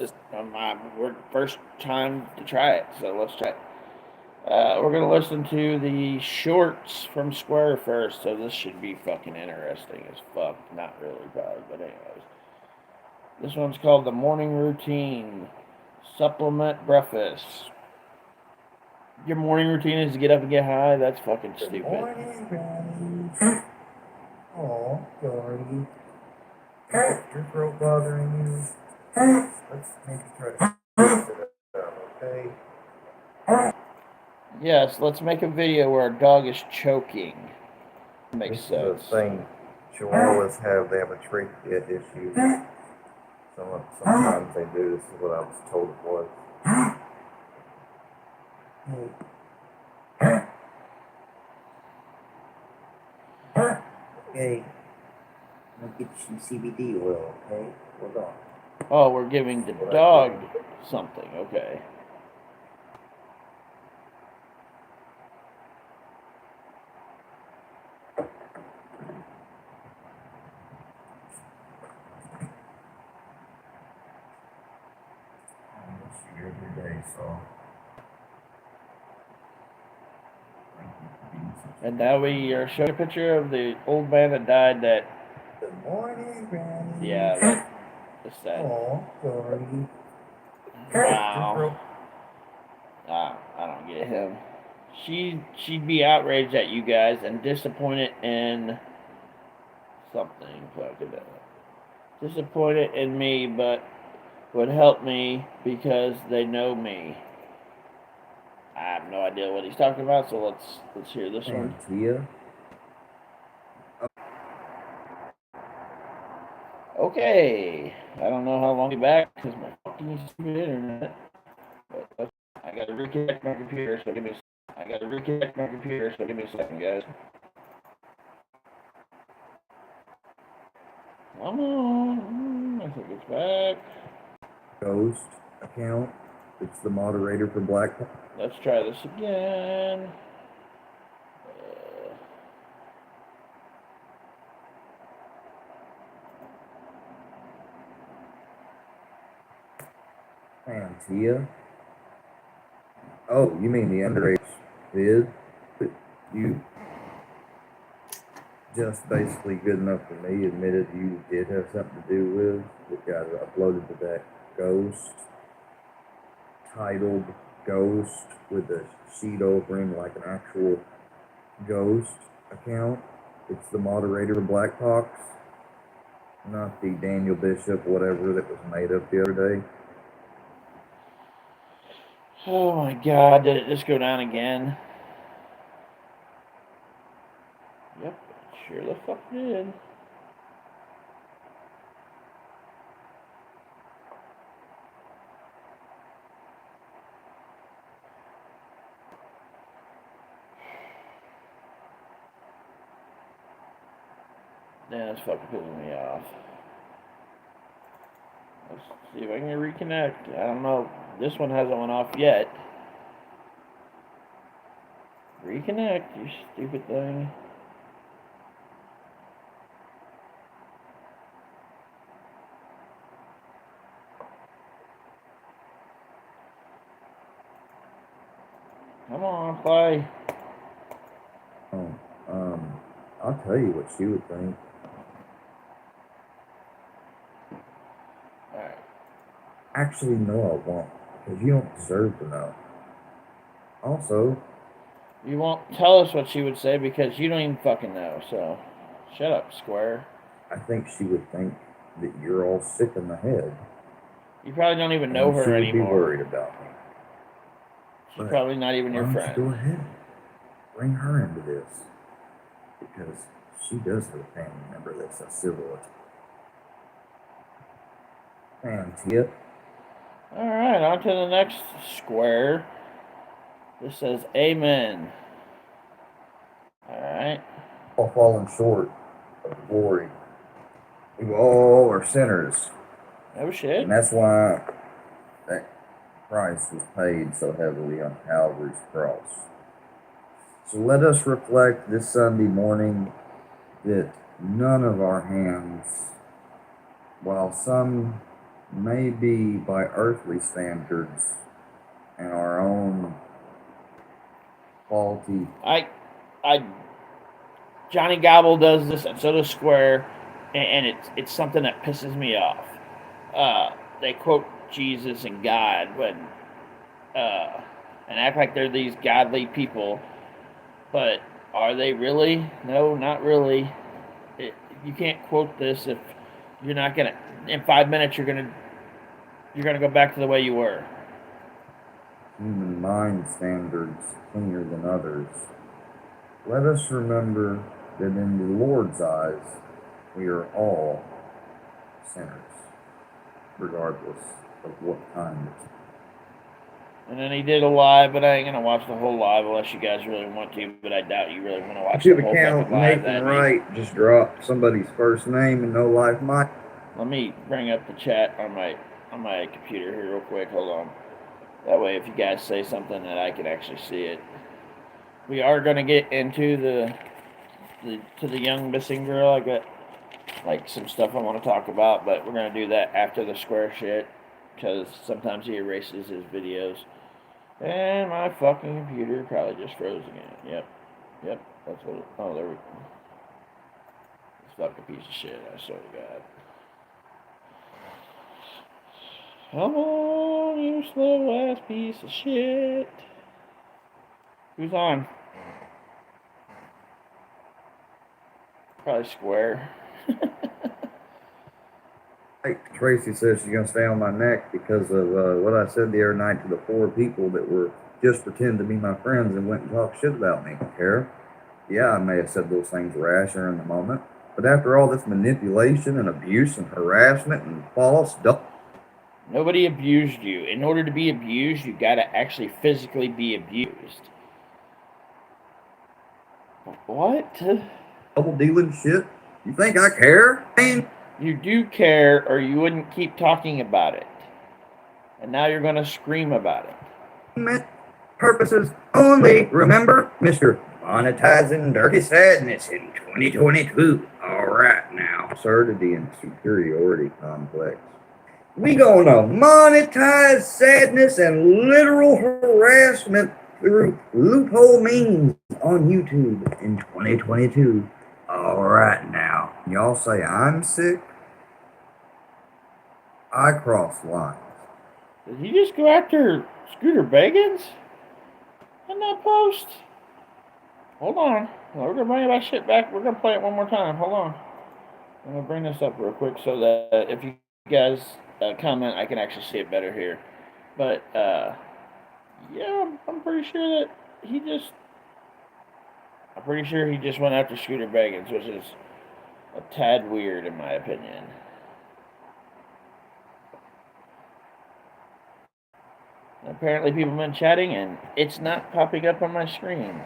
Just my first time to try it, so let's try it. We're gonna listen to the shorts from Square first, so this should be fucking interesting as fuck. Not really, probably, but anyways. This one's called The Morning Routine Supplement Breakfast. Your morning routine is to get up and get high? That's fucking Good stupid. morning, Granny. Oh, sorry. Is your throat bothering you? Let's maybe try to fix it up, okay? Yes, let's make a video where our dog is choking. Makes This sense. is the thing Chihuahuas have. They have a trach issue. Sometimes they do. This is what I was told it was. Okay. I'm gonna get you some CBD oil, okay? Hold on. Oh, we're giving the dog something. Okay. Every day, so. And now we are showing a picture of the old man that died. That. Good morning, Granny. Yeah, that's sad. Oh, sorry. Wow. I don't get him. She'd be outraged at you guys and disappointed in something. Disappointed in me, but would help me because they know me. I have no idea what he's talking about, so let's hear this one. Tia. Okay, I don't know how long I'll be back because my fucking stupid internet. But I gotta reconnect my computer, so give me a second, guys. Come on, I think it's back. Ghost account. It's the moderator for Black. Let's try this again. And Tia. Oh, you mean the underage vid? You just basically good enough for me admitted you did have something to do with. It got uploaded to that Ghost, titled Ghost, with the sheet over him like an actual Ghost account. It's the moderator of Black Box, not the Daniel Bishop whatever that was made up the other day. Oh my god, did it just go down again? Yep, sure the fuck did. Yeah, it's fucking pissing me off. Let's see if I can reconnect. I don't know. This one hasn't went off yet. Reconnect, you stupid thing. Come on, play. I'll tell you what she would think. Alright. Actually, no, I won't, because you don't deserve to know. Also, you won't tell us what she would say because you don't even fucking know, so shut up, Square. I think she would think that you're all sick in the head. You probably don't even know her she would anymore. Be worried about me. She's probably not even your friend. Go ahead, bring her into this, because she does have a family member that's a civil. And Tia. All right, on to the next square. This says Amen. All right. All fallen short of glory. We all are sinners. Oh shit. And that's why that price was paid so heavily on Calvary's cross. So let us reflect this Sunday morning that none of our hands, while some maybe by earthly standards and our own faulty. I Johnny Gobble does this, and so does Square, and it's something that pisses me off. They quote Jesus and God and act like they're these godly people, but are they really? No, not really. You can't quote this if you're not gonna. In 5 minutes, you're gonna go back to the way you were. Human mind standards cleaner than others. Let us remember that in the Lord's eyes, we are all sinners, regardless of what kind it's. And then he did a live, but I ain't gonna watch the whole live unless you guys really want to. But I doubt you really want to watch the YouTube whole account fucking live. Nathan Wright just dropped somebody's first name in No Life Mike. Let me bring up the chat on my computer here real quick. Hold on. That way, if you guys say something, that I can actually see it. We are gonna get into the young missing girl. I got like some stuff I want to talk about, but we're gonna do that after the Square shit because sometimes he erases his videos. And my fucking computer probably just froze again. Yep, that's what. Oh, there we go. This fucking piece of shit. I swear to God. Come on, you slow ass piece of shit. Who's on? Probably Square. Tracy says she's gonna stay on my neck because of what I said the other night to the 4 people that were just pretending to be my friends and went and talked shit about me. Care? Yeah, I may have said those things rasher in the moment, but after all this manipulation and abuse and harassment and false stuff. Nobody abused you. In order to be abused, you gotta actually physically be abused. What? Double dealing shit? You think I care? You do care, or you wouldn't keep talking about it. And now you're gonna scream about it. Purposes only. Remember, Mr. Monetizing Dirty Sadness in 2022. All right now. Absurdity and superiority complex. We gonna monetize sadness and literal harassment through loophole means on YouTube in 2022. All right now. Y'all say I'm sick? I cross lines. Did he just go after Scooter Bagans in that post? Hold on. We're gonna bring that shit back. We're gonna play it one more time. Hold on. I'm gonna bring this up real quick so that if you guys comment, I can actually see it better here. But yeah, I'm pretty sure that he just. I'm pretty sure he just went after Scooter Bagans, which is a tad weird in my opinion. And apparently people have been chatting and it's not popping up on my screen.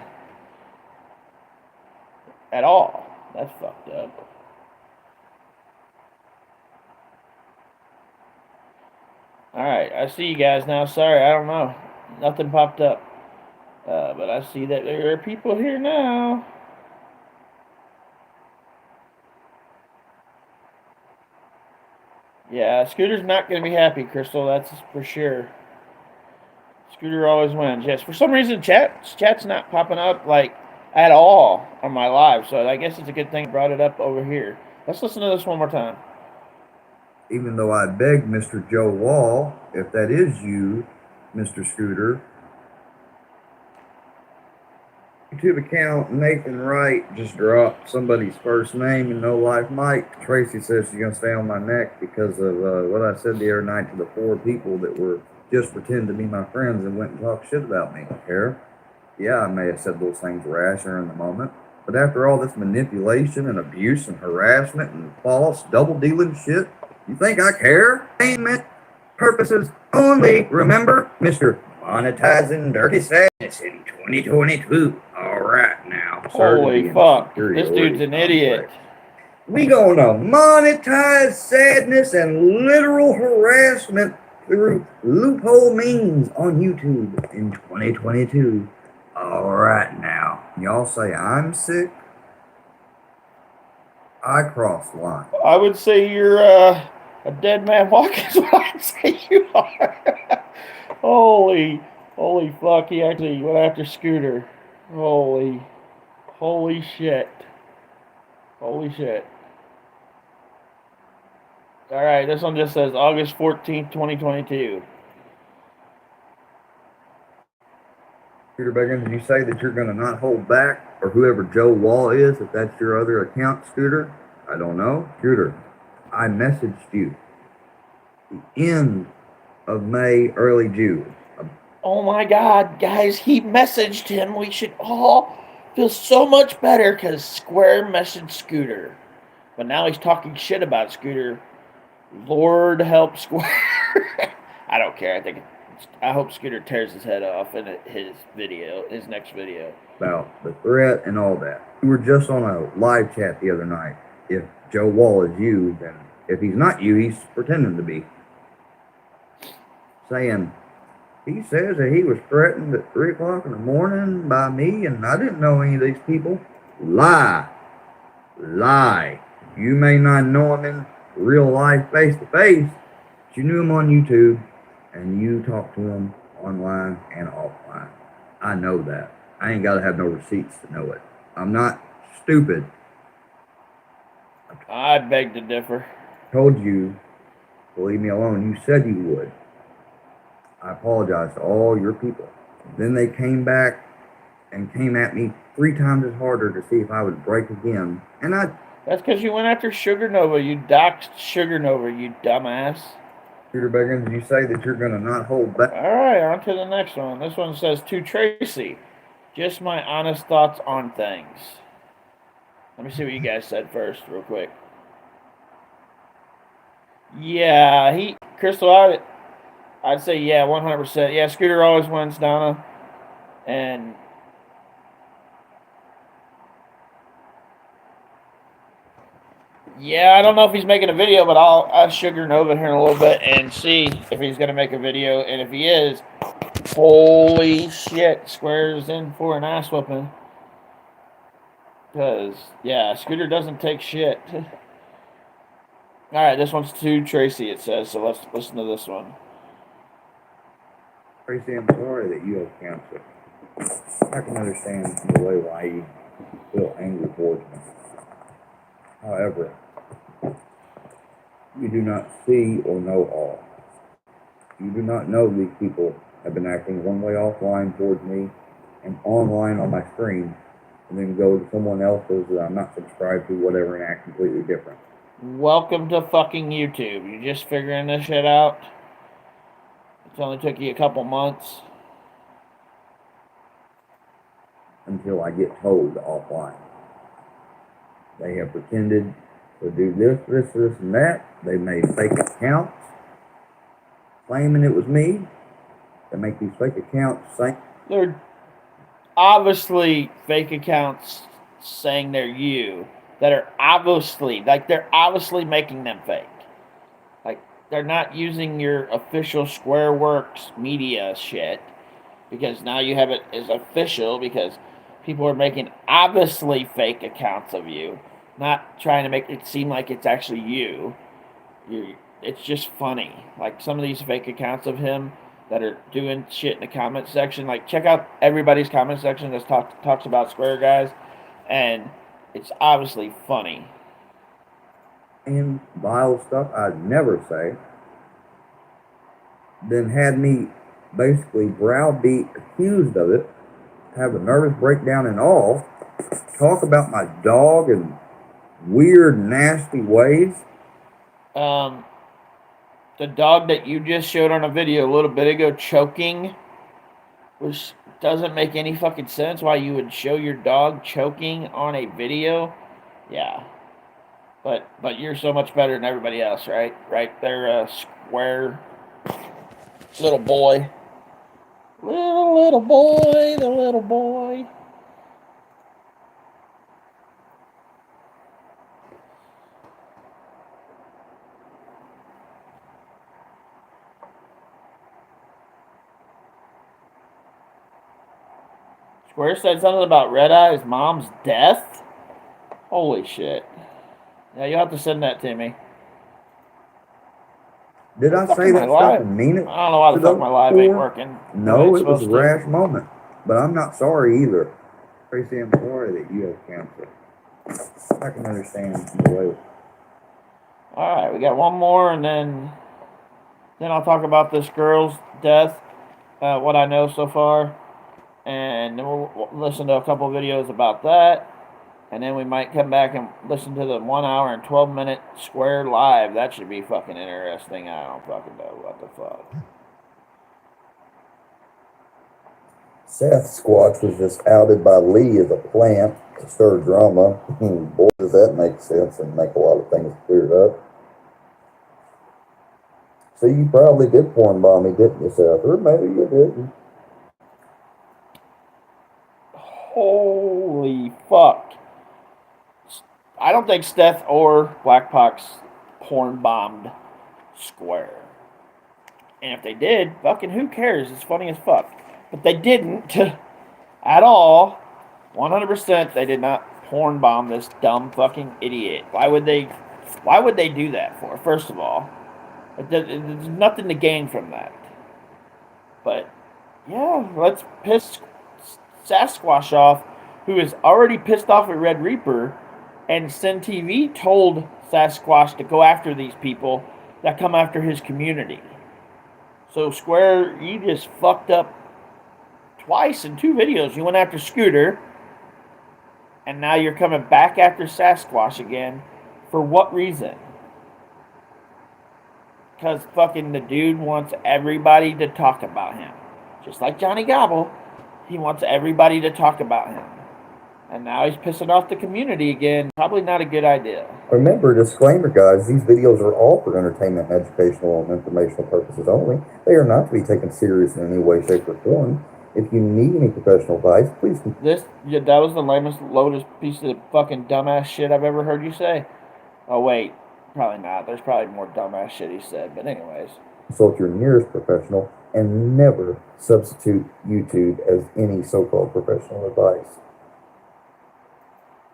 At all. That's fucked up. Alright, I see you guys now. Sorry, I don't know. Nothing popped up. But I see that there are people here now. Yeah, Scooter's not going to be happy, Crystal. That's for sure. Scooter always wins. Yes, for some reason, chat's not popping up like at all on my live. So I guess it's a good thing I brought it up over here. Let's listen to this one more time. Even though I begged Mr. Joe Wall, if that is you, Mr. Scooter. YouTube account Nathan Wright just dropped somebody's first name in No Life Mike. Tracy says she's gonna stay on my neck because of what I said the other night to the 4 people that were just pretending to be my friends and went and talked shit about me. Care? Yeah, I may have said those things rasher in the moment, but after all this manipulation and abuse and harassment and false double dealing shit, you think I care? Purposes only. Remember, Mr. Monetizing Dirty Sadness in 2022. All right now. Holy fuck. This dude's an idiot. We gonna monetize sadness and literal harassment through loophole means on YouTube in 2022. All right now. Y'all say I'm sick? I cross lines. I would say you're A dead man walking is what I'd say you are. Holy fuck! He actually went after Scooter. Holy shit! Holy shit! All right, this one just says August 14th, 2022. Scooter Beggins, did you say that you're going to not hold back, or whoever Joe Wall is, if that's your other account, Scooter? I don't know. Scooter, I messaged you the end of May, early June. Oh my God, guys, he messaged him. We should all feel so much better because Square messaged Scooter. But now he's talking shit about Scooter. Lord help Square. I don't care. I hope Scooter tears his head off in his next video. About the threat and all that. We were just on a live chat the other night. If Joe Wall is you, then if he's not you, he's pretending to be. Saying, he says that he was threatened at 3 o'clock in the morning by me, and I didn't know any of these people. Lie. Lie. You may not know him in real life, face to face, but you knew him on YouTube, and you talked to him online and offline. I know that. I ain't got to have no receipts to know it. I'm not stupid. I beg to differ. Told you to leave me alone. You said you would. I apologize to all your people. Then they came back and came at me 3 times as harder to see if I would break again. And That's because you went after Sugar Nova. You doxed Sugar Nova, you dumbass. Peter Beggins, did you say that you're going to not hold back? All right, on to the next one. This one says, to Tracy, just my honest thoughts on things. Let me see what you guys said first, real quick. Yeah, Crystal, I'd say, yeah, 100%. Yeah, Scooter always wins, Donna. And yeah, I don't know if he's making a video, but I'll Sugar Nova here in a little bit and see if he's going to make a video. And if he is, holy shit, Square's in for an ass whooping. Because, yeah, Scooter doesn't take shit. All right, this one's to Tracy, it says, so let's listen to this one. Tracy, I'm sorry that you have cancer. I can understand the way why you feel angry towards me. However, you do not see or know all. You do not know these people have been acting one way offline towards me and online on my screen, and then go to someone else's that I'm not subscribed to, whatever, and act completely different. Welcome to fucking YouTube. You just figuring this shit out? It's only took you a couple months. Until I get told offline. They have pretended to do this, and that. They made fake accounts claiming it was me. They make these fake accounts saying They're obviously fake accounts saying they're you that are obviously, like, they're obviously making them fake. Like, they're not using your official Squareworks media shit, because now you have it as official, because people are making obviously fake accounts of you, not trying to make it seem like it's actually you. It's just funny. Like, some of these fake accounts of him that are doing shit in the comment section. Like, check out everybody's comment section that talks about Square guys, and it's obviously funny. and vile stuff I'd never say. Then had me basically browbeat, accused of it, have a nervous breakdown and all, talk about my dog in weird, nasty ways. The dog that you just showed on a video a little bit ago choking, which doesn't make any fucking sense why you would show your dog choking on a video. Yeah. But you're so much better than everybody else, right? Right there, Square. Little boy. Little boy, the little boy. Square said something about Red Eye's mom's death? Holy shit. Yeah, you'll have to send that to me. Did What I the fuck say is my that stuff live? and mean it I don't know why to the fuck those my live ain't four? working the way No, it's it was a supposed to. rash moment. But I'm not sorry either. Tracy, I'm sorry that you have cancer. I can understand the way. All right, we got one more, and then I'll talk about this girl's death, what I know so far, and then we'll listen to a couple videos about that, and then we might come back and listen to the 1 hour and 12-minute Square Live. That should be fucking interesting. I don't fucking know what the fuck. Seth Squatch was just outed by Lee as a plant to stir drama. Boy, does that make sense and make a lot of things cleared up. So you probably did porn bomb me, didn't you, Seth? Or maybe you didn't. Holy fuck. I don't think Steph or Black Pox porn bombed Square. And if they did, fucking who cares? It's funny as fuck. But they didn't at all. 100% they did not porn bomb this dumb fucking idiot. Why would they do that for? First of all, there's nothing to gain from that. But yeah, let's piss Sasquatch off, who is already pissed off at Red Reaper, and Sin TV told Sasquatch to go after these people that come after his community. So Square, you just fucked up twice in 2 videos. You went after Scooter, and now you're coming back after Sasquatch again. For what reason? Because fucking the dude wants everybody to talk about him. Just like Johnny Gobble, he wants everybody to talk about him. And now he's pissing off the community again. Probably not a good idea. Remember, disclaimer, guys, these videos are all for entertainment, educational, and informational purposes only. They are not to be taken serious in any way, shape, or form. If you need any professional advice, please... That was the lamest, lowest piece of fucking dumbass shit I've ever heard you say. Oh, wait. Probably not. There's probably more dumbass shit he said. But anyways. Consult your nearest professional and never substitute YouTube as any so-called professional advice.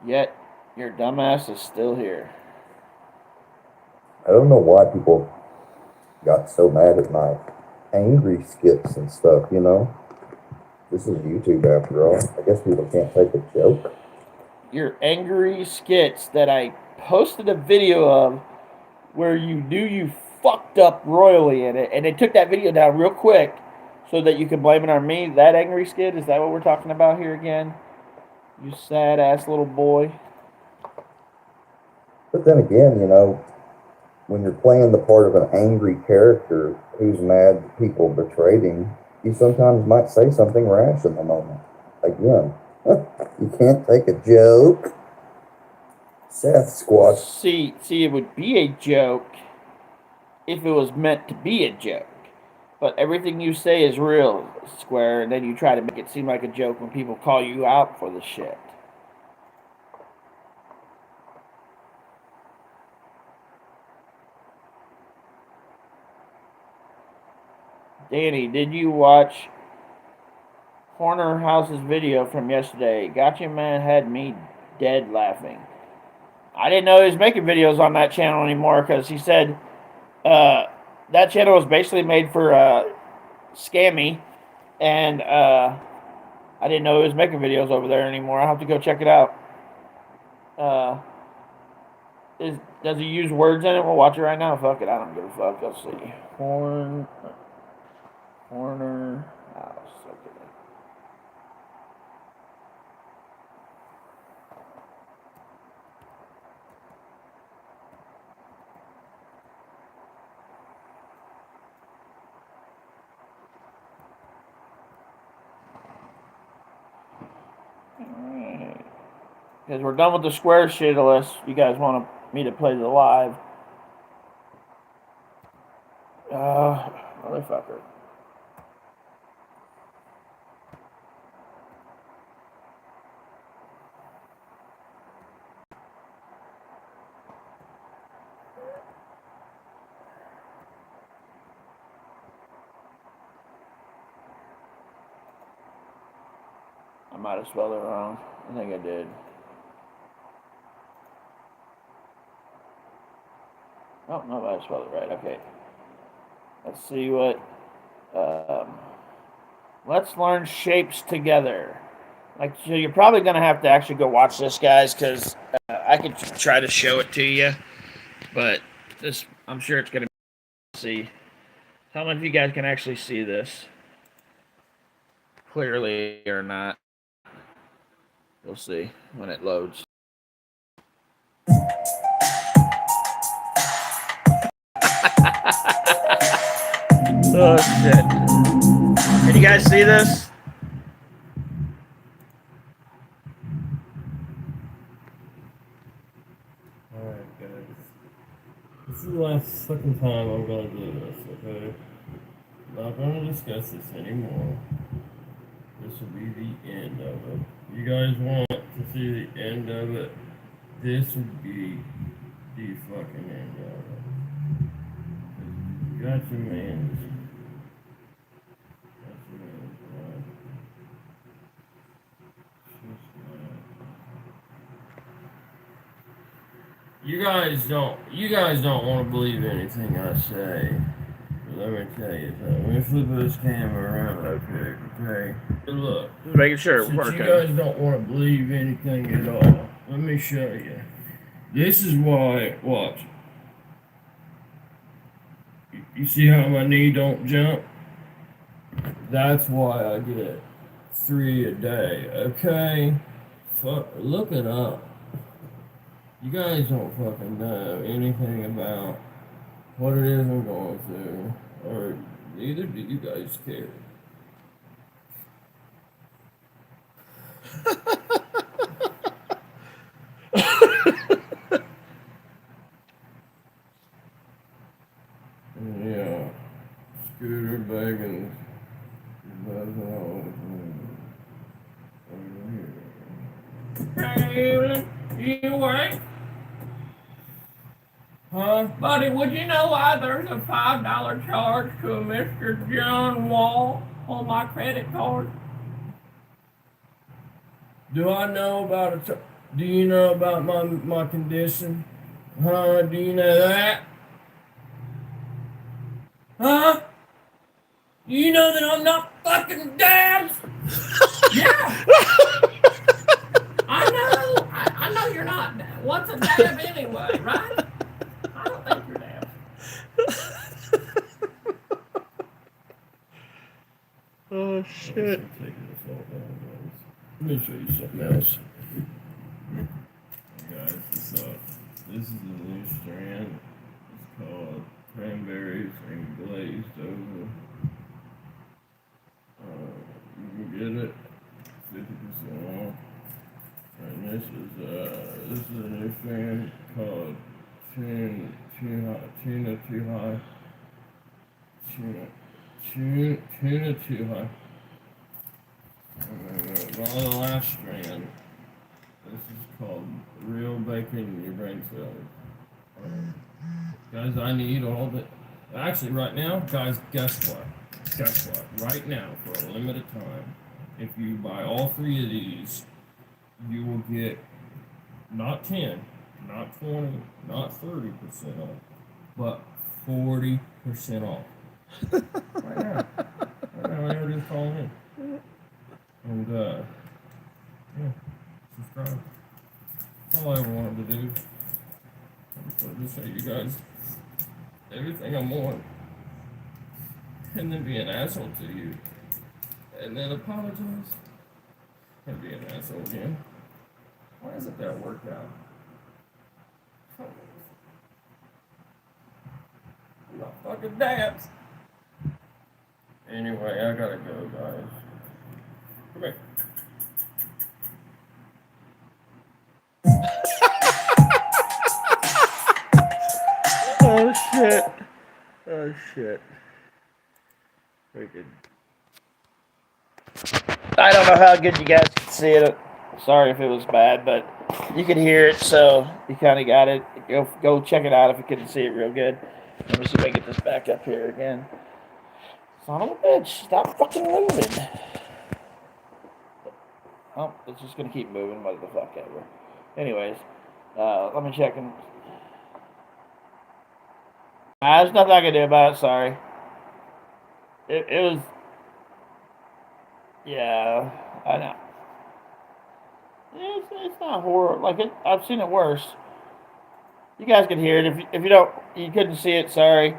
Yet, your dumbass is still here. I don't know why people got so mad at my angry skits and stuff, you know? This is YouTube after all. I guess people can't take a joke. Your angry skits that I posted a video of where you knew you fucked up royally in it, and they took that video down real quick so that you can blame it on me. That angry skit, is that what we're talking about here again? You sad ass little boy. But then again, you know, when you're playing the part of an angry character who's mad that people betrayed him, you sometimes might say something rash in the moment. Again, you can't take a joke. Seth Squatch. See, it would be a joke if it was meant to be a joke. But everything you say is real, Square, and then you try to make it seem like a joke when people call you out for the shit. Danny, did you watch Corner House's video from yesterday? Gotcha Man had me dead laughing. I didn't know he was making videos on that channel anymore because he said that channel was basically made for Scammy, and I didn't know he was making videos over there anymore. I'll have to go check it out. Does he use words in it? We'll watch it right now. Fuck it, I don't give a fuck. Let's see. Corner House. Okay. Because we're done with the Square shit unless you guys want me to play the live. Motherfucker. I might have spelled it wrong. I think I did. Oh, no, I spelled it right. Okay. Let's see what. Let's learn shapes together. Like, so you're probably gonna have to actually go watch this, guys, because I could try to show it to you, but this, I'm sure it's gonna see. How many of you guys can actually see this clearly or not? We'll see when it loads. Oh shit! Can you guys see this? Alright, guys. This is the last fucking time I'm gonna do this, okay? I'm not gonna discuss this anymore. This will be the end of it. You guys want to see the end of it? This would be the fucking end of it. You got your mans. Got your mans, right? You guys don't want to believe anything I say. But let me tell you something. Let me flip this camera around real quick, okay? Look. Just making sure. Since you guys don't want to believe anything at all, let me show you. This is why, watch. You see how my knee don't jump? That's why I get 3 a day, okay? Look it up. You guys don't fucking know anything about what it is I'm going through, or neither do you guys care. Yeah, Scooter begging. Hey, you awake? Huh? Buddy, would you know why there's a $5 charge to a Mr. John Wall on my credit card? Do I know about it? Do you know about my condition? Huh? Do you know that? Huh? Do you know that I'm not fucking dead? Yeah! I know! I know you're not. What's a dab anyway, right? I don't think you're dab. Oh shit! Let me show you something else. Hey guys, this is a new strand. It's called cranberries and glazed over. You can get it 50% off. And this is a new strand called Tuna Too High. Tuna Too High. On the last strand, this is called Real Bacon in Your Brain Cells. Guys, I need all the. Actually, right now, guys, guess what? Guess what? Right now, for a limited time, if you buy all 3 of these, you will get not 10, not 20, not 30% off, but 40% off. Right now. Right now, I just call in. And, yeah, subscribe. That's all I ever wanted to do. I just wanted to show you guys everything I'm on. And then be an asshole to you. And then apologize. And be an asshole again. Why isn't that worked out? I'm not fucking dabs. Anyway, I gotta go, guys. Come here. Oh shit! Oh shit! Freaking. I don't know how good you guys can see it. Sorry if it was bad, but you can hear it, so you kind of got it. Go check it out if you couldn't see it real good. Let me see if I can get this back up here again. Son of a bitch, stop fucking moving. Oh, it's just gonna keep moving, what the fuck ever. Anyways, let me check and. There's nothing I can do about it, sorry. it was. Yeah, I know. It's not horror. Like I've seen it worse. You guys can hear it. If you don't, you couldn't see it. Sorry.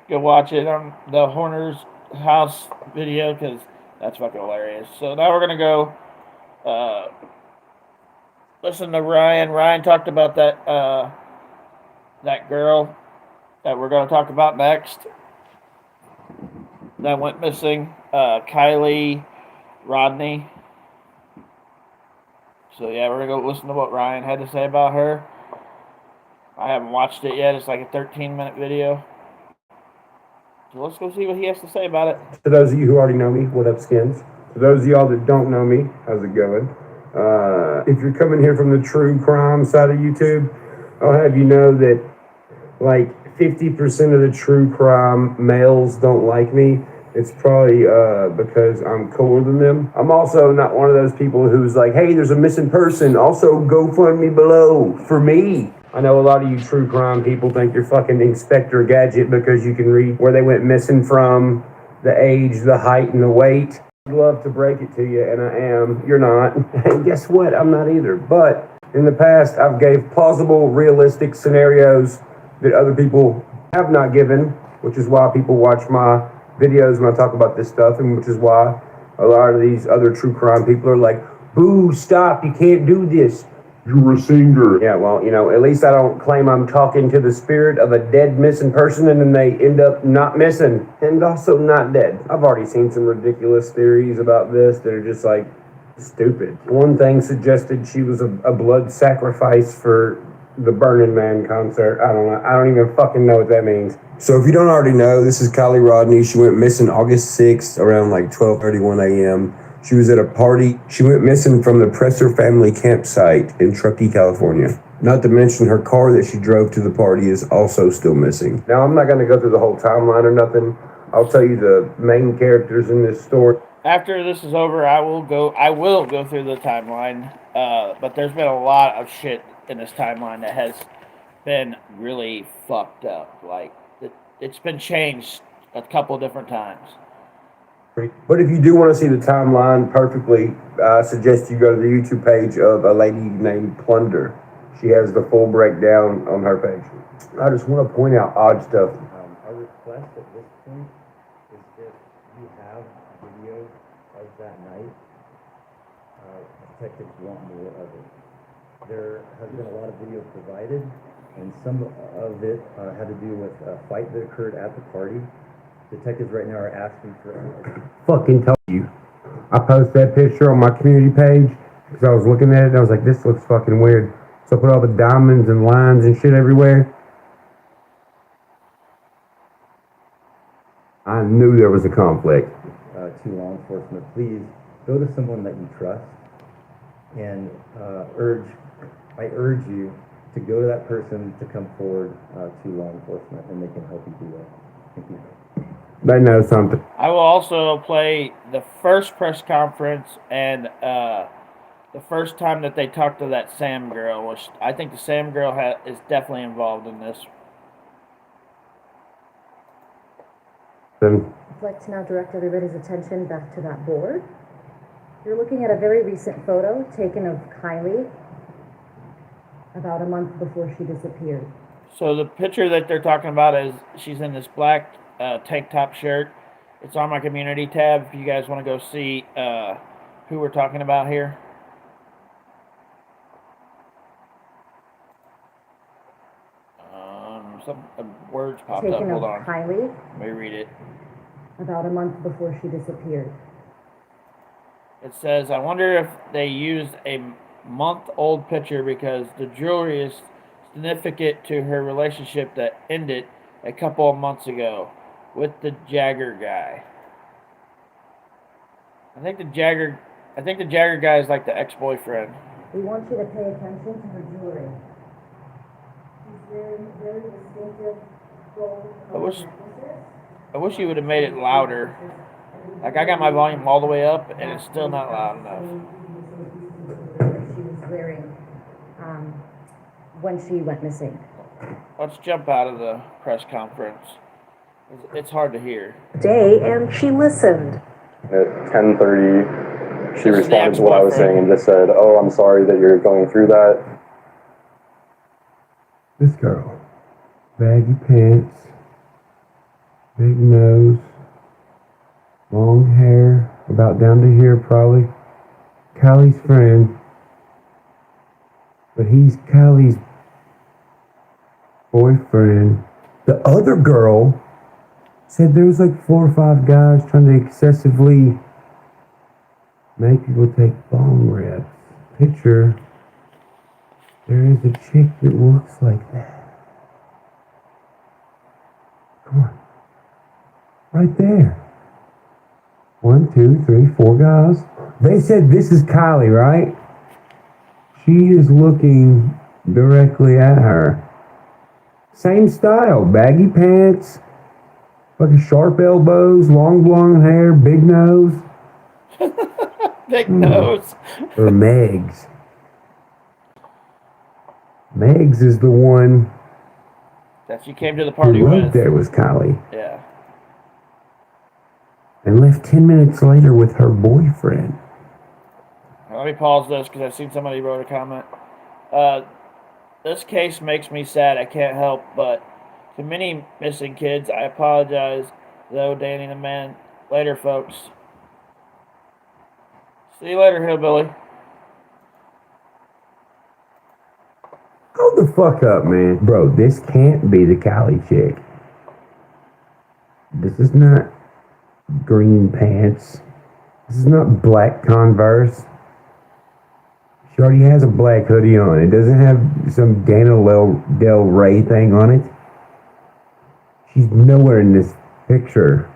Go watch it on the Horner's house video because that's fucking hilarious. So now we're gonna go uh, listen to Ryan. Ryan talked about that girl that we're gonna talk about next that went missing. Kiely, Rodni. So yeah, we're gonna go listen to what Ryan had to say about her. I haven't watched it yet. It's like a 13-minute video. So let's go see what he has to say about it. To those of you who already know me, what up, Skins? To those of y'all that don't know me, how's it going? If you're coming here from the true crime side of YouTube, I'll have you know that like 50% of the true crime males don't like me. It's probably because I'm cooler than them. I'm also not one of those people who's like, hey, there's a missing person. Also, GoFundMe below for me. I know a lot of you true crime people think you're fucking Inspector Gadget because you can read where they went missing from, the age, the height, and the weight. I'd love to break it to you, and I am. You're not. And guess what? I'm not either. But in the past, I've gave plausible, realistic scenarios that other people have not given, which is why people watch my videos when I talk about this stuff, and which is why a lot of these other true crime people are like, boo, stop, you can't do this. You're a singer. Yeah, well, at least I don't claim I'm talking to the spirit of a dead missing person and then they end up not missing and also not dead. I've already seen some ridiculous theories about this that are just like stupid. One thing suggested she was a blood sacrifice for the Burning Man concert. I don't know. I don't even fucking know what that means. So if you don't already know, this is Kiely Rodni. She went missing August 6th around like 12:31 a.m. She was at a party. She went missing from the Presser family campsite in Truckee, California. Not to mention her car that she drove to the party is also still missing. Now, I'm not going to go through the whole timeline or nothing. I'll tell you the main characters in this story. After this is over, I will go through the timeline. But there's been a lot of shit in this timeline that has been really fucked up. Like it's been changed a couple different times. But if you do want to see the timeline perfectly, I suggest you go to the YouTube page of a lady named Plunder. She has the full breakdown on her page. I just want to point out odd stuff. Our request at this point is if you have video of that night, detectives want more of it. There has been a lot of video provided, and some of it had to do with a fight that occurred at the party. Detectives right now are asking for fucking told you. I posted that picture on my community page because I was looking at it and I was like, this looks fucking weird. So I put all the diamonds and lines and shit everywhere. I knew there was a conflict. To law enforcement, please go to someone that you trust and I urge you to go to that person to come forward to law enforcement and they can help you do that. Thank you. They know something. I will also play the first press conference and the first time that they talked to that Sam girl, which I think the Sam girl is definitely involved in this. I'd like to now direct everybody's attention back to that board. You're looking at a very recent photo taken of Kiely about a month before she disappeared. So the picture that they're talking about is she's in this black tank top shirt. It's on my community tab if you guys want to go see who we're talking about here. Some words popped up. Taken Hold of on. Kiely Let me read it. about a month before she disappeared. It says, I wonder if they used a month-old picture because the jewelry is significant to her relationship that ended a couple of months ago with the Jagger guy. I think the Jagger guy is like the ex-boyfriend. We want you to pay attention to her jewelry. She's wearing very distinctive gold necklaces. I wish you would have made it louder. Like I got my volume all the way up and it's still not loud enough. She was wearing when she went missing. Let's jump out of the press conference. It's hard to hear. Day, and she listened. At 10:30, she This is the responded to what I was ex-boyfriend. saying and just said, "Oh, I'm sorry that you're going through that." This girl, baggy pants, big nose, long hair, about down to here probably. Kylie's friend, but he's Kylie's boyfriend. The other girl said there was like 4 or 5 guys trying to excessively make people take bong rips. Picture, there is a chick that looks like that. Come on. Right there. 1, 2, 3, 4 guys. They said this is Kiely, right? She is looking directly at her. Same style, baggy pants, fucking sharp elbows, long blonde hair, big nose. Big nose. Or Megs. Megs is the one That she came to the party who wrote with. there was Kiely. Yeah. And left 10 minutes later with her boyfriend. Let me pause this because I've seen somebody wrote a comment. This case makes me sad. I can't help but to many missing kids. I apologize, though, Danny the man. Later, folks. See you later, hillbilly. Hold the fuck up, man. Bro, this can't be the Kiely chick. This is not green pants. This is not black Converse. She already has a black hoodie on. It doesn't have some Dana Del Rey thing on it. She's nowhere in this picture.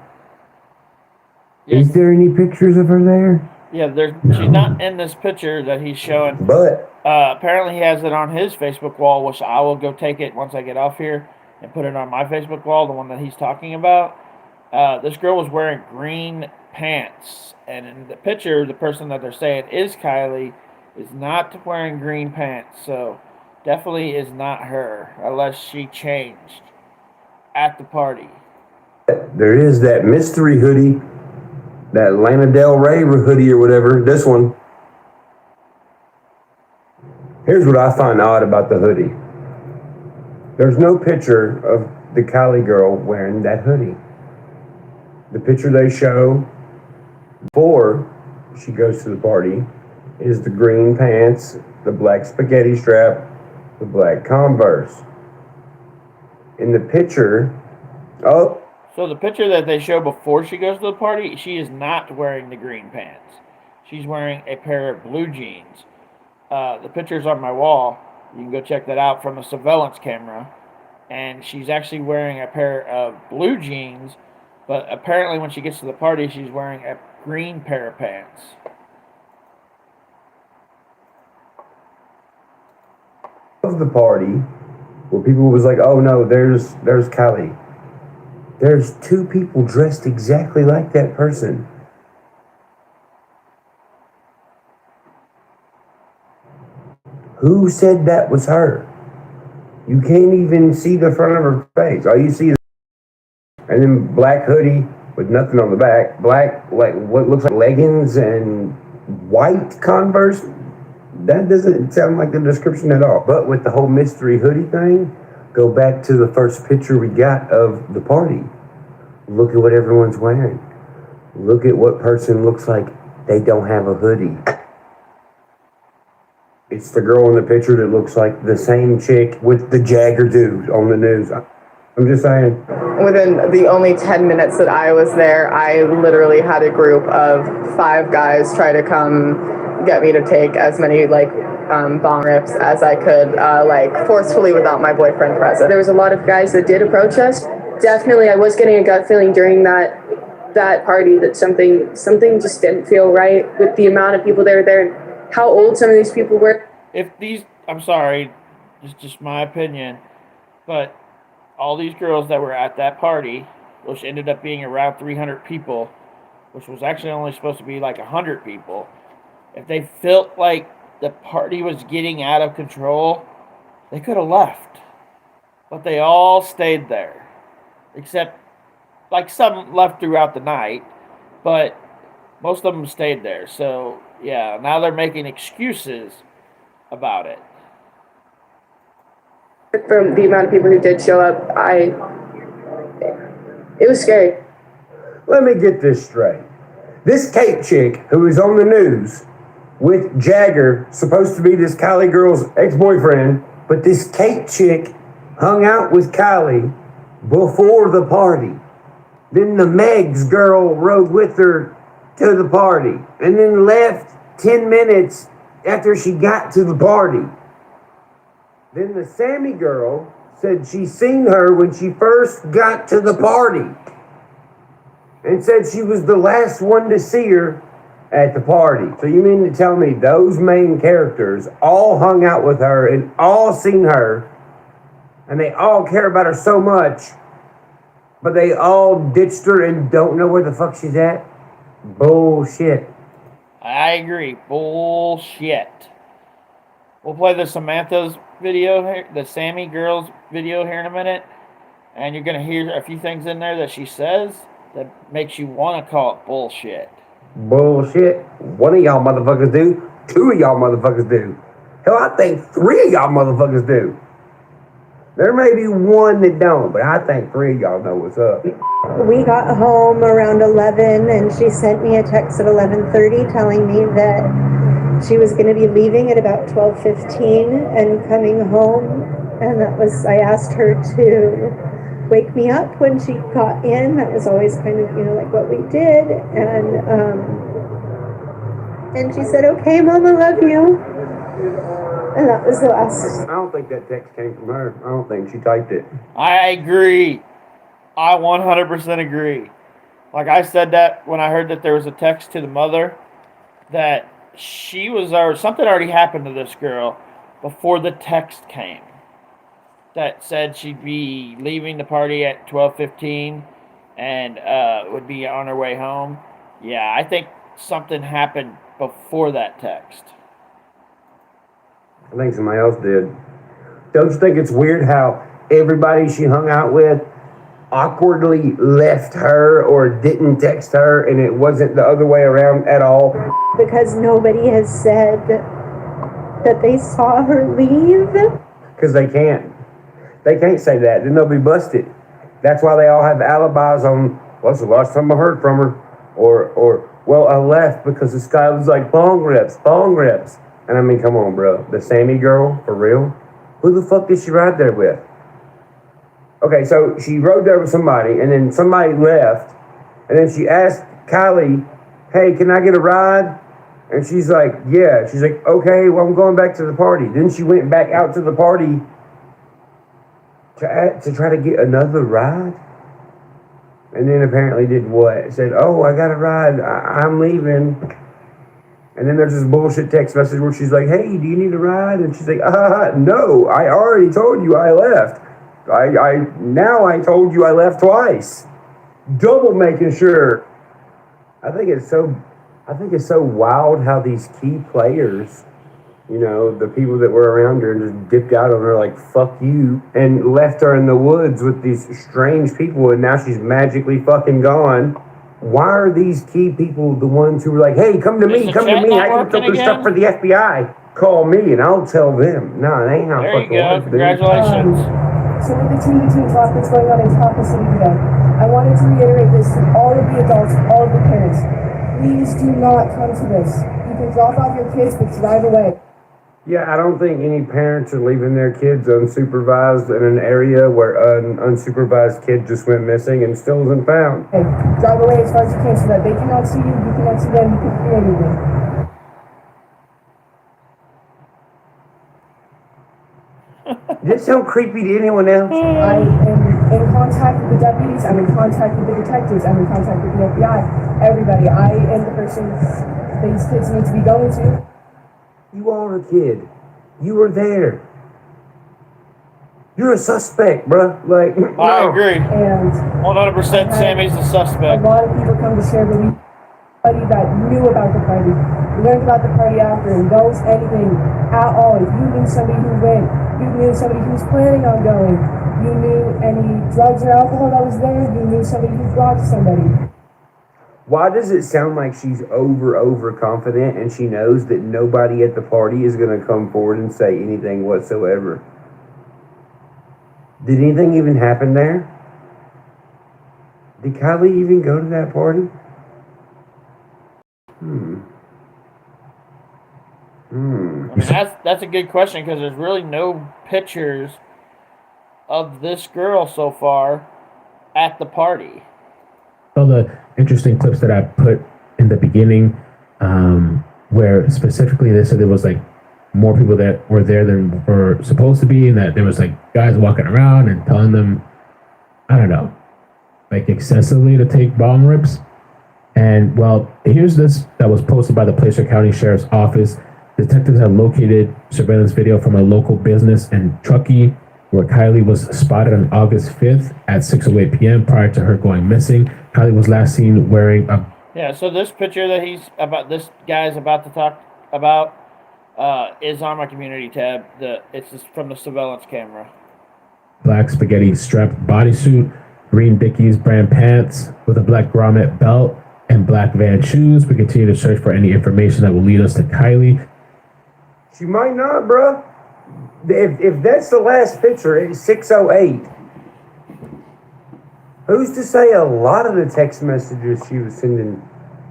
Yeah, Is there any pictures of her there? yeah. No. She's not in this picture that he's showing. But Apparently, he has it on his Facebook wall, which I will go take it once I get off here and put it on my Facebook wall, the one that he's talking about. This girl was wearing green pants, and in the picture, the person that they're saying is Kiely is not wearing green pants, so definitely is not her, unless she changed at the party. there is that mystery hoodie, that Lana Del Rey hoodie or whatever. This one. Here's what I find odd about the hoodie. There's no picture of the Kiely girl wearing that hoodie. The picture they show before she goes to the party is the green pants, the black spaghetti strap, the black Converse. In the picture, So the picture that they show before she goes to the party, she is not wearing the green pants. She's wearing a pair of blue jeans. The picture's on my wall. You can go check that out from a surveillance camera. And she's actually wearing a pair of blue jeans, but apparently when she gets to the party, she's wearing a green pair of pants. of the party where people was like, oh no, there's Kiely. There's 2 people dressed exactly like that person. Who said that was her? You can't even see the front of her face. All you see is, and then black hoodie with nothing on the back, black, like what looks like leggings and white Converse. That doesn't sound like the description at all. But with the whole mystery hoodie thing, go back to the first picture we got of the party. Look at what everyone's wearing. Look at what person looks like they don't have a hoodie. It's the girl in the picture that looks like the same chick with the Jagger dude on the news. I'm just saying. Within the only 10 minutes that I was there, I literally had a group of 5 guys try to come get me to take as many bong rips as I could, forcefully without my boyfriend present. There was a lot of guys that did approach us. Definitely, I was getting a gut feeling during that party that something just didn't feel right with the amount of people that were there and how old some of these people were. I'm sorry, just my opinion, but all these girls that were at that party, which ended up being around 300 people, which was actually only supposed to be like 100 people, if they felt like the party was getting out of control, they could have left. But they all stayed there. Except like some left throughout the night, but most of them stayed there. So yeah, now they're making excuses about it. From the amount of people who did show up, it was scary. Let me get this straight. This Kate chick who is on the news with Jagger, supposed to be this Kiely girl's ex-boyfriend, but this Kate chick hung out with Kiely before the party. Then the Megs girl rode with her to the party and then left 10 minutes after she got to the party. Then the Sammy girl said she seen her when she first got to the party and said she was the last one to see her at the party. So you mean to tell me those main characters all hung out with her and all seen her and they all care about her so much, but they all ditched her and don't know where the fuck she's at? Bullshit. I agree. Bullshit. We'll play the Samantha's video here, the Sammy girl's video here in a minute, and you're gonna hear a few things in there that she says that makes you want to call it bullshit. Bullshit. One of y'all motherfuckers do. Two of y'all motherfuckers do. Hell, I think three of y'all motherfuckers do. There may be one that don't, but I think three of y'all know what's up. We got home around 11 and she sent me a text at 11:30 telling me that she was going to be leaving at about 12:15 and coming home. And that was, I asked her to wake me up when she got in. That was always kind of, like what we did. And she said, "Okay, Mom, I love you." And that was the last. I don't think that text came from her. I don't think she typed it. I agree. I 100% agree. Like I said that when I heard that there was a text to the mother that she was, or something already happened to this girl before the text came that said she'd be leaving the party at 12:15 and would be on her way home. Yeah, I think something happened before that text. I think somebody else did. Don't you think it's weird how everybody she hung out with awkwardly left her or didn't text her and it wasn't the other way around at all? Because nobody has said that they saw her leave. Because they can't. They can't say that. Then they'll be busted. That's why they all have alibis on, well, that's the last time I heard from her. Or well, I left because this guy was like, bong rips. And I mean, come on, bro. The Sammy girl, for real? Who the fuck did she ride there with? Okay, so she rode there with somebody, and then somebody left, and then she asked Kiely, "Hey, can I get a ride?" And she's like, "Yeah." She's like, "Okay, well, I'm going back to the party." Then she went back out to the party to try to get another ride, and then apparently did what? Said, "Oh, I got a ride. I'm leaving." And then there's this bullshit text message where she's like, "Hey, do you need a ride?" And she's like, "No, I already told you I left. I told you I left twice." Double making sure. I think it's so wild how these key players, the people that were around her, just dipped out on her like, "Fuck you," and left her in the woods with these strange people, and now she's magically fucking gone. Why are these key people the ones who were like, "Hey, come to me, I can filter stuff for the FBI. Call me and I'll tell them." No, it ain't how There you fucking go. works, dude. Congratulations. So with the teen talk that's going on in Tampa City today, I wanted to reiterate this to all of the adults, all of the parents. Please do not come to this. You can drop off your kids, but drive away. Yeah, I don't think any parents are leaving their kids unsupervised in an area where an unsupervised kid just went missing and still isn't found. Hey, drive away as far as you can so that they cannot see you cannot see them, you can't do anything. Does this sound creepy to anyone else? I am in contact with the deputies, I'm in contact with the detectives, I'm in contact with the FBI, everybody. I am the person these kids need to be going to. You are a kid. You were there. You're a suspect, bruh. Like, I no. agree. And 100% Sammy's the a suspect. lot of people come to share belief. Anybody that knew about the party, learned about the party after, and knows anything at all. If you knew somebody who went, you knew somebody who was planning on going, You knew any drugs or alcohol that was there. You knew somebody who blocked somebody. Why does it sound like she's overconfident and she knows that nobody at the party is going to come forward and say anything whatsoever? Did anything even happen there? Did Kiely even go to that party? I mean, that's a good question because there's really no pictures of this girl so far at the party. All the interesting clips that I put in the beginning, where specifically they said there was like more people that were there than were supposed to be, and that there was like guys walking around and telling them, I don't know, like excessively to take bomb rips. And well, here's this that was posted by the Placer County Sheriff's Office. Detectives have located surveillance video from a local business in Truckee where Kiely was spotted on August 5th at 6:08 p.m. prior to her going missing. Kiely was last seen wearing a... Yeah, so this picture that this guy's about to talk about is on my community tab. It's just from the surveillance camera. Black spaghetti strap bodysuit, green Dickies brand pants with a black grommet belt, and black Van shoes. We continue to search for any information that will lead us to Kiely. She might not, bruh. If that's the last picture, it's 6:08. Who's to say a lot of the text messages she was sending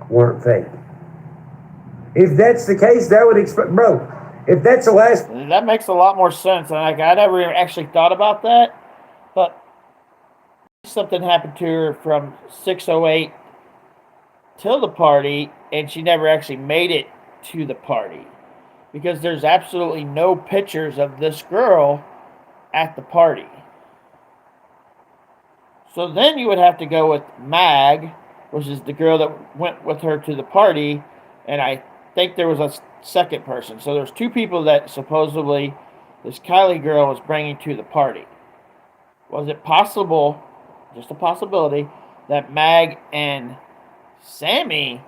weren't fake? If that's the case, that would explain, bro. If that's the last, that makes a lot more sense. And I never actually thought about that, but something happened to her from 6:08 till the party, and she never actually made it to the party because there's absolutely no pictures of this girl at the party. So then you would have to go with Mag, which is the girl that went with her to the party, and I think there was a second person. So there's two people that supposedly this Kiely girl was bringing to the party. Was it possible, just a possibility, that Mag and Sammy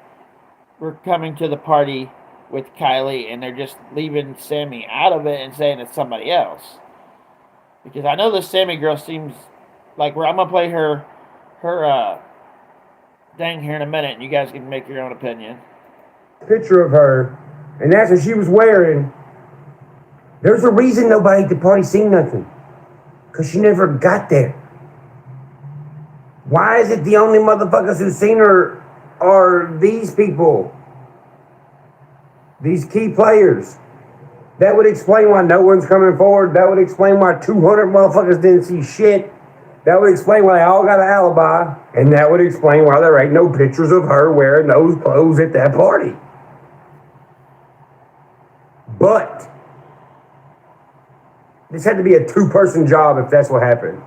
were coming to the party with Kiely and they're just leaving Sammy out of it and saying it's somebody else? Because I know this Sammy girl seems like I'm gonna play her thing here in a minute, and you guys can make your own opinion. picture of her, and that's what she was wearing. There's a reason nobody at the party seen nothing, because she never got there. Why is it the only motherfuckers who seen her are these people, these key players? That would explain why no one's coming forward. That would explain why 200 motherfuckers didn't see shit. That would explain why they all got an alibi. And that would explain why there ain't no pictures of her wearing those clothes at that party. But this had to be a two-person job if that's what happened.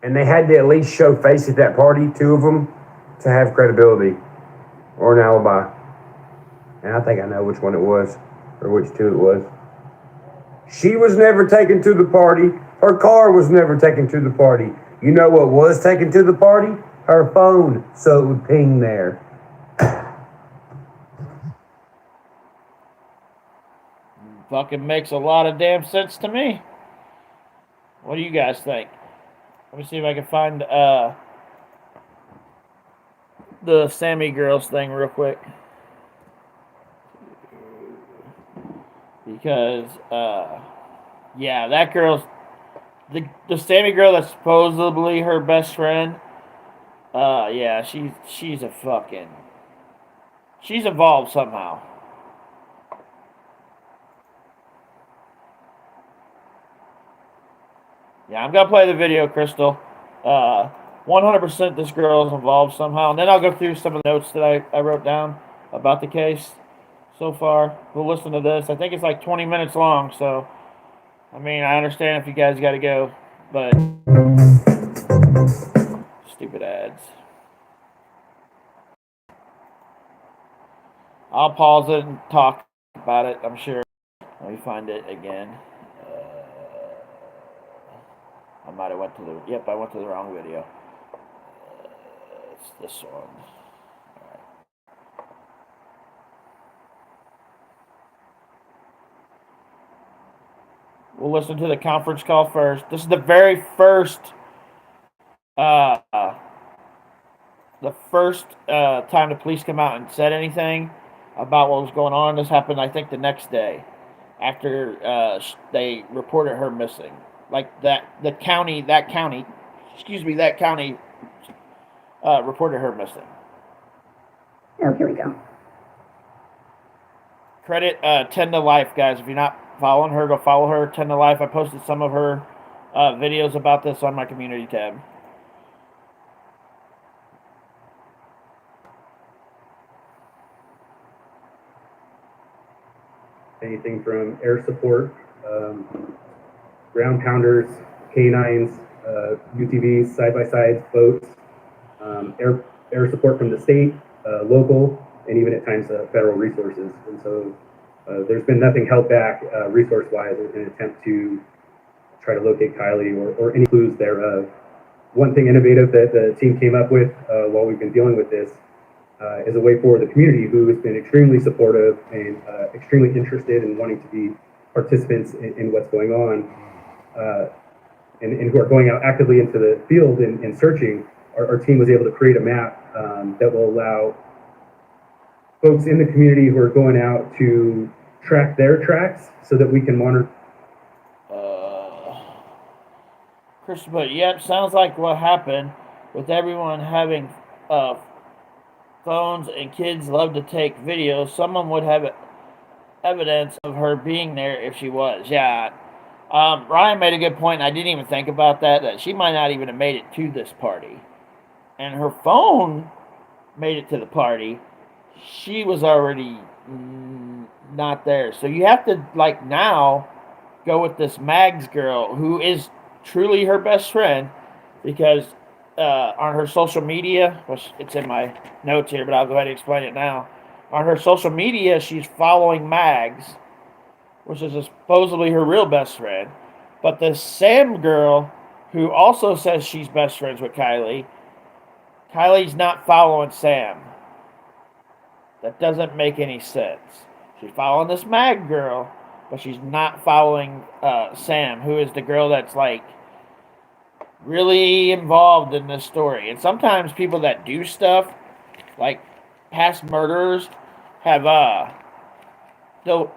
And they had to at least show face at that party, two of them, to have credibility or an alibi. And I think I know which one it was, or which two it was. She was never taken to the party. Her car was never taken to the party. You know what was taken to the party? Her phone, so it would ping there. Fucking makes a lot of damn sense to me. What do you guys think? Let me see if I can find the Sammy girls thing real quick. Because, yeah, that girl's... The Sammy girl that's supposedly her best friend, yeah, she's a fucking... She's involved somehow. Yeah, I'm going to play the video, Crystal. 100% this girl is involved somehow. And then I'll go through some of the notes that I wrote down about the case so far. We'll listen to this. I think it's like 20 minutes long, so... I mean, I understand if you guys got to go, but... Stupid ads. I'll pause it and talk about it, I'm sure. Let me find it again. I might have went to the... Yep, I went to the wrong video. It's this one. Alright. We'll listen to the conference call first. This is the very first, time the police come out and said anything about what was going on. This happened, I think, the next day after they reported her missing. Like that county reported her missing. Oh, here we go. Credit 10 to Life, guys. If you're not following her, go follow her. 10 to Life. I posted some of her videos about this on my community tab. Anything from air support, ground pounders, canines, UTVs, side-by-sides, boats, air support from the state, local, and even at times federal resources. And so there's been nothing held back resource-wise in an attempt to try to locate Kiely or any clues thereof. One thing innovative that the team came up with while we've been dealing with this is a way for the community, who has been extremely supportive and extremely interested in wanting to be participants in what's going on, and who are going out actively into the field and searching. Our team was able to create a map that will allow folks in the community who are going out to track their tracks so that we can monitor. Christopher, yep, sounds like what happened with everyone having phones and kids love to take videos. Someone would have evidence of her being there if she was. Yeah. Ryan made a good point. I didn't even think about that she might not even have made it to this party. And her phone made it to the party. She was already not there. So you have to, like, now go with this Mags girl, who is truly her best friend, because on her social media, which it's in my notes here, but I'll go ahead and explain it now. On her social media, she's following Mags, which is supposedly her real best friend. But the Sam girl, who also says she's best friends with Kiely, Kylie's not following Sam. That doesn't make any sense. She's following this Mag girl, but she's not following Sam, who is the girl that's, like, really involved in this story. And sometimes people that do stuff, like past murderers, have they'll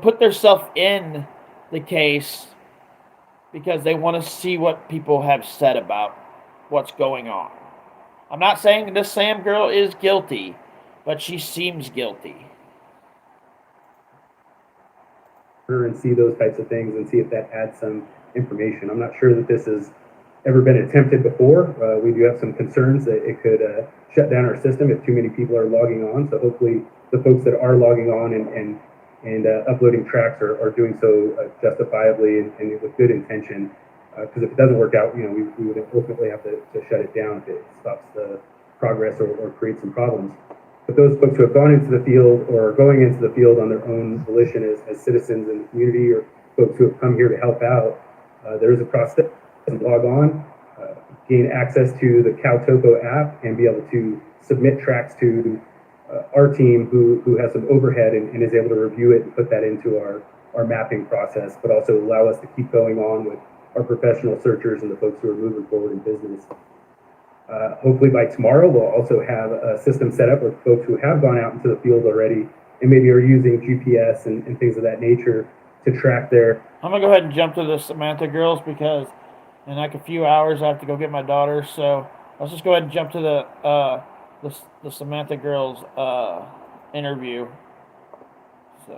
put themselves in the case because they want to see what people have said about what's going on. I'm not saying this Sam girl is guilty, but she seems guilty. And see those types of things and see if that adds some information. I'm not sure that this has ever been attempted before. We do have some concerns that it could shut down our system if too many people are logging on. So hopefully the folks that are logging on and uploading tracks are doing so justifiably and with good intention. Because if it doesn't work out, we would ultimately have to shut it down if it stops the progress or creates some problems. But those folks who have gone into the field or are going into the field on their own volition as citizens in the community, or folks who have come here to help out, there is a process to log on, gain access to the CalTopo app, and be able to submit tracks to our team who has some overhead and is able to review it and put that into our mapping process, but also allow us to keep going on with our professional searchers and the folks who are moving forward in business. Hopefully by tomorrow, we'll also have a system set up with folks who have gone out into the field already and maybe are using GPS and things of that nature to track their... I'm going to go ahead and jump to the Samantha girls because in like a few hours I have to go get my daughter. So let's just go ahead and jump to the Samantha girls interview. So...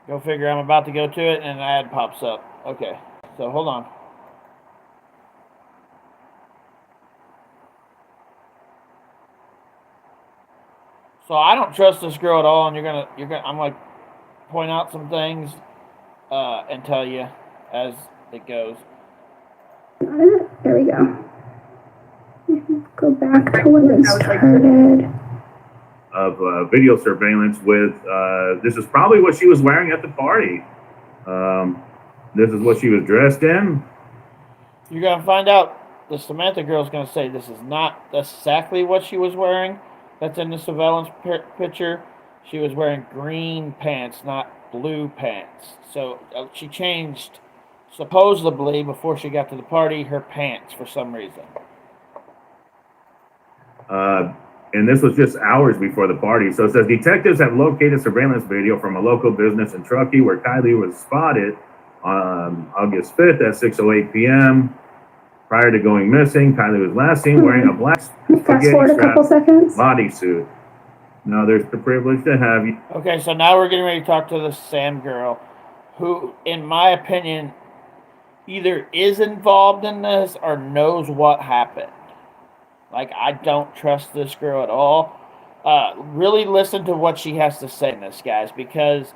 Go figure, I'm about to go to it and an ad pops up. Okay, so hold on. So I don't trust this girl at all, and I'm gonna point out some things and tell you as it goes. There we go. Go back to when it started. Of video surveillance with, this is probably what she was wearing at the party. This is what she was dressed in. You're gonna find out. The Samantha girl's gonna say this is not exactly what she was wearing. That's in the surveillance picture. She was wearing green pants, not blue pants. So she changed, supposedly, before she got to the party, her pants for some reason. And this was just hours before the party. So it says detectives have located surveillance video from a local business in Truckee where Kiely was spotted on August 5th at 6:08 p.m. Prior to going missing, Kiely was last seen wearing a black Fast forward a couple seconds. bodysuit. Now there's the privilege to have you. Okay, so now we're getting ready to talk to the Sam girl, who, in my opinion, either is involved in this or knows what happened. Like, I don't trust this girl at all. Really listen to what she has to say in this, guys, because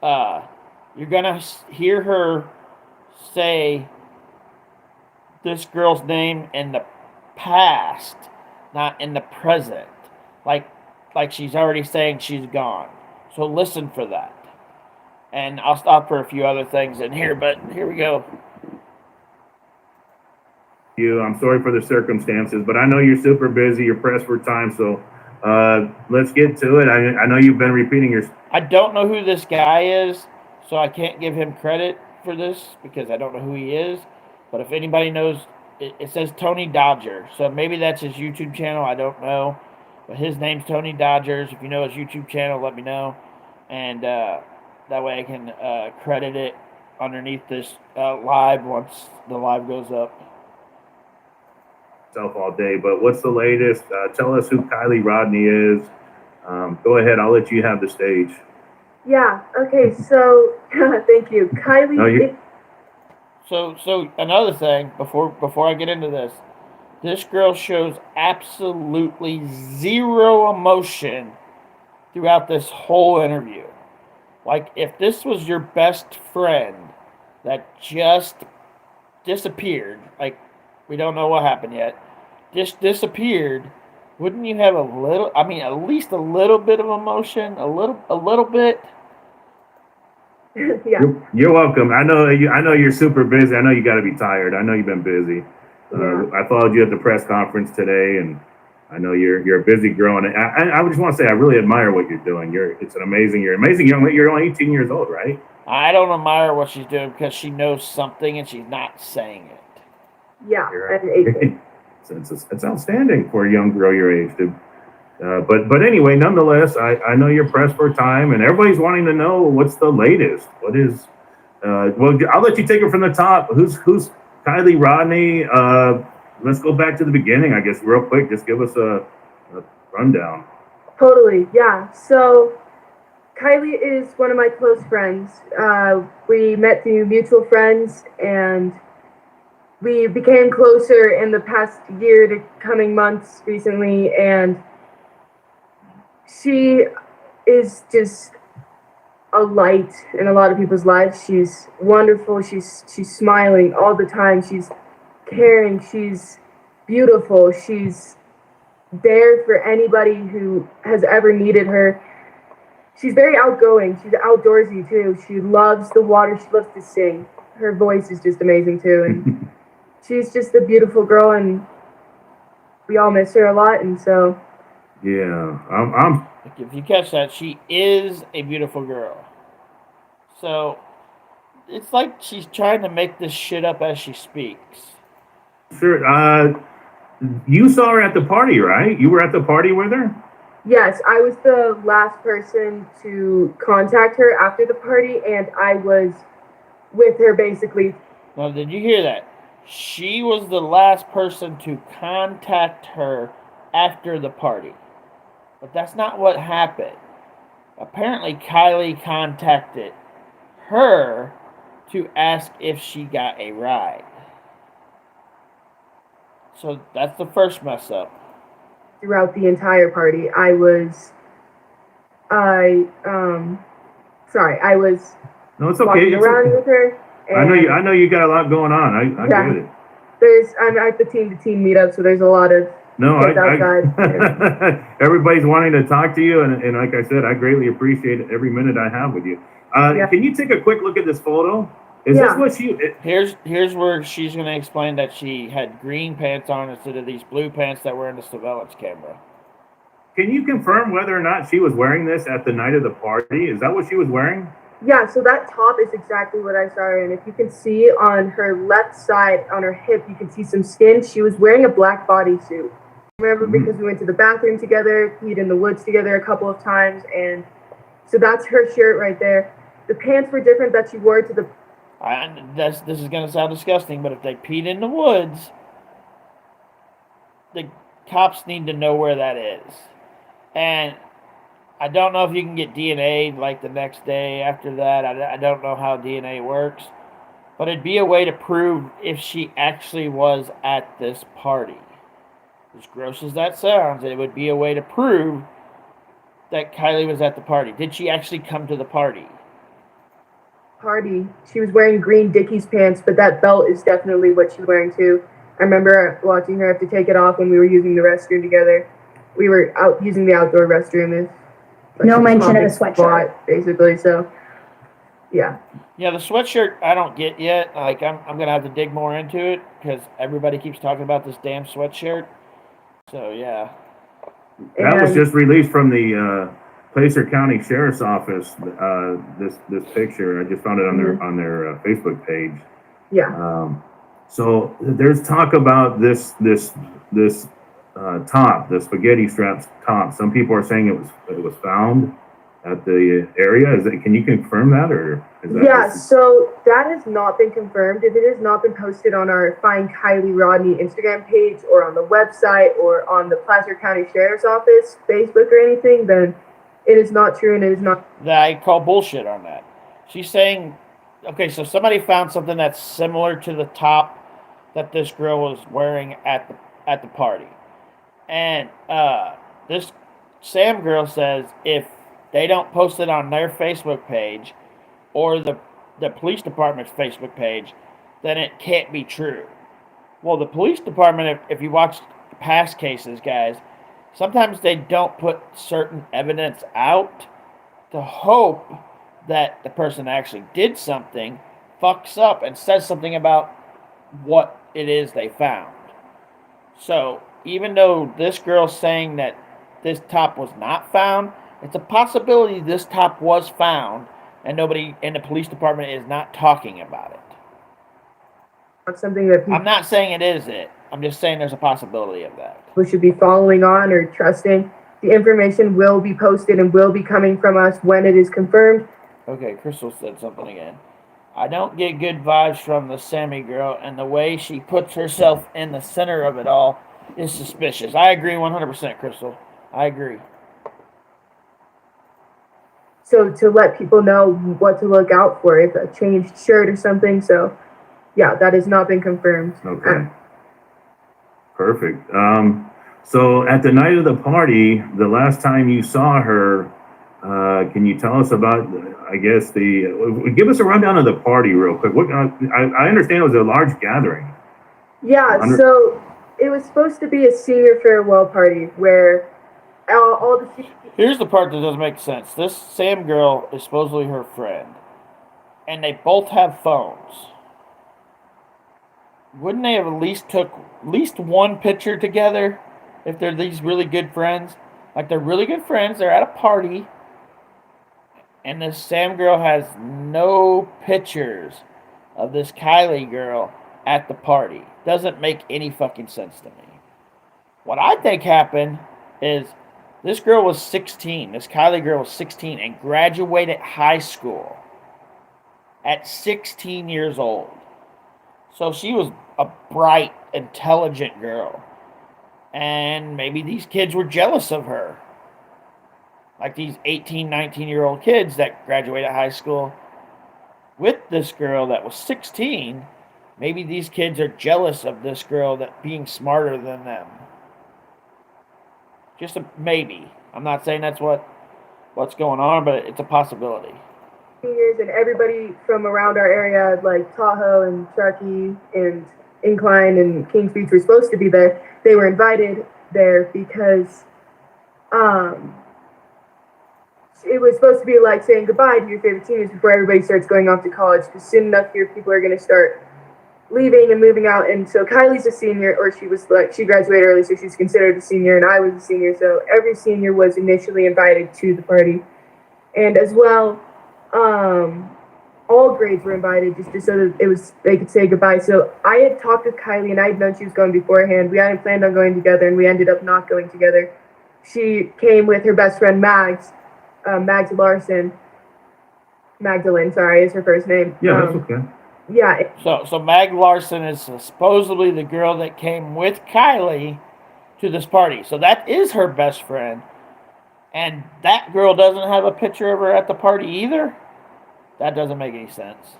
you're going to hear her say this girl's name in the past, not in the present. Like she's already saying she's gone. So listen for that. And I'll stop for a few other things in here, but here we go. I'm sorry for the circumstances, but I know you're super busy. You're pressed for time, so let's get to it. I know you've been repeating your. I don't know who this guy is, so I can't give him credit for this because I don't know who he is. But if anybody knows, it says Tony Dodger, so maybe that's his YouTube channel. I don't know, but his name's Tony Dodgers. If you know his YouTube channel, let me know, and that way I can credit it underneath this live once the live goes up. All day, but what's the latest? Tell us who Kiely Rodni is. Go ahead, I'll let you have the stage. Yeah, okay, so thank you. Kiely. No, So another thing before I get into this girl shows absolutely zero emotion throughout this whole interview. Like, if this was your best friend that just disappeared, like, we don't know what happened yet, just disappeared, wouldn't you have at least a little bit of emotion? A little bit? Yeah. You're welcome. I know you're super busy. I know you got to be tired. I know you've been busy. I followed you at the press conference today, and I know you're a busy girl. And I just want to say I really admire what you're doing. You're amazing young lady. You're only 18 years old, right? I don't admire what she's doing because she knows something and she's not saying it. Yeah, at 18. It's outstanding for a young girl your age, dude. But anyway, nonetheless, I know you're pressed for time, and everybody's wanting to know what's the latest. What is? Well, I'll let you take it from the top. Who's Kiely Rodni? Let's go back to the beginning, I guess, real quick. Just give us a rundown. Totally, yeah. So Kiely is one of my close friends. We met through mutual friends, and we became closer in the past year to coming months recently, and she is just a light in a lot of people's lives. She's wonderful. She's smiling all the time. She's caring. She's beautiful. She's there for anybody who has ever needed her. She's very outgoing. She's outdoorsy too. She loves the water. She loves to sing. Her voice is just amazing too, and she's just a beautiful girl, and we all miss her a lot. And so, yeah, I'm. If you catch that, she is a beautiful girl. So it's like she's trying to make this shit up as she speaks. Sure. You saw her at the party, right? You were at the party with her? yes, I was the last person to contact her after the party, and I was with her basically. Now, did you hear that? She was the last person to contact her after the party. But that's not what happened. Apparently, Kiely contacted her to ask if she got a ride. So that's the first mess up. Throughout the entire party, I was No, it's okay. walking around with her. I know you got a lot going on. I get it. I'm at the team-to-team meetup, so there's a lot of kids outside. Everybody's wanting to talk to you, and like I said, I greatly appreciate every minute I have with you. Yeah. Can you take a quick look at this photo? Is Yeah. this what she? Here's where she's going to explain that she had green pants on instead of these blue pants that were in the surveillance camera. Can you confirm whether or not she was wearing this at the night of the party? Is that what she was wearing? Yeah, so that top is exactly what I saw her in. If you can see on her left side, on her hip, you can see some skin. She was wearing a black bodysuit. Remember, because we went to the bathroom together, peed in the woods together a couple of times, and so that's her shirt right there. The pants were different that she wore to the... This is going to sound disgusting, but if they peed in the woods, the cops need to know where that is. And I don't know if you can get DNA like the next day after that. I don't know how DNA works. But it'd be a way to prove if she actually was at this party. As gross as that sounds, it would be a way to prove that Kiely was at the party. Did she actually come to the party? Party. She was wearing green Dickies pants, but that belt is definitely what she's wearing too. I remember watching her have to take it off when we were using the restroom together. We were out using the outdoor restroom. No mention of a sweatshirt. Basically, so yeah. Yeah, the sweatshirt I don't get yet. Like I'm gonna have to dig more into it because everybody keeps talking about this damn sweatshirt. So yeah. That was just released from the Placer County Sheriff's Office. This picture, I just found it on their Facebook page. Yeah. So there's talk about this top, the spaghetti straps top. Some people are saying it was found at the area. Can you confirm that, or is that? Yeah. So that has not been confirmed. If it has not been posted on our Find Kiely Rodni Instagram page, or on the website, or on the Placer County Sheriff's Office Facebook or anything, then it is not true, and it is not. I call bullshit on that. She's saying, okay, so somebody found something that's similar to the top that this girl was wearing at the party. And this Sam girl says if they don't post it on their Facebook page or the police department's Facebook page, then it can't be true. Well, the police department, if you watch past cases, guys, sometimes they don't put certain evidence out to hope that the person actually did something, fucks up, and says something about what it is they found. So even though this girl's saying that this top was not found, it's a possibility this top was found and nobody in the police department is not talking about it. That's something that I'm not saying it is it. I'm just saying there's a possibility of that. We should be following on or trusting. The information will be posted and will be coming from us when it is confirmed. Okay, Crystal said something again. I don't get good vibes from the Sammy girl, and the way she puts herself in the center of it all is suspicious. I agree 100%, Crystal. I agree. So to let people know what to look out for, if a changed shirt or something. So yeah, that has not been confirmed. Okay. Perfect. So at the night of the party, the last time you saw her, can you tell us about, I guess, give us a rundown of the party real quick. I understand it was a large gathering. Yeah, so it was supposed to be a senior farewell party where all the... Here's the part that doesn't make sense. This Sam girl is supposedly her friend, and they both have phones. Wouldn't they have at least one picture together if they're these really good friends? Like, they're really good friends, they're at a party, and this Sam girl has no pictures of this Kiely girl at the party. Doesn't make any fucking sense to me. What I think happened is this girl was 16. This Kiely girl was 16 and graduated high school at 16 years old. So she was a bright, intelligent girl. And maybe these kids were jealous of her. Like these 18, 19-year-old kids that graduated high school with this girl that was 16. Maybe these kids are jealous of this girl that being smarter than them. Just a maybe. I'm not saying that's what's going on, but it's a possibility. And everybody from around our area, like Tahoe and Truckee and Incline and Kings Beach, were supposed to be there. They were invited there because it was supposed to be like saying goodbye to your favorite seniors before everybody starts going off to college, because soon enough here people are going to start leaving and moving out. And so Kylie's a senior, or she graduated early, so she's considered a senior, and I was a senior, so every senior was initially invited to the party. And as well, all grades were invited just so that they could say goodbye. So I had talked with Kiely, and I had known she was going beforehand. We hadn't planned on going together, and we ended up not going together. She came with her best friend Mags Larson. Magdalene, sorry, is her first name. Yeah, that's okay. Yeah. So Mag Larson is supposedly the girl that came with Kiely to this party. So that is her best friend. And that girl doesn't have a picture of her at the party either? That doesn't make any sense.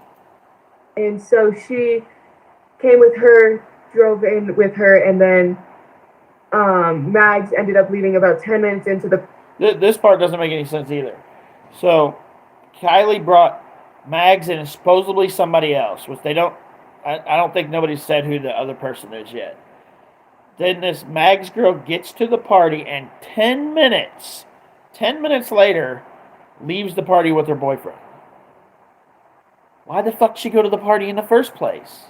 And so she came with her, drove in with her, and then Mags ended up leaving about 10 minutes into the... This part doesn't make any sense either. So Kiely brought Mags and supposedly somebody else, which they don't... I don't think nobody said who the other person is yet. Then this Mags girl gets to the party, and 10 minutes later, leaves the party with her boyfriend. Why the fuck did she go to the party in the first place?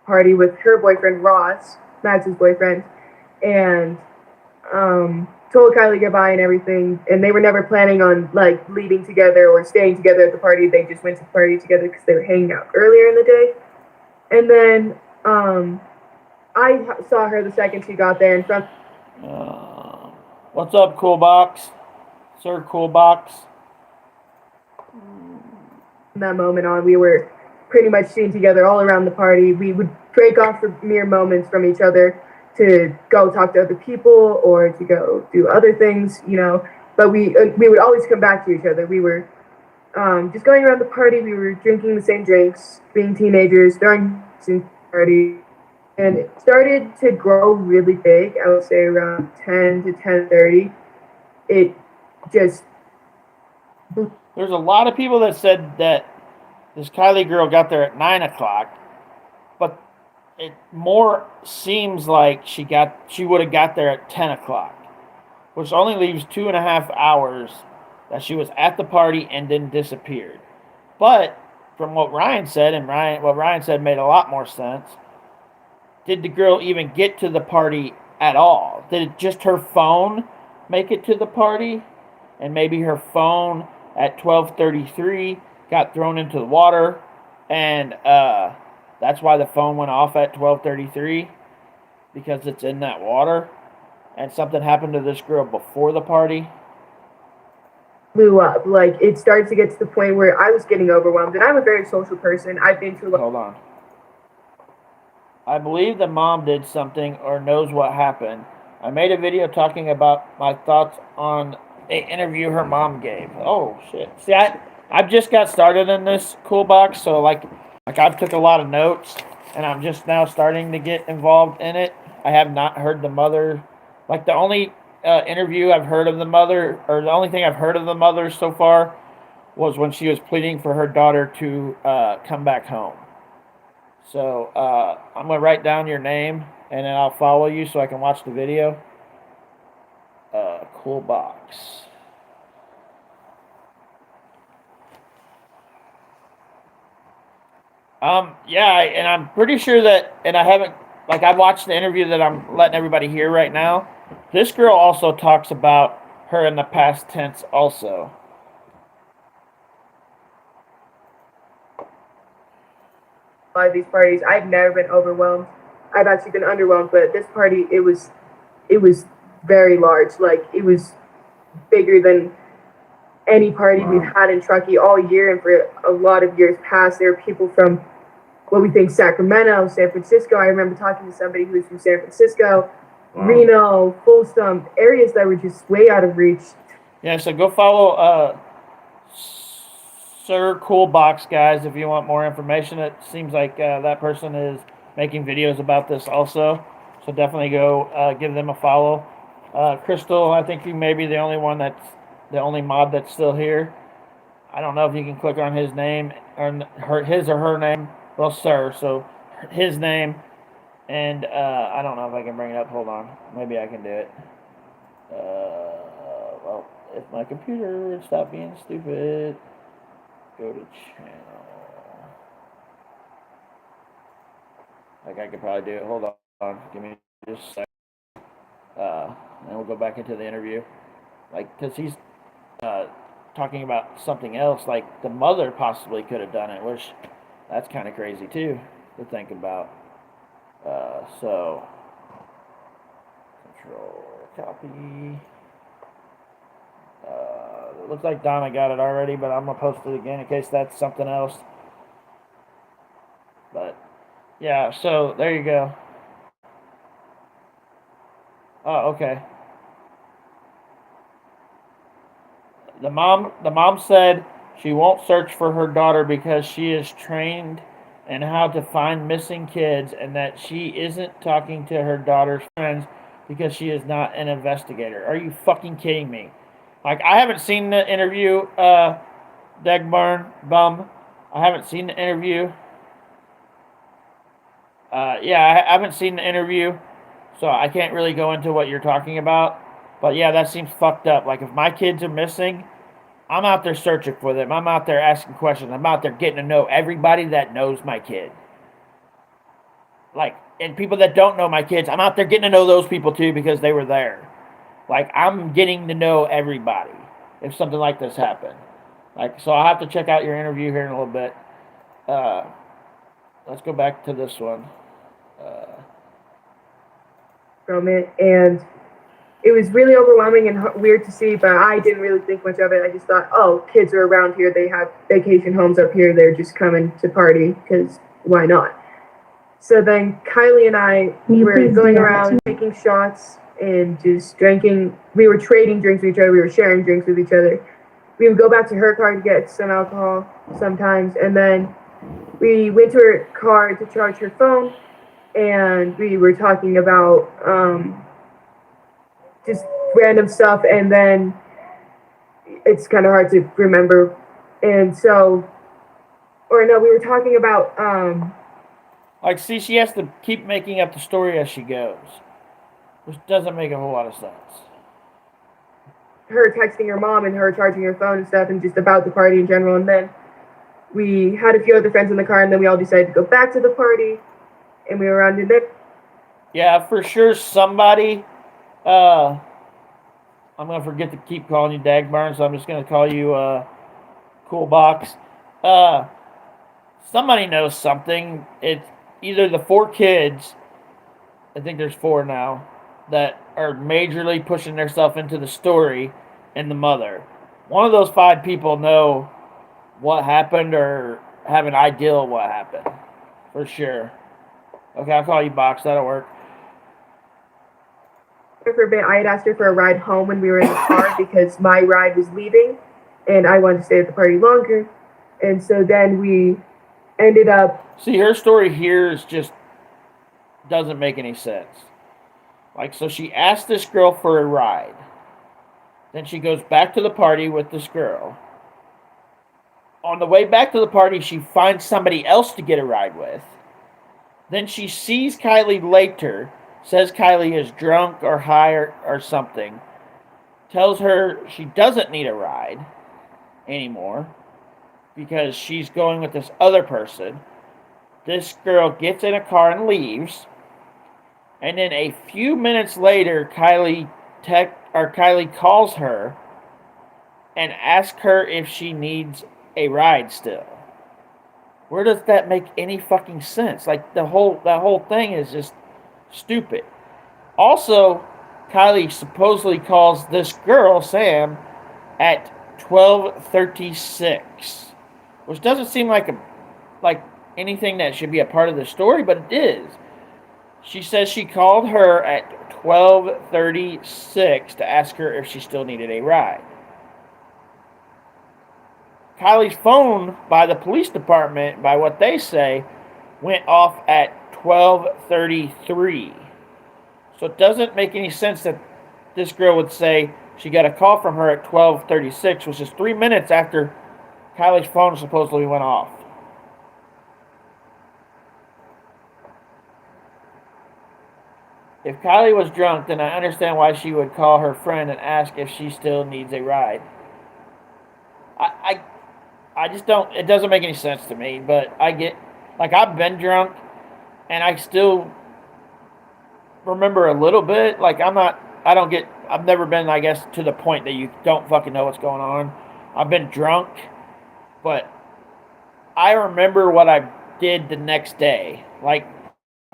Party with her boyfriend, Ross, Mags' boyfriend, and told Kiely goodbye and everything. And they were never planning on, like, leaving together or staying together at the party. They just went to the party together because they were hanging out earlier in the day. And then I saw her the second she got there in front. What's up, Cool Box? Sir Cool Box? From that moment on, we were pretty much seen together all around the party. We would break off for mere moments from each other to go talk to other people or to go do other things, you know. But we would always come back to each other. We were just going around the party. We were drinking the same drinks, being teenagers, throwing the party. And it started to grow really big, I would say around 10 to 10:30. It just... There's a lot of people that said that this Kiely girl got there at 9 o'clock, but it more seems like she would have got there at 10 o'clock, which only leaves 2.5 hours that she was at the party and then disappeared. But from what Ryan said, and what Ryan said made a lot more sense, did the girl even get to the party at all? Did it just her phone make it to the party? And maybe her phone at 12:33 got thrown into the water, and that's why the phone went off at 12:33, because it's in that water, and something happened to this girl before the party. Blew up. Like, it started to get to the point where I was getting overwhelmed, and I'm a very social person. I've been to... Hold on. I believe the mom did something or knows what happened. I made a video talking about my thoughts on an interview her mom gave. Oh, shit. See, I've just got started in this Cool Box, so like I've took a lot of notes, and I'm just now starting to get involved in it. I have not heard the mother. Like, the only interview I've heard of the mother, or the only thing I've heard of the mother so far, was when she was pleading for her daughter to come back home. So I'm going to write down your name, and then I'll follow you so I can watch the video. Cool Box. Yeah, and I'm pretty sure that, and I haven't, like, I watched the interview that I'm letting everybody hear right now. This girl also talks about her in the past tense also. A lot of these parties, I've never been overwhelmed. I've actually been underwhelmed, but at this party, it was very large. Like, it was bigger than any party we've had in Truckee all year, and for a lot of years past. There were people from what we think Sacramento, San Francisco. I remember talking to somebody who was from San Francisco, Reno, Folsom, areas that were just way out of reach. Yeah, so go follow Sir Cool Box, guys, if you want more information. It seems like that person is making videos about this also, so definitely go give them a follow. Crystal, I think you may be the only one the only mod that's still here. I don't know if you can click on his name or his or her name. Well, sir, so his name, and I don't know if I can bring it up. Hold on, maybe I can do it. Well, if my computer would stop being stupid, go to channel. Like I could probably do it. Hold on. Give me just a second. And we'll go back into the interview. Like, because he's talking about something else. Like, the mother possibly could have done it, which that's kind of crazy, too, to think about. So, control, copy. It looks like Donna got it already, but I'm going to post it again in case that's something else. But, yeah, so there you go. Oh, okay. The mom said she won't search for her daughter because she is trained in how to find missing kids, and that she isn't talking to her daughter's friends because she is not an investigator. Are you fucking kidding me? Like, I haven't seen the interview, Dagbarn Bum. I haven't seen the interview. Yeah, I haven't seen the interview, so I can't really go into what you're talking about. But yeah, that seems fucked up. Like, if my kids are missing, I'm out there searching for them. I'm out there asking questions. I'm out there getting to know everybody that knows my kid. Like, and people that don't know my kids, I'm out there getting to know those people too because they were there. Like, I'm getting to know everybody if something like this happened. Like, so I'll have to check out your interview here in a little bit. Let's go back to this one. From it, and it was really overwhelming and weird to see, but I didn't really think much of it. I just thought, oh, kids are around here. They have vacation homes up here. They're just coming to party because why not? So then Kiely and I were going around taking shots and just drinking. We were trading drinks with each other. We were sharing drinks with each other. We would go back to her car to get some alcohol sometimes, and then we went to her car to charge her phone, and we were talking about just random stuff, and then it's kind of hard to remember. And so, or no, we were talking about Like, see, she has to keep making up the story as she goes, which doesn't make a whole lot of sense. her texting her mom and her charging her phone and stuff, and just about the party in general. And then we had a few other friends in the car, and then we all decided to go back to the party, and we were around in there. Yeah, for sure somebody, I'm going to forget to keep calling you Dagbarn, so I'm just going to call you Cool Box. Somebody knows something. It's either the 4 kids, I think there's 4 now, that are majorly pushing themselves into the story, and the mother. One of those 5 people know what happened or have an idea of what happened. For sure. Okay, I'll call you Box. That'll work. For a bit, I had asked her for a ride home when we were in the car because my ride was leaving, and I wanted to stay at the party longer. And so then we ended up. See, her story here is just doesn't make any sense. Like, so she asked this girl for a ride. Then she goes back to the party with this girl. On the way back to the party, she finds somebody else to get a ride with. Then she sees Kiely later, says Kiely is drunk or high or something, tells her she doesn't need a ride anymore because she's going with this other person. This girl gets in a car and leaves. And then a few minutes later, Kiely calls her and asks her if she needs a ride still. Where does that make any fucking sense? Like, that whole thing is just stupid. Also, Kiely supposedly calls this girl, Sam, at 12:36, which doesn't seem like anything that should be a part of the story, but it is. She says she called her at 12:36 to ask her if she still needed a ride. Kiely's phone, by the police department, by what they say, went off at 12:33. So it doesn't make any sense that this girl would say she got a call from her at 12:36, which is 3 minutes after Kiely's phone supposedly went off. If Kiely was drunk, then I understand why she would call her friend and ask if she still needs a ride. I just don't. It doesn't make any sense to me. But I get, like, I've been drunk, and I still remember a little bit. Like, I'm not. I don't get. I've never been, I guess, to the point that you don't fucking know what's going on. I've been drunk, but I remember what I did the next day. Like,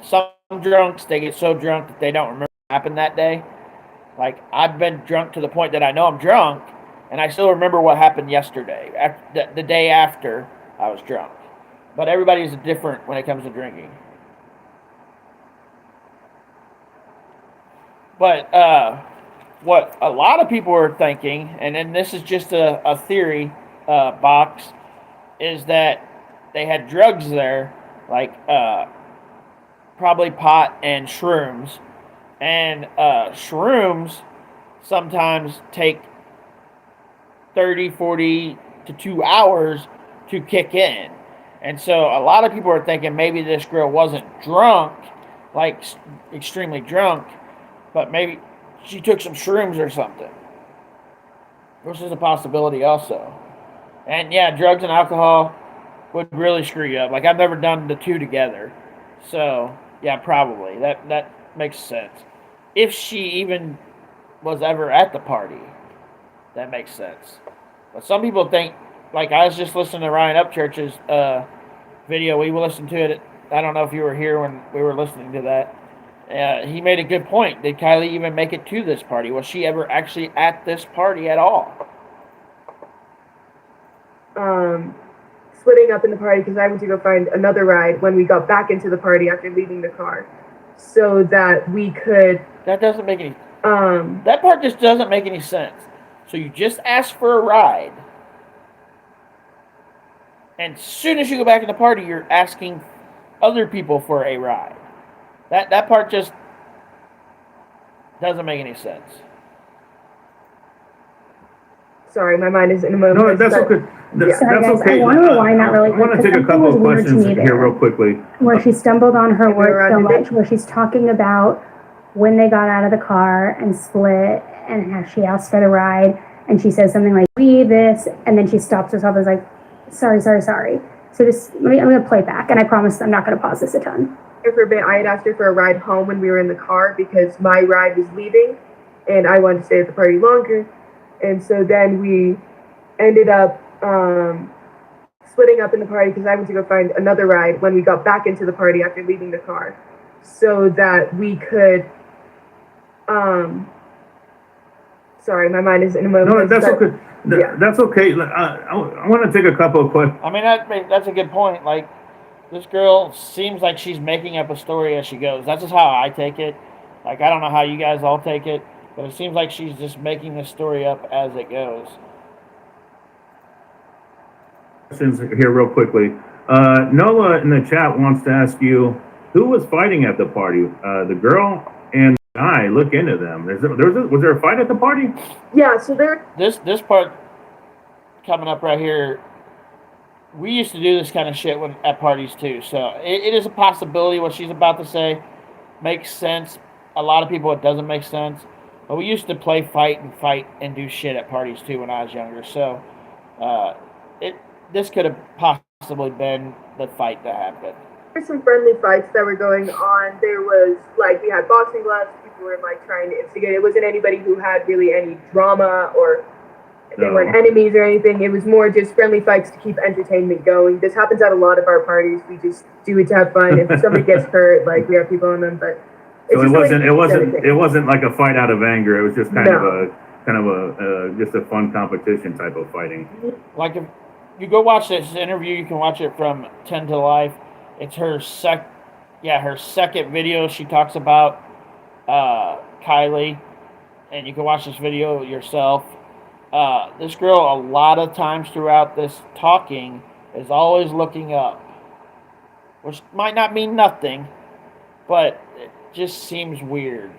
some drunks, they get so drunk that they don't remember what happened that day. Like, I've been drunk to the point that I know I'm drunk, and I still remember what happened yesterday, the day after I was drunk. But everybody's different when it comes to drinking. But what a lot of people are thinking, and then this is just a theory box, is that they had drugs there, like probably pot and shrooms. And shrooms sometimes take 30, 40 to 2 hours to kick in. And so a lot of people are thinking maybe this girl wasn't drunk, like extremely drunk, but maybe she took some shrooms or something, which is a possibility also. And yeah, drugs and alcohol would really screw you up. Like, I've never done the two together. So yeah, probably. That makes sense. If she even was ever at the party, that makes sense. But some people think, like, I was just listening to Ryan Upchurch's video. We listened to it. I don't know if you were here when we were listening to that. He made a good point. Did Kiely even make it to this party? Was she ever actually at this party at all? Splitting up in the party because I went to go find another ride when we got back into the party after leaving the car, so that we could. That doesn't make any. That part just doesn't make any sense. So you just asked for a ride, and as soon as you go back in the party, you're asking other people for a ride. That part just doesn't make any sense. Sorry, my mind is in a moment. No, that's okay. Sorry, That's guys, okay. I want to rewind that really I quick. want to take a 'cause couple of something was weird to questions me here there, real quickly. where she stumbled on her work so Rodni. much, where she's talking about when they got out of the car and split, and how she asked for the ride, and she says something like, "We this," and then she stops herself and is like, "Sorry." So just I'm gonna play back, and I promise I'm not gonna pause this a ton. For a bit, I had asked her for a ride home when we were in the car because my ride was leaving, and I wanted to stay at the party longer, and so then we ended up splitting up in the party because I went to go find another ride when we got back into the party after leaving the car, so that we could. Sorry, my mind is in a moment. No, that's but, okay. Yeah. That's okay. I want to take a couple of questions. I mean, that's a good point. Like, this girl seems like she's making up a story as she goes. That's just how I take it. Like, I don't know how you guys all take it, but it seems like she's just making the story up as it goes. Questions here real quickly. Noah in the chat wants to ask you, who was fighting at the party? The girl and I. Look into them. Was there a fight at the party? Yeah, so there. This part coming up right here, we used to do this kind of shit at parties too. So it is a possibility. What she's about to say makes sense. A lot of people, it doesn't make sense. But we used to play fight and do shit at parties too when I was younger. So this could have possibly been the fight that happened. There's some friendly fights that were going on. There was, like, we had boxing gloves. People were, like, trying to instigate. It wasn't anybody who had really any drama or they weren't enemies or anything. It was more just friendly fights to keep entertainment going. This happens at a lot of our parties. We just do it to have fun. If somebody gets hurt, like, we have people on them, but So it wasn't like a fight out of anger. It was just kind of a just a fun competition type of fighting. Like, if you go watch this interview, you can watch it from 10 to Life. It's her second video. She talks about Kiely, and you can watch this video yourself. This girl, a lot of times throughout this talking, is always looking up, which might not mean nothing, but it just seems weird.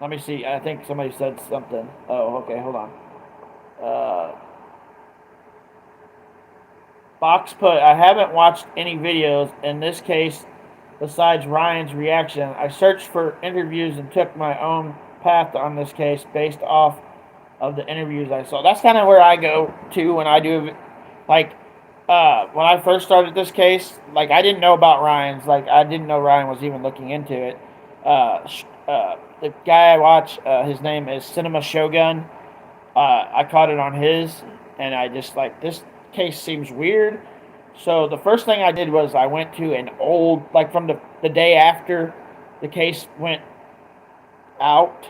Let me see. I think somebody said something. Oh, okay. Hold on. Box put, I haven't watched any videos. In this case, besides Ryan's reaction. I searched for interviews and took my own path on this case based off of the interviews I saw. That's kind of where I go to when I do, like, when I first started this case, like, I didn't know about Ryan's. Like, I didn't know Ryan was even looking into it. The guy I watch, his name is Cinema Shogun. I caught it on his, and I just, like, this case seems weird. So the first thing I did was I went to an old, like, from the day after the case went out,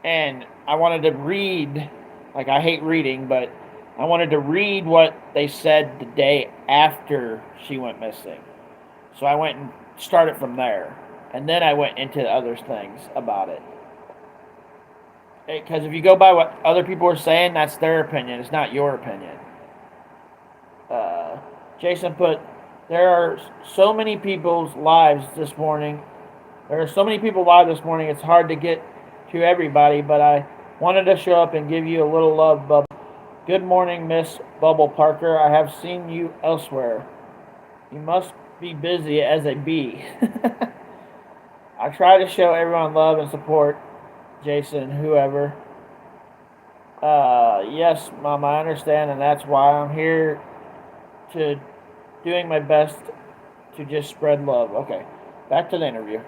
and I wanted to read, like, I hate reading, but I wanted to read what they said the day after she went missing. So I went and started from there, and then I went into other things about it. Because if you go by what other people are saying, that's their opinion. It's not your opinion. Jason put, there are so many people's lives this morning. There are so many people live this morning. It's hard to get to everybody, but I wanted to show up and give you a little love, Bubble. Good morning, Miss Bubble Parker. I have seen you elsewhere. You must be busy as a bee. I try to show everyone love and support. Jason, whoever. Yes, Mom, I understand, and that's why I'm here to doing my best to just spread love. Okay, back to the interview.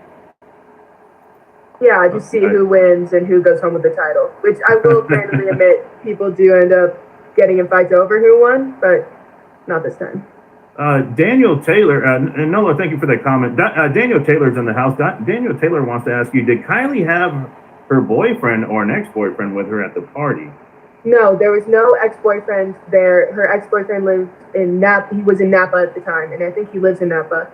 Yeah, I just see who wins and who goes home with the title, which I will candidly admit people do end up getting in fights over who won, but not this time. Daniel Taylor, and Nola, thank you for that comment. Daniel Taylor's in the house. Daniel Taylor wants to ask you, did Kiely have her boyfriend or an ex-boyfriend with her at the party? No, there was no ex-boyfriend there. Her ex-boyfriend lived in Napa. He was in Napa at the time, and I think he lives in Napa.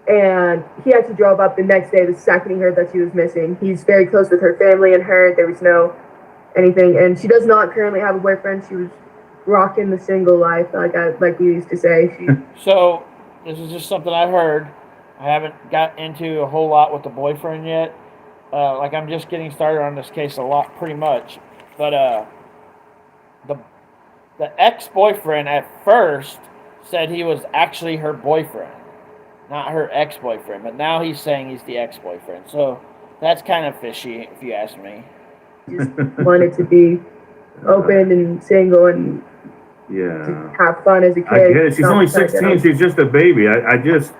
And he actually drove up the next day, the second he heard that she was missing. He's very close with her family and her. There was no anything. And she does not currently have a boyfriend. She was rocking the single life, like we used to say. So, this is just something I heard. I haven't got into a whole lot with the boyfriend yet. Like, I'm just getting started on this case a lot, pretty much. But, the ex-boyfriend at first said he was actually her boyfriend, not her ex-boyfriend. But now he's saying he's the ex-boyfriend. So that's kind of fishy, if you ask me. Just wanted to be open and single and have fun as a kid. I get it. She's only 16. She's just a baby. I just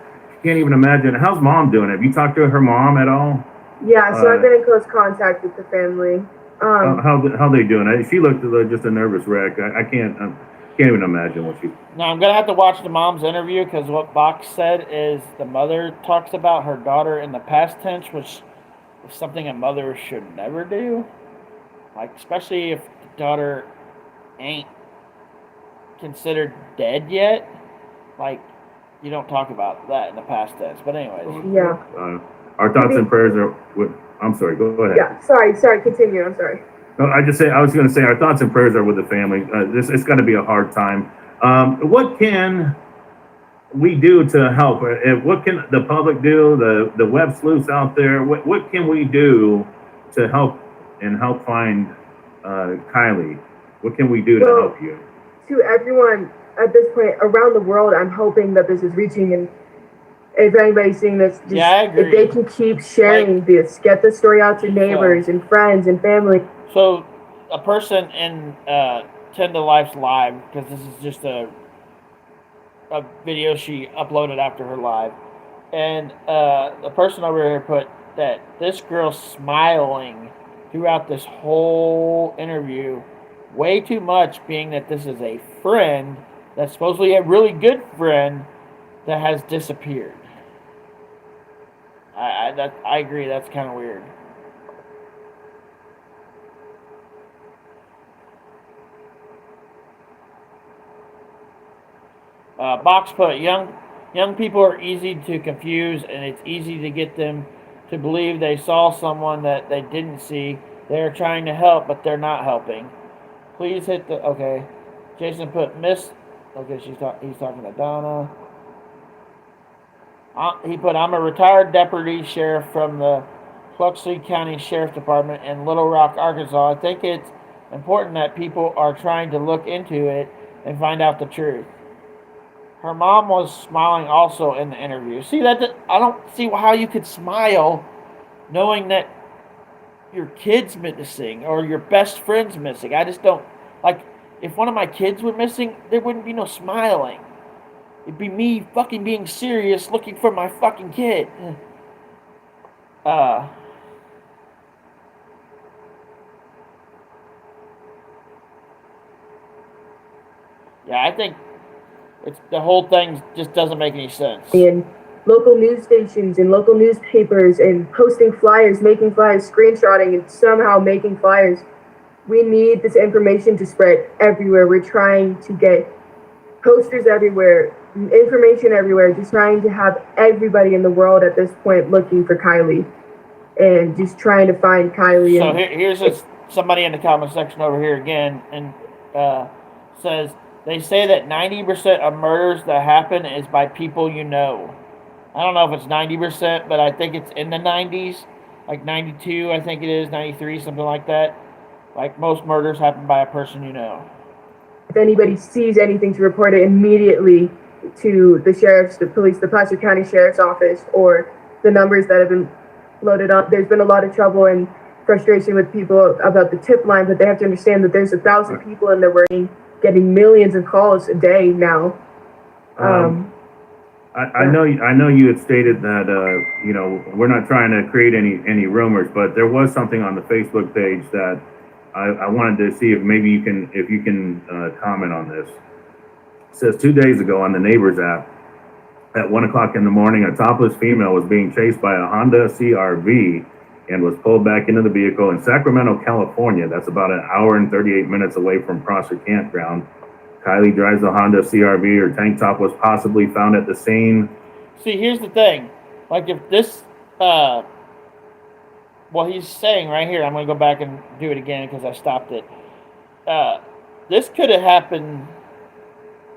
can't even imagine. How's mom doing? Have you talked to her mom at all? Yeah, so I've been in close contact with the family. How they doing? She looked just a nervous wreck. I can't even imagine what she. No, I'm gonna have to watch the mom's interview because what Box said is the mother talks about her daughter in the past tense, which is something a mother should never do. Like, especially if the daughter ain't considered dead yet. Like, you don't talk about that in the past tense. But anyways. Yeah. Our thoughts and prayers are with. I'm sorry. Go ahead. Yeah. Sorry. Continue. I'm sorry. No, I was going to say our thoughts and prayers are with the family. It's going to be a hard time. What can we do to help? What can the public do? The web sleuths out there. What can we do to help find Kiely? What can we do to help you? To everyone at this point around the world, I'm hoping that this is reaching, and if anybody's seeing this, just, I agree. If they can keep sharing this, get the story out to neighbors and friends and family. So, a person in 10 to Life's live, because this is just a video she uploaded after her live, and the person over here put that this girl smiling throughout this whole interview way too much, being that this is a friend that's supposedly a really good friend that has disappeared. I agree, that's kind of weird. Box put, young people are easy to confuse, and it's easy to get them to believe they saw someone that they didn't see. They're trying to help, but they're not helping. Please hit the, okay. Jason put, Miss, okay, he's talking to Donna. He put, I'm a retired deputy sheriff from the Biloxi County Sheriff's Department in Little Rock, Arkansas. I think it's important that people are trying to look into it and find out the truth. Her mom was smiling also in the interview. See that? I don't see how you could smile knowing that your kid's missing or your best friend's missing. I just don't like. If one of my kids were missing, there wouldn't be no smiling. It'd be me fucking being serious, looking for my fucking kid. Uh. Yeah, I think it's the whole thing just doesn't make any sense. In local news stations and local newspapers and posting flyers, making flyers, screenshotting, and somehow making flyers. We need this information to spread everywhere. We're trying to get posters everywhere, information everywhere, just trying to have everybody in the world at this point looking for Kiely and just trying to find Kiely. So here's somebody in the comment section over here again, and says, they say that 90% of murders that happen is by people you know. I don't know if it's 90%, but I think it's in the 90s, like 92, I think it is, 93, something like that. Like most murders happen by a person you know. If anybody sees anything, to report it immediately to the sheriff's, the police, the Placer County Sheriff's Office, or the numbers that have been loaded up. There's been a lot of trouble and frustration with people about the tip line, but they have to understand that there's 1,000 people in there working, getting millions of calls a day now. I know you had stated that we're not trying to create any rumors, but there was something on the Facebook page that I wanted to see if maybe you can comment on this. It says 2 days ago on the Neighbors app, at 1 o'clock in the morning, a topless female was being chased by a Honda CRV and was pulled back into the vehicle in Sacramento, California. That's about an hour and 38 minutes away from Prosser Campground. Kiely drives the Honda CRV. Her tank top was possibly found at the scene. See, here's the thing. Like, if this, what he's saying right here, I'm going to go back and do it again because I stopped it. This could have happened,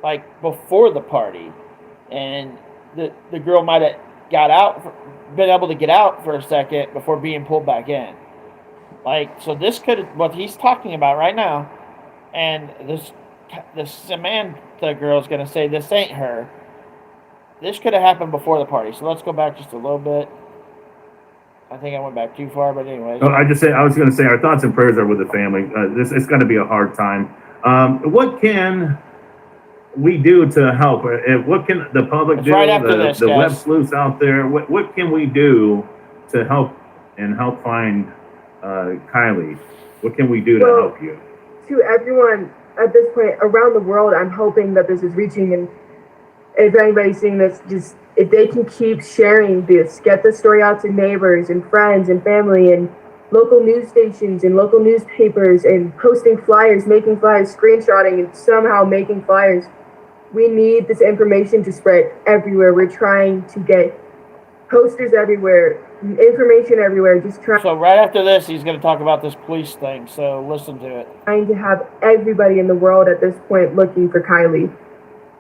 like, before the party. And the girl might have been able to get out for a second before being pulled back in. Like, so this could have, what he's talking about right now, and this Samantha girl is going to say this ain't her. This could have happened before the party. So let's go back just a little bit. I think I went back too far, but anyway. Oh, I was going to say our thoughts and prayers are with the family. It's going to be a hard time. What can we do to help? What can the public do? Right the web sleuths out there. What can we do to help find Kiely? What can we do to help you? To everyone at this point around the world, I'm hoping that this is reaching, and if anybody's seeing this, just if they can keep sharing this, get the story out to neighbors and friends and family and local news stations and local newspapers and posting flyers, making flyers, screenshotting, and somehow making flyers. We need this information to spread everywhere. We're trying to get posters everywhere, information everywhere, just trying. So right after this, he's going to talk about this police thing, so listen to it. Trying to have everybody in the world at this point looking for Kiely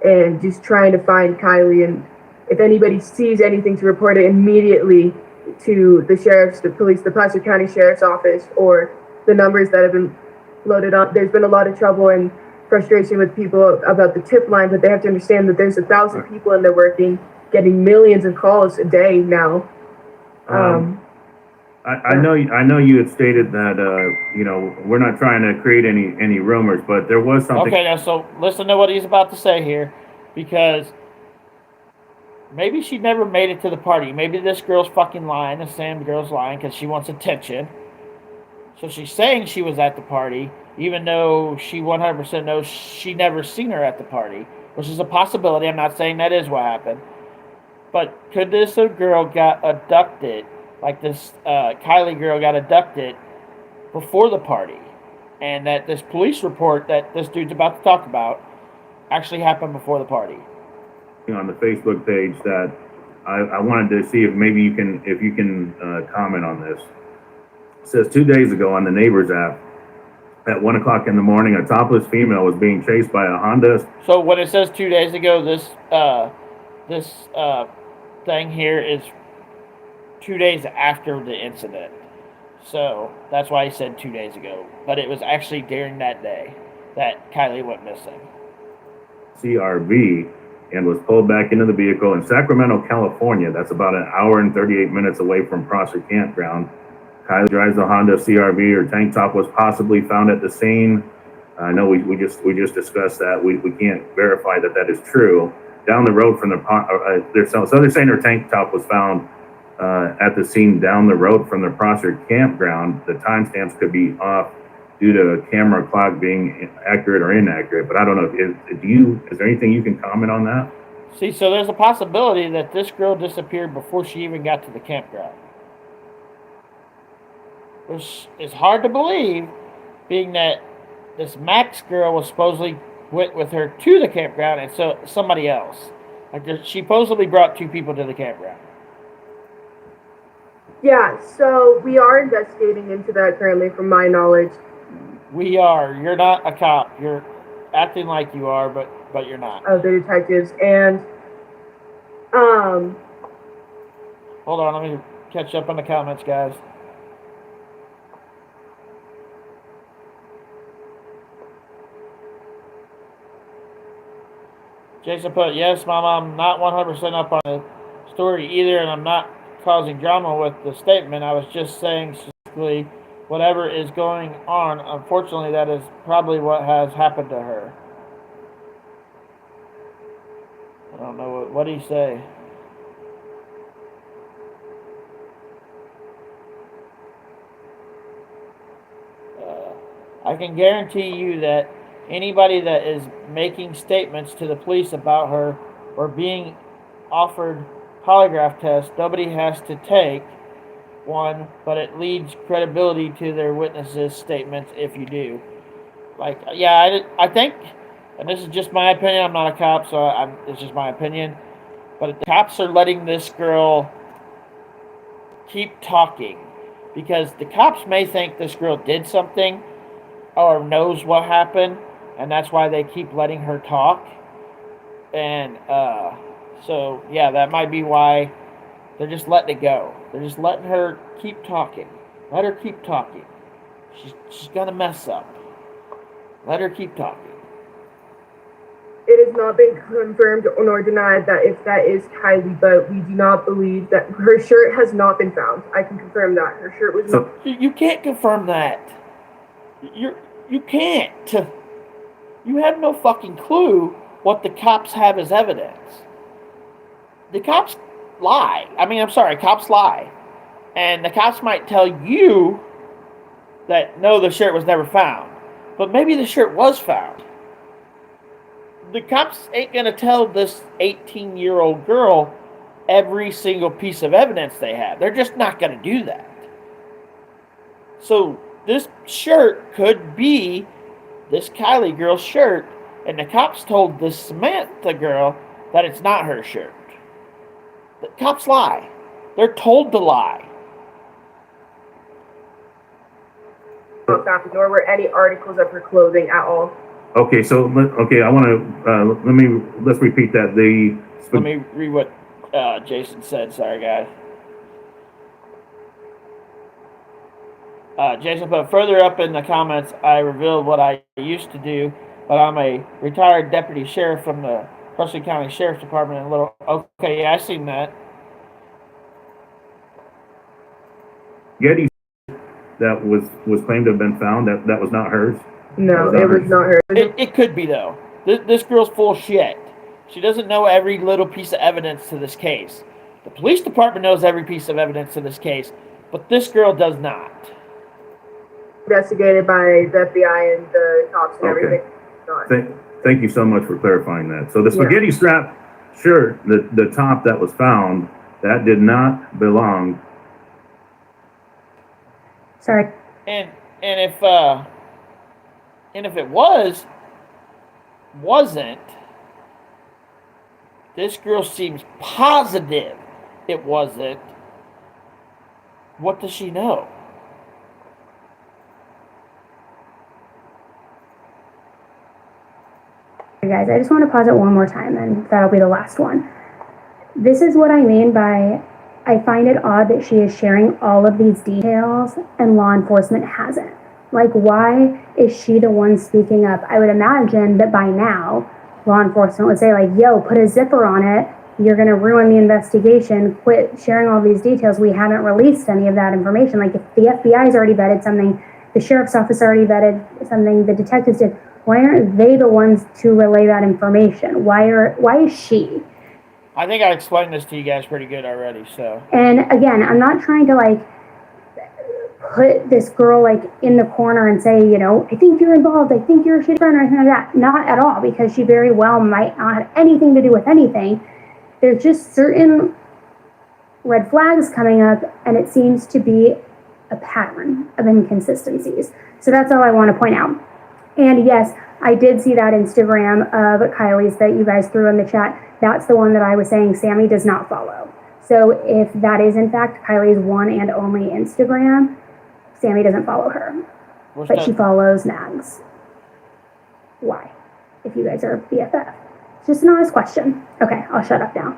and just trying to find Kiely. And if anybody sees anything, to report it immediately to the sheriff's, the police, the Placer County Sheriff's Office, or the numbers that have been loaded up. There's been a lot of trouble and frustration with people about the tip line, but they have to understand that there's 1,000 people in there working, getting millions of calls a day now. I know you had stated that we're not trying to create any rumors, but there was something. Okay, now so listen to what he's about to say here, because maybe she never made it to the party. Maybe this girl's fucking lying, the Sam girl's lying because she wants attention. So she's saying she was at the party, even though she 100% knows she never seen her at the party, which is a possibility. I'm not saying that is what happened. But could this girl got abducted, like this Kiely girl got abducted before the party, and that this police report that this dude's about to talk about actually happened before the party? On the Facebook page that I wanted to see if maybe you can comment on this. It says 2 days ago on the Neighbors app, at 1 o'clock in the morning, a topless female was being chased by a Honda. So when it says 2 days ago, this thing here is 2 days after the incident. So that's why he said 2 days ago. But it was actually during that day that Kiely went missing. CRV and was pulled back into the vehicle in Sacramento, California. That's about an hour and 38 minutes away from Prosser Campground. Kiely drives a Honda CRV. Her tank top was possibly found at the scene. I know we just discussed that. We can't verify that is true. Down the road from so they're saying her tank top was found at the scene down the road from the Prosser Campground. The timestamps could be off due to a camera clock being accurate or inaccurate, but I don't know. Is there anything you can comment on that? See, so there's a possibility that this girl disappeared before she even got to the campground. Which is hard to believe, being that this Max girl was supposedly went with her to the campground, and so somebody else. Like she supposedly brought two people to the campground. Yeah, so we are investigating into that currently, from my knowledge. We are. You're not a cop. You're acting like you are, but you're not. Of the detectives, and hold on, let me catch up on the comments, guys. Jason put, yes, Mom, I'm not 100% up on the story either, and I'm not causing drama with the statement. I was just saying specifically whatever is going on. Unfortunately, that is probably what has happened to her. I don't know. What did he say? I can guarantee you that anybody that is making statements to the police about her or being offered polygraph tests, nobody has to take one, but it leads credibility to their witnesses' statements if you do. Like, yeah, I think, and this is just my opinion, I'm not a cop, so it's just my opinion, but the cops are letting this girl keep talking because the cops may think this girl did something or knows what happened, and that's why they keep letting her talk. And so, yeah, that might be why they're just letting it go. They're just letting her keep talking. Let her keep talking. She's gonna mess up. Let her keep talking. It has not been confirmed nor denied that if that is Kiely, but we do not believe that her shirt has not been found. I can confirm that her shirt was. You can't confirm that. You can't. You have no fucking clue what the cops have as evidence. The cops lie. Cops lie. And the cops might tell you that, no, the shirt was never found. But maybe the shirt was found. The cops ain't going to tell this 18-year-old girl every single piece of evidence they have. They're just not going to do that. So this shirt could be this Kiely girl's shirt, and the cops told this Samantha girl that it's not her shirt. The cops lie. They're told to lie. Nor were any articles of her clothing at all. Okay, so I want to let's repeat that. Let me read what Jason said. Sorry, guys. Jason put, further up in the comments, I revealed what I used to do, but I'm a retired deputy sheriff from the Preston County Sheriff's Department in Little. Okay, yeah, I seen that. Getty that was claimed to have been found, that was not hers? No, it was not hers. It could be, though. This girl's full of shit. She doesn't know every little piece of evidence to this case. The police department knows every piece of evidence to this case, but this girl does not. Investigated by the FBI and the cops and everything. Thank you so much for clarifying that. So the spaghetti strap shirt, the top that was found, that did not belong. Sorry. And if it wasn't, this girl seems positive it wasn't. What does she know? Hey guys, I just want to pause it one more time, and that'll be the last one. This is what I mean by I find it odd that she is sharing all of these details and law enforcement hasn't. Like, why is she the one speaking up? I would imagine that by now law enforcement would say, like, yo, put a zipper on it. You're going to ruin the investigation. Quit sharing all these details. We haven't released any of that information. Like, if the FBI's already vetted something, the sheriff's office already vetted something, the detectives did, why aren't they the ones to relay that information? Why is she? I think I explained this to you guys pretty good already, so. And again, I'm not trying to, like, put this girl, like, in the corner and say, you know, I think you're involved, I think you're a shitty friend, or anything like that. Not at all, because she very well might not have anything to do with anything. There's just certain red flags coming up, and it seems to be a pattern of inconsistencies. So that's all I want to point out. And yes, I did see that Instagram of Kiely's that you guys threw in the chat. That's the one that I was saying Sammy does not follow. So if that is in fact Kiely's one and only Instagram, Sammy doesn't follow her. But she follows Mags. Why? If you guys are BFF. It's just an honest question. Okay, I'll shut up now.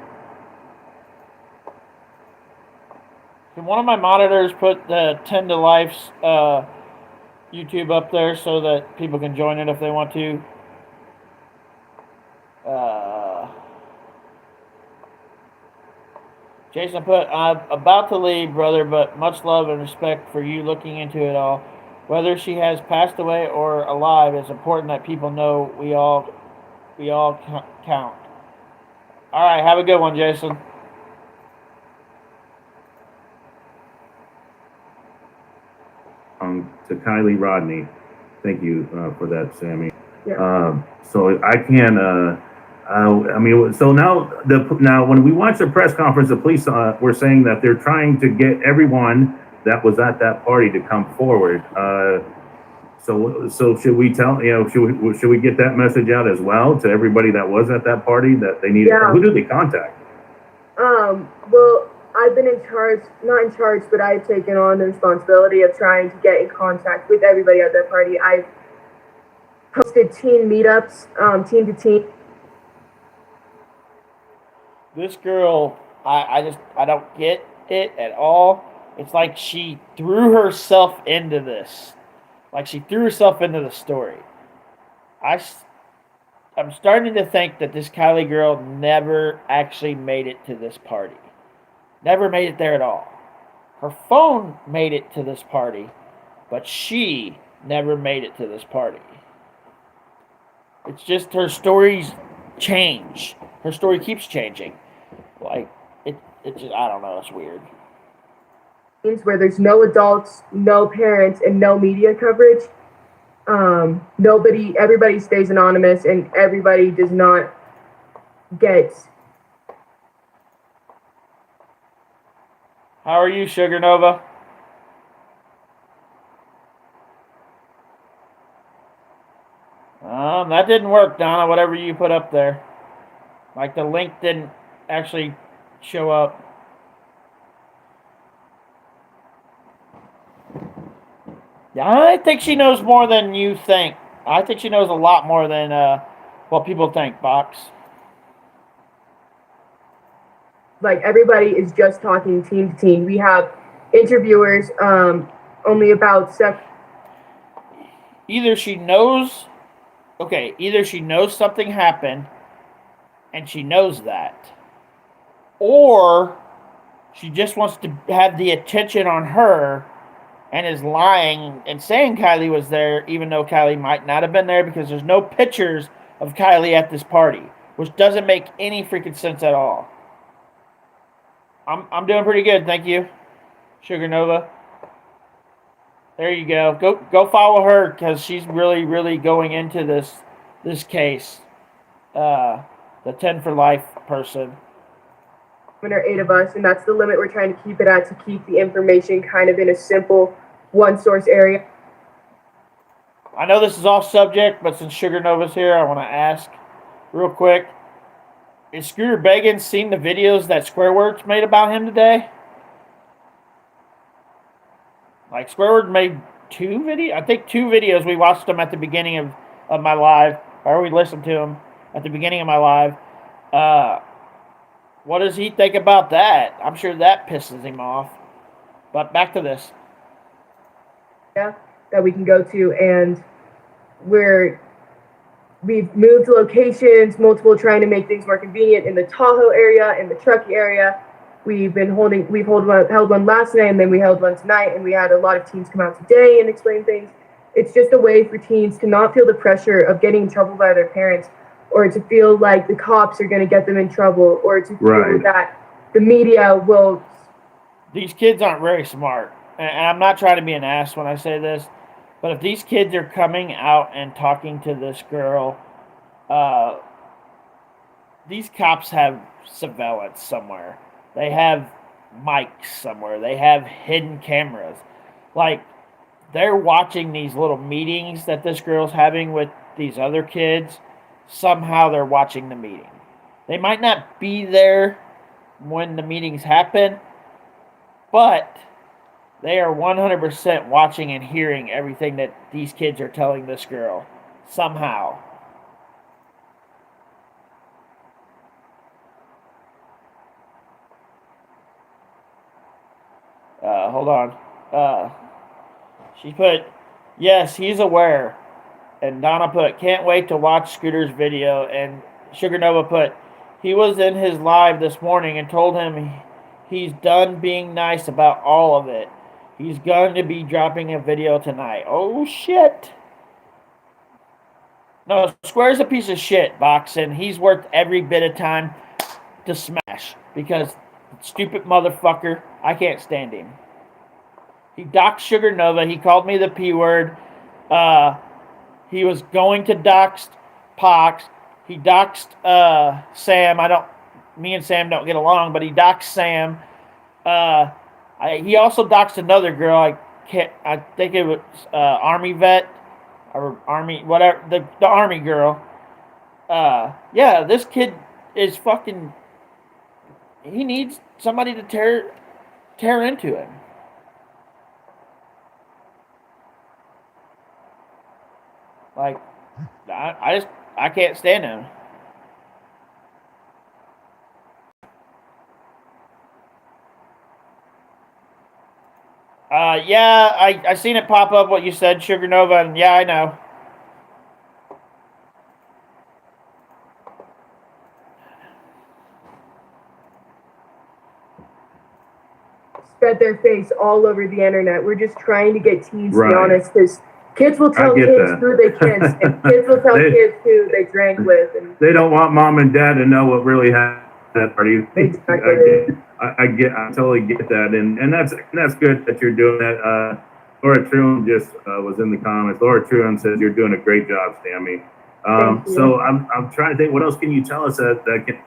Can one of my monitors put the 10 to Life's YouTube up there so that people can join it if they want to? Jason put, I'm about to leave, brother, but much love and respect for you looking into it all. Whether she has passed away or alive, it's important that people know we all count. All right, have a good one, Jason. To Kiely Rodni, thank you for that, Sammy. Yeah. So I can. I mean, so now when we watched the press conference, the police were saying that they're trying to get everyone that was at that party to come forward. So should we tell, should we get that message out as well to everybody that was at that party that they needed? Yeah. Who did they contact? Well, I've been not in charge, but I've taken on the responsibility of trying to get in contact with everybody at that party. I've posted teen meetups, teen to teen. This girl, I don't get it at all. It's like she threw herself into this. Like she threw herself into the story. I'm starting to think that this Kiely girl never actually made it to this party. Never made it there at all. Her phone made it to this party, but she never made it to this party. It's just her stories change. Her story keeps changing. Like, it just, I don't know, it's weird. Where there's no adults, no parents, and no media coverage. Everybody stays anonymous, and everybody does not get. How are you, Sugar Nova? That didn't work, Donna, whatever you put up there. Like, the link didn't actually show up. Yeah, I think she knows more than you think. I think she knows a lot more than what people think, Box. Like, everybody is just talking team to team. We have interviewers, only about Either she knows something happened, and she knows that, or she just wants to have the attention on her and is lying and saying Kiely was there, even though Kiely might not have been there, because there's no pictures of Kiely at this party, which doesn't make any freaking sense at all. I'm doing pretty good, thank you, Sugar Nova. There you go. Go follow her, because she's really, really going into this case. The 10 for life person. There are 8 of us, and that's the limit we're trying to keep it at, to keep the information kind of in a simple one-source area. I know this is off subject, but since Sugar Nova's here, I want to ask real quick. Is Scooter Began seen the videos that Squareworks made about him today? Like, Squareworks made 2 videos? I think 2 videos. We watched them at the beginning of my live, or we listened to them at the beginning of my live. What does he think about that? I'm sure that pisses him off. But back to this. Yeah, that we can go to, and we're we've moved locations, multiple, trying to make things more convenient in the Tahoe area, in the Truckee area. We've held one last night, and then we held one tonight, and we had a lot of teens come out today and explain things. It's just a way for teens to not feel the pressure of getting in trouble by their parents, or to feel like the cops are going to get them in trouble, or to feel that the media will. These kids aren't very smart, and I'm not trying to be an ass when I say this, but if these kids are coming out and talking to this girl, these cops have surveillance somewhere. They have mics somewhere. They have hidden cameras. Like, they're watching these little meetings that this girl's having with these other kids. Somehow they're watching the meeting. They might not be there when the meetings happen, but they are 100% watching and hearing everything that these kids are telling this girl. Somehow. Hold on. She put, yes, he's aware. And Donna put, can't wait to watch Scooter's video. And Sugar Nova put, he was in his live this morning and told him he's done being nice about all of it. He's going to be dropping a video tonight. Oh, shit. No, Square's a piece of shit, Box, and he's worth every bit of time to smash. Because, stupid motherfucker, I can't stand him. He doxed Sugar Nova. He called me the P word. He was going to dox Pox. He doxed Sam. Me and Sam don't get along, but he doxed Sam. He also doxed another girl. I think it was Army vet or Army whatever, the Army girl. Yeah, this kid is fucking. He needs somebody to tear into him. Like, I can't stand him. Yeah, I seen it pop up what you said, Sugar Nova, and yeah, I know. Spread their face all over the internet. We're just trying to get teens to be honest, because kids will tell kids who they kissed, and kids will tell kids who they drank with. And they don't want mom and dad to know what really happened at that party. Exactly. I totally get that, and that's good that you're doing that. Laura Truan just was in the comments. Laura Truan says you're doing a great job, Sammy. So I'm trying to think, what else can you tell us that can.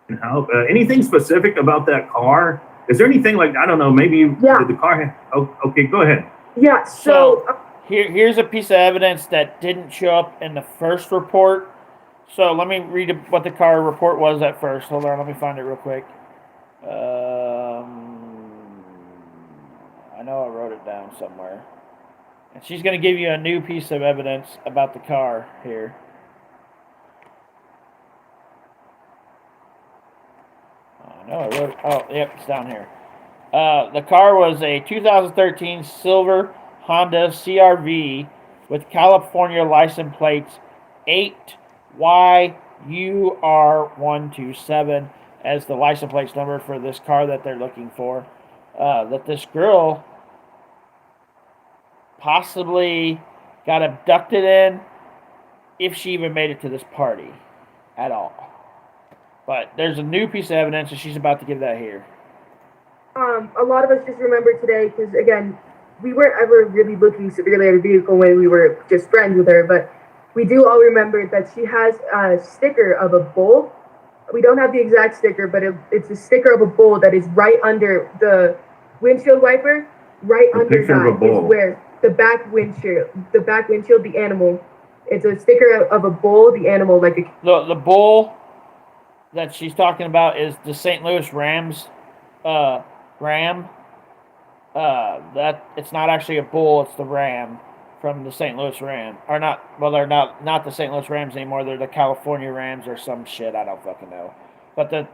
Can help. Anything specific about that car? Is there anything like, I don't know, maybe the car? Okay, go ahead. Yeah, so here's a piece of evidence that didn't show up in the first report. So let me read what the car report was at first. Hold on, let me find it real quick. I know I wrote it down somewhere. And she's going to give you a new piece of evidence about the car here. No, I wrote. Oh, yep, it's down here. The car was a 2013 silver Honda CR-V with California license plates 8YUR127 as the license plate number for this car that they're looking for. That this girl possibly got abducted in, if she even made it to this party at all. But there's a new piece of evidence, and she's about to give that here. A lot of us just remember today, because again, we weren't ever really looking severely at a vehicle when we were just friends with her, but we do all remember that she has a sticker of a bull. We don't have the exact sticker, but it's a sticker of a bull that is right under the windshield wiper. Right under that is where the back windshield, the animal. It's a sticker of a bull, the animal, like a. The bull that she's talking about is the St. Louis Rams ram. That it's not actually a bull, it's the ram from the St. Louis Ram. Or not, well, they're not the St. Louis Rams anymore, they're the California Rams or some shit, I don't fucking know. But the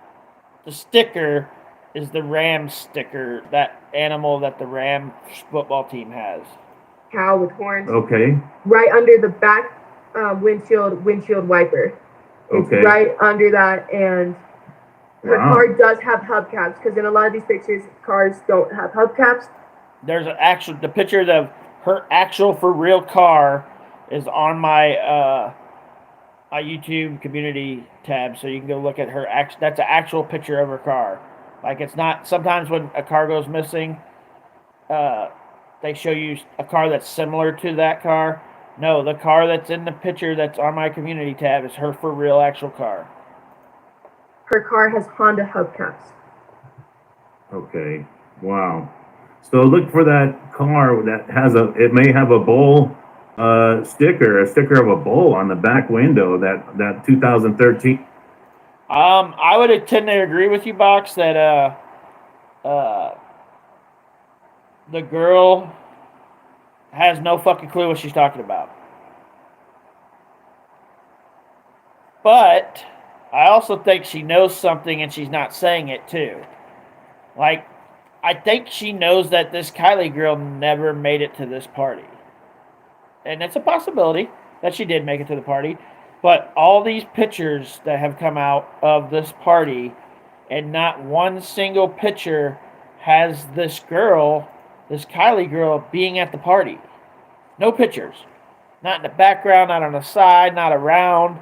sticker is the Ram sticker, that animal that the Ram football team has. Cow with horns. Okay. Right under the back windshield wiper. It's Okay. right under that, and her Wow. car does have hubcaps, because in a lot of these pictures, cars don't have hubcaps. There's the picture of her actual for real car is on my my YouTube community tab, so you can go look at her. That's an actual picture of her car. Like, it's not. Sometimes when a car goes missing, they show you a car that's similar to that car. No, the car that's in the picture that's on my community tab is her for real actual car. Her car has Honda hubcaps. Okay. Wow. So look for that car that has it may have a bull sticker, a sticker of a bull on the back window, that 2013. I would tend to agree with you, Box, that the girl has no fucking clue what she's talking about. But I also think she knows something and she's not saying it too. Like, I think she knows that this Kiely girl never made it to this party. And it's a possibility that she did make it to the party. But all these pictures that have come out of this party, and not one single picture has this girl, this Kiely girl, being at the party. No pictures. Not in the background, not on the side, not around.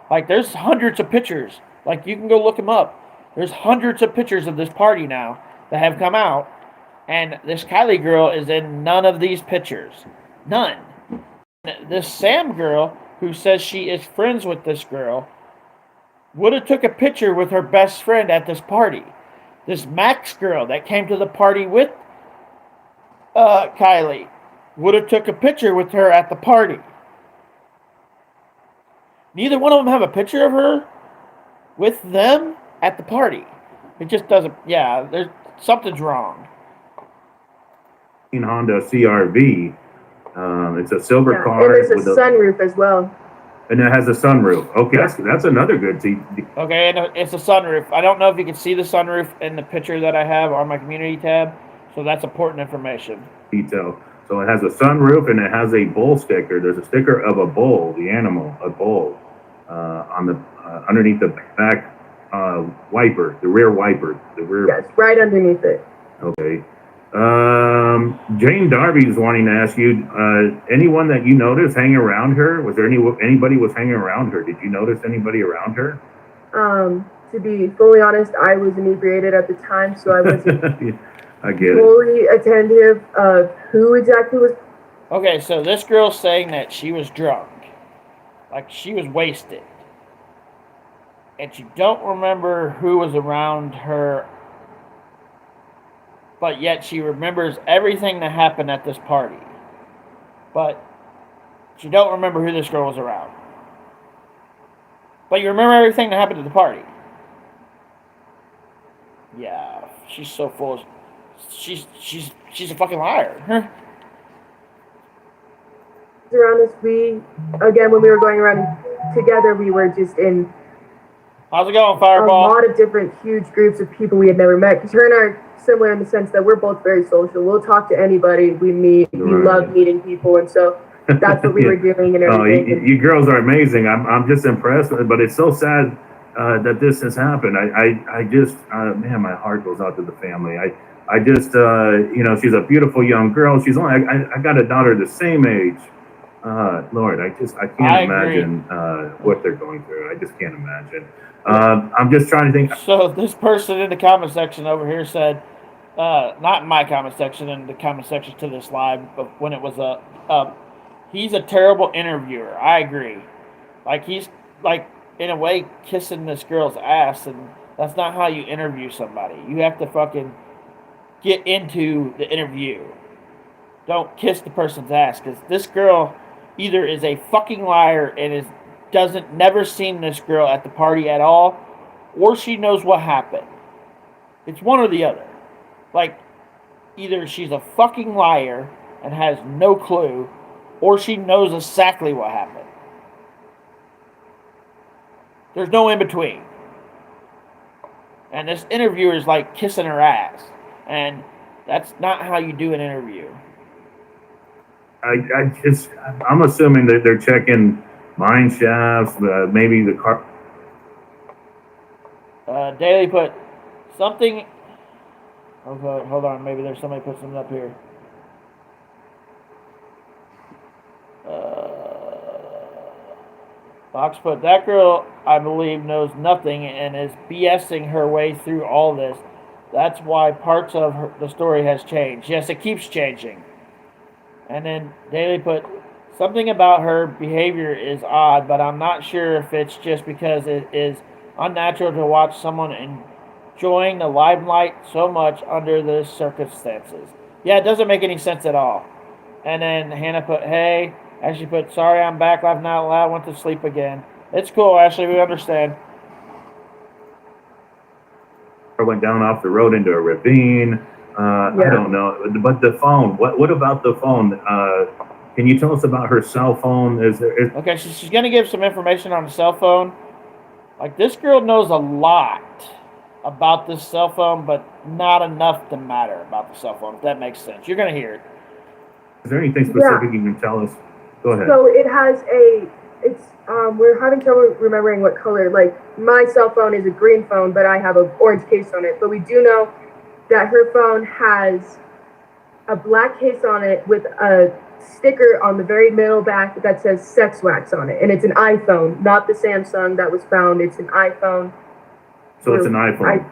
Like, there's hundreds of pictures. Like, you can go look them up. There's hundreds of pictures of this party now that have come out. And this Kiely girl is in none of these pictures. None. This Sam girl, who says she is friends with this girl, would have took a picture with her best friend at this party. This Max girl that came to the party with Kiely would have took a picture with her at the party. Neither one of them have a picture of her with them at the party. It just doesn't. Yeah, there's something's wrong. Honda CRV. It's a silver car. And there's a sunroof as well. And it has a sunroof. Okay, that's another good thing. Okay, and it's a sunroof. I don't know if you can see the sunroof in the picture that I have on my community tab, so that's important information. Detail. So it has a sunroof and it has a bull sticker. There's a sticker of a bull, the animal, a bull, on the underneath the back wiper, the rear wiper, the rear. Yes, right underneath it. Okay. Jane Darby's wanting to ask you, anyone that you noticed hanging around her? Was there anybody was hanging around her? Did you notice anybody around her? To be fully honest, I was inebriated at the time, so I wasn't I get fully attentive of who exactly was. Okay, so this girl's saying that she was drunk. Like, she was wasted. And she don't remember who was around her, but yet she remembers everything that happened at this party. But she don't remember who this girl was around. But you remember everything that happened at the party. Yeah, she's so full of... She's a fucking liar. Huh? Around us, again, when we were going around together, we were just in... How's it going, Fireball? A lot of different huge groups of people we had never met. Because her and I are similar in the sense that we're both very social. We'll talk to anybody we meet. We love meeting people, and so that's what we were doing and everything. You girls are amazing. I'm just impressed, but it's so sad that this has happened. I just man, my heart goes out to the family. I just she's a beautiful young girl. She's only I got a daughter the same age. Lord, I can't imagine what they're going through. I just can't imagine. I'm just trying to think. So this person in the comment section over here said, not in my comment section, in the comment section to this live, but when it was up, he's a terrible interviewer. I agree. Like, he's like in a way kissing this girl's ass, and that's not how you interview somebody. You have to fucking get into the interview. Don't kiss the person's ass, because this girl either is a fucking liar and never seen this girl at the party at all, or she knows what happened. It's one or the other. Like, either she's a fucking liar and has no clue, or she knows exactly what happened. There's no in between. And this interviewer is like kissing her ass. And that's not how you do an interview. I'm assuming that they're checking mine shafts, maybe the car. Daily put something. Okay, hold on. Maybe there's somebody put something up here. Fox put, that girl, I believe, knows nothing and is BSing her way through all this. That's why parts of the story has changed. Yes, it keeps changing. And then Daly put, something about her behavior is odd, but I'm not sure if it's just because it is unnatural to watch someone enjoying the limelight so much under the circumstances. Yeah, it doesn't make any sense at all. And then Hannah put, hey. Ashley put, sorry, I'm back, laughing out loud, went to sleep again. It's cool, Ashley, we understand. Went down off the road into a ravine. I don't know. But the phone, what about the phone? Can you tell us about her cell phone? Okay, so she's going to give some information on the cell phone. Like, this girl knows a lot about this cell phone, but not enough to matter about the cell phone, if that makes sense. You're going to hear it. Is there anything specific you can tell us? Go ahead. So it has we're having trouble remembering what color. Like, my cell phone is a green phone, but I have an orange case on it. But we do know that her phone has a black case on it with a sticker on the very middle back that says sex wax on it. And it's an iPhone, not the Samsung that was found. It's an iPhone. So it's an iPhone.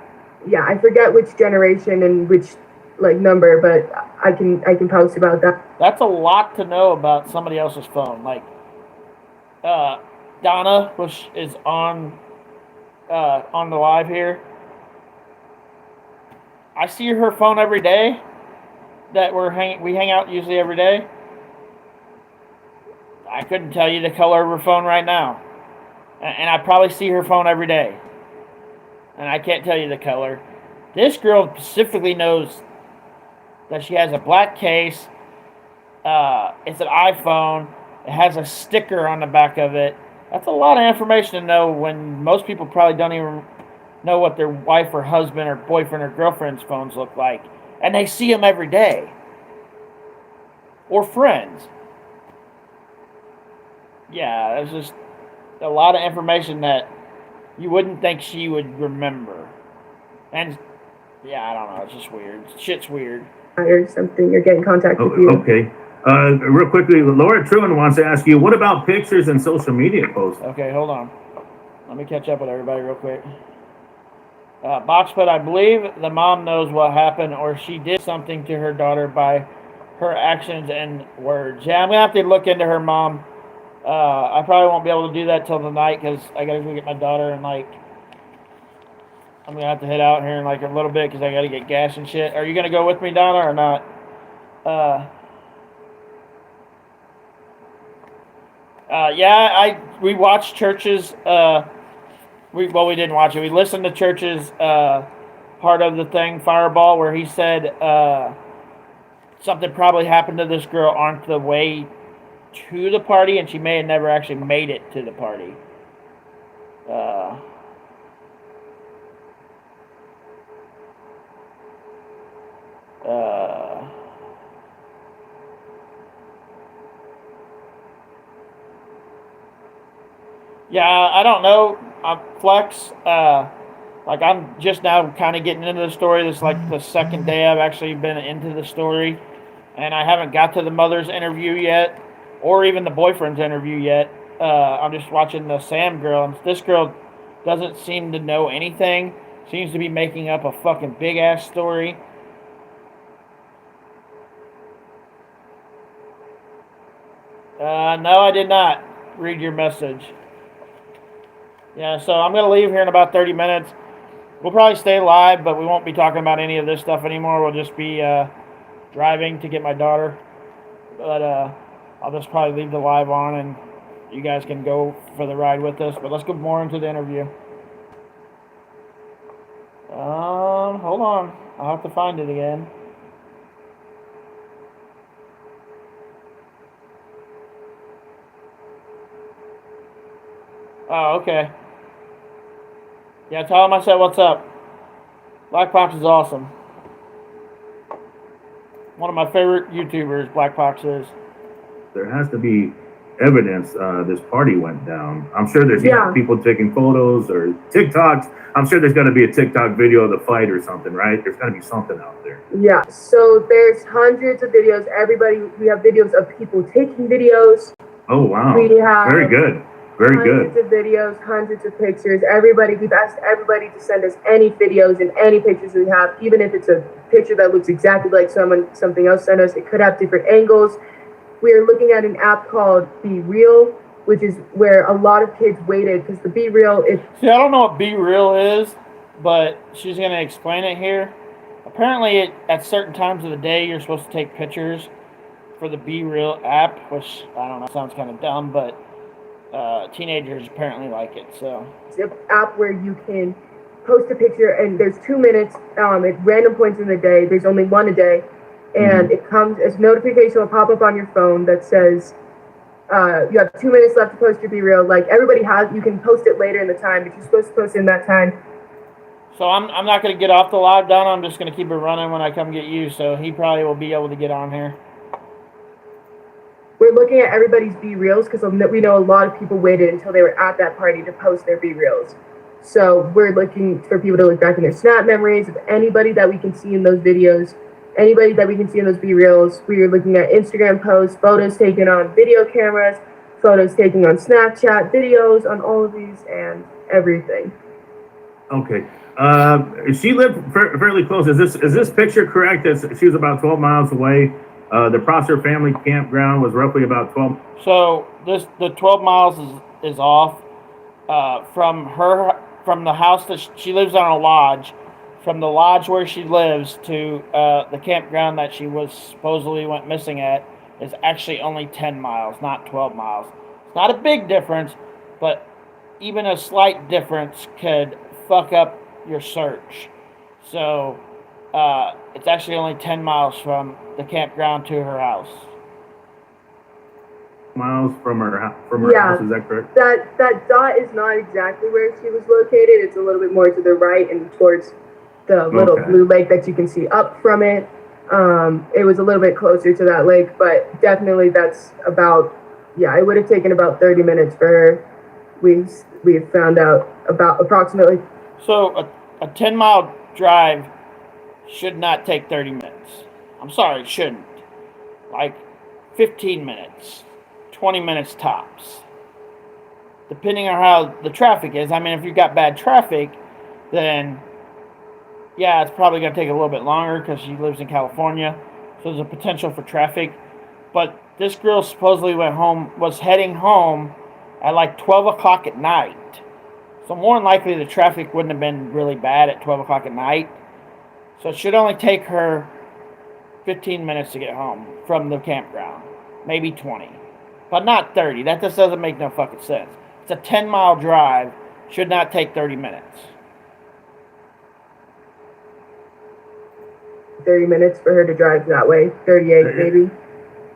I forget which generation and which number, but I can post about that. That's a lot to know about somebody else's phone. Like, Donna, which is on the live here. I see her phone every day. That we hang out usually every day. I couldn't tell you the color of her phone right now, and I probably see her phone every day, and I can't tell you the color. This girl specifically knows that she has a black case. It's an iPhone. It has a sticker on the back of it. That's a lot of information to know when most people probably don't even know what their wife or husband or boyfriend or girlfriend's phones look like. And they see them every day. Or friends. Yeah, there's just a lot of information that you wouldn't think she would remember. And, yeah, I don't know. It's just weird. Shit's weird. Or something, or get in contact with you. Okay. Real quickly, Laura Truman wants to ask you, what about pictures and social media posts? Okay, hold on. Let me catch up with everybody real quick. Boxput, I believe the mom knows what happened, or she did something to her daughter by her actions and words. Yeah, I'm going to have to look into her mom. I probably won't be able to do that till tonight because I got to go get my daughter and, I'm going to have to head out here in, a little bit because I got to get gas and shit. Are you going to go with me, Donna, or not? We watched Church's, we didn't watch it. We listened to Church's part of the thing, Fireball, where he said something probably happened to this girl on the way to the party, and she may have never actually made it to the party. Yeah, I don't know. Flex, I'm just now kind of getting into the story. This is the second day I've actually been into the story. And I haven't got to the mother's interview yet, or even the boyfriend's interview yet. I'm just watching the Sam girl, and this girl doesn't seem to know anything. Seems to be making up a fucking big-ass story. No, I did not read your message. Yeah, so I'm going to leave here in about 30 minutes. We'll probably stay live, but we won't be talking about any of this stuff anymore. We'll just be driving to get my daughter. But I'll just probably leave the live on, and you guys can go for the ride with us. But let's go more into the interview. Hold on. I'll have to find it again. Oh, okay. Yeah, tell him I said what's up. Black Box is awesome. One of my favorite YouTubers, Black Box is. There has to be evidence this party went down. I'm sure there's Yeah. people taking photos or TikToks. I'm sure there's got to be a TikTok video of the fight or something, right? There's got to be something out there. Yeah, so there's hundreds of videos. We have videos of people taking videos. Oh, wow. We have Very good. Very good. hundreds of videos, hundreds of pictures. We've asked everybody to send us any videos and any pictures we have, even if it's a picture that looks exactly like something else sent us. It could have different angles. We are looking at an app called Be Real, which is where a lot of kids waited because the Be Real is. See, I don't know what Be Real is, but she's going to explain it here. Apparently, at certain times of the day, you're supposed to take pictures for the Be Real app, which, I don't know, sounds kind of dumb, but teenagers apparently like it, so. It's an app where you can post a picture, and there's 2 minutes at random points in the day. There's only one a day, and it comes as a notification will pop up on your phone that says you have 2 minutes left to post your Be Real. Like, everybody has, you can post it later in the time, but you're supposed to post it in that time. So I'm not going to get off the live, Don. I'm just going to keep it running when I come get you, so he probably will be able to get on here. We're looking at everybody's Be Reals because we know a lot of people waited until they were at that party to post their Be Reals. So we're looking for people to look back in their Snap memories of anybody that we can see in those videos, anybody that we can see in those Be Reals. We are looking at Instagram posts, photos taken on video cameras, photos taken on Snapchat, videos on all of these, and everything. Okay. She lived fairly close. Is this picture correct? She was about 12 miles away. The Prosser family campground was roughly about 12. So the 12 miles is off from the house that she lives on a lodge. From the lodge where she lives to the campground that she was supposedly went missing at is actually only 10 miles, not 12 miles. It's not a big difference, but even a slight difference could fuck up your search. So it's actually only 10 miles from the campground to her house. Miles from her house, is that correct? That dot is not exactly where she was located. It's a little bit more to the right and towards the little blue lake that you can see up from it. It was a little bit closer to that lake, but definitely that's about, it would have taken about 30 minutes for her. We found out about approximately. So a 10-mile drive should not take 30 minutes. I'm sorry, it shouldn't. Like 15 minutes, 20 minutes tops. Depending on how the traffic is. I mean, if you've got bad traffic, then it's probably going to take a little bit longer because she lives in California. So there's a potential for traffic. But this girl supposedly was heading home at like 12 o'clock at night. So more than likely the traffic wouldn't have been really bad at 12 o'clock at night. So it should only take her 15 minutes to get home from the campground. Maybe 20. But not 30. That just doesn't make no fucking sense. It's a 10-mile drive. Should not take 30 minutes. 30 minutes for her to drive that way. 38 maybe.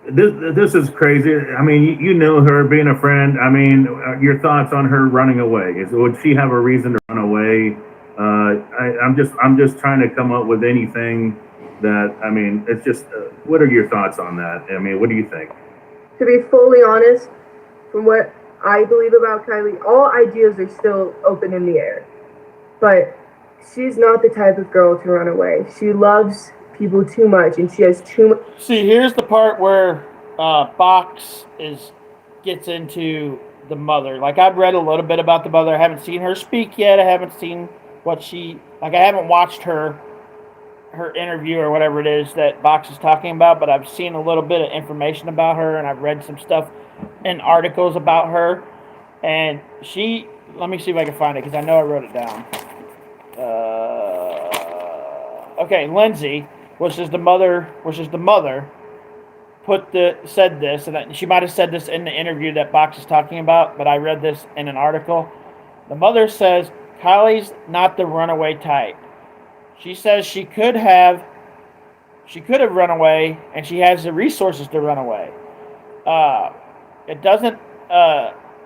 This is crazy. I mean, you know her being a friend. I mean, your thoughts on her running away? Would she have a reason to run away? I'm just trying to come up with anything that, I mean, it's just, what are your thoughts on that? I mean, what do you think? To be fully honest, from what I believe about Kiely, all ideas are still open in the air. But she's not the type of girl to run away. She loves people too much, and she has too much. See, here's the part where Box gets into the mother. Like, I've read a little bit about the mother. I haven't seen her speak yet. I haven't seen I haven't watched her interview or whatever it is that Box is talking about, but I've seen a little bit of information about her, and I've read some stuff in articles about her. And let me see if I can find it, because I know I wrote it down. Okay, Lindsay, which is the mother, said this, and that she might have said this in the interview that Box is talking about, but I read this in an article. The mother says Kiely's not the runaway type. She says she could have run away, and she has the resources to run away.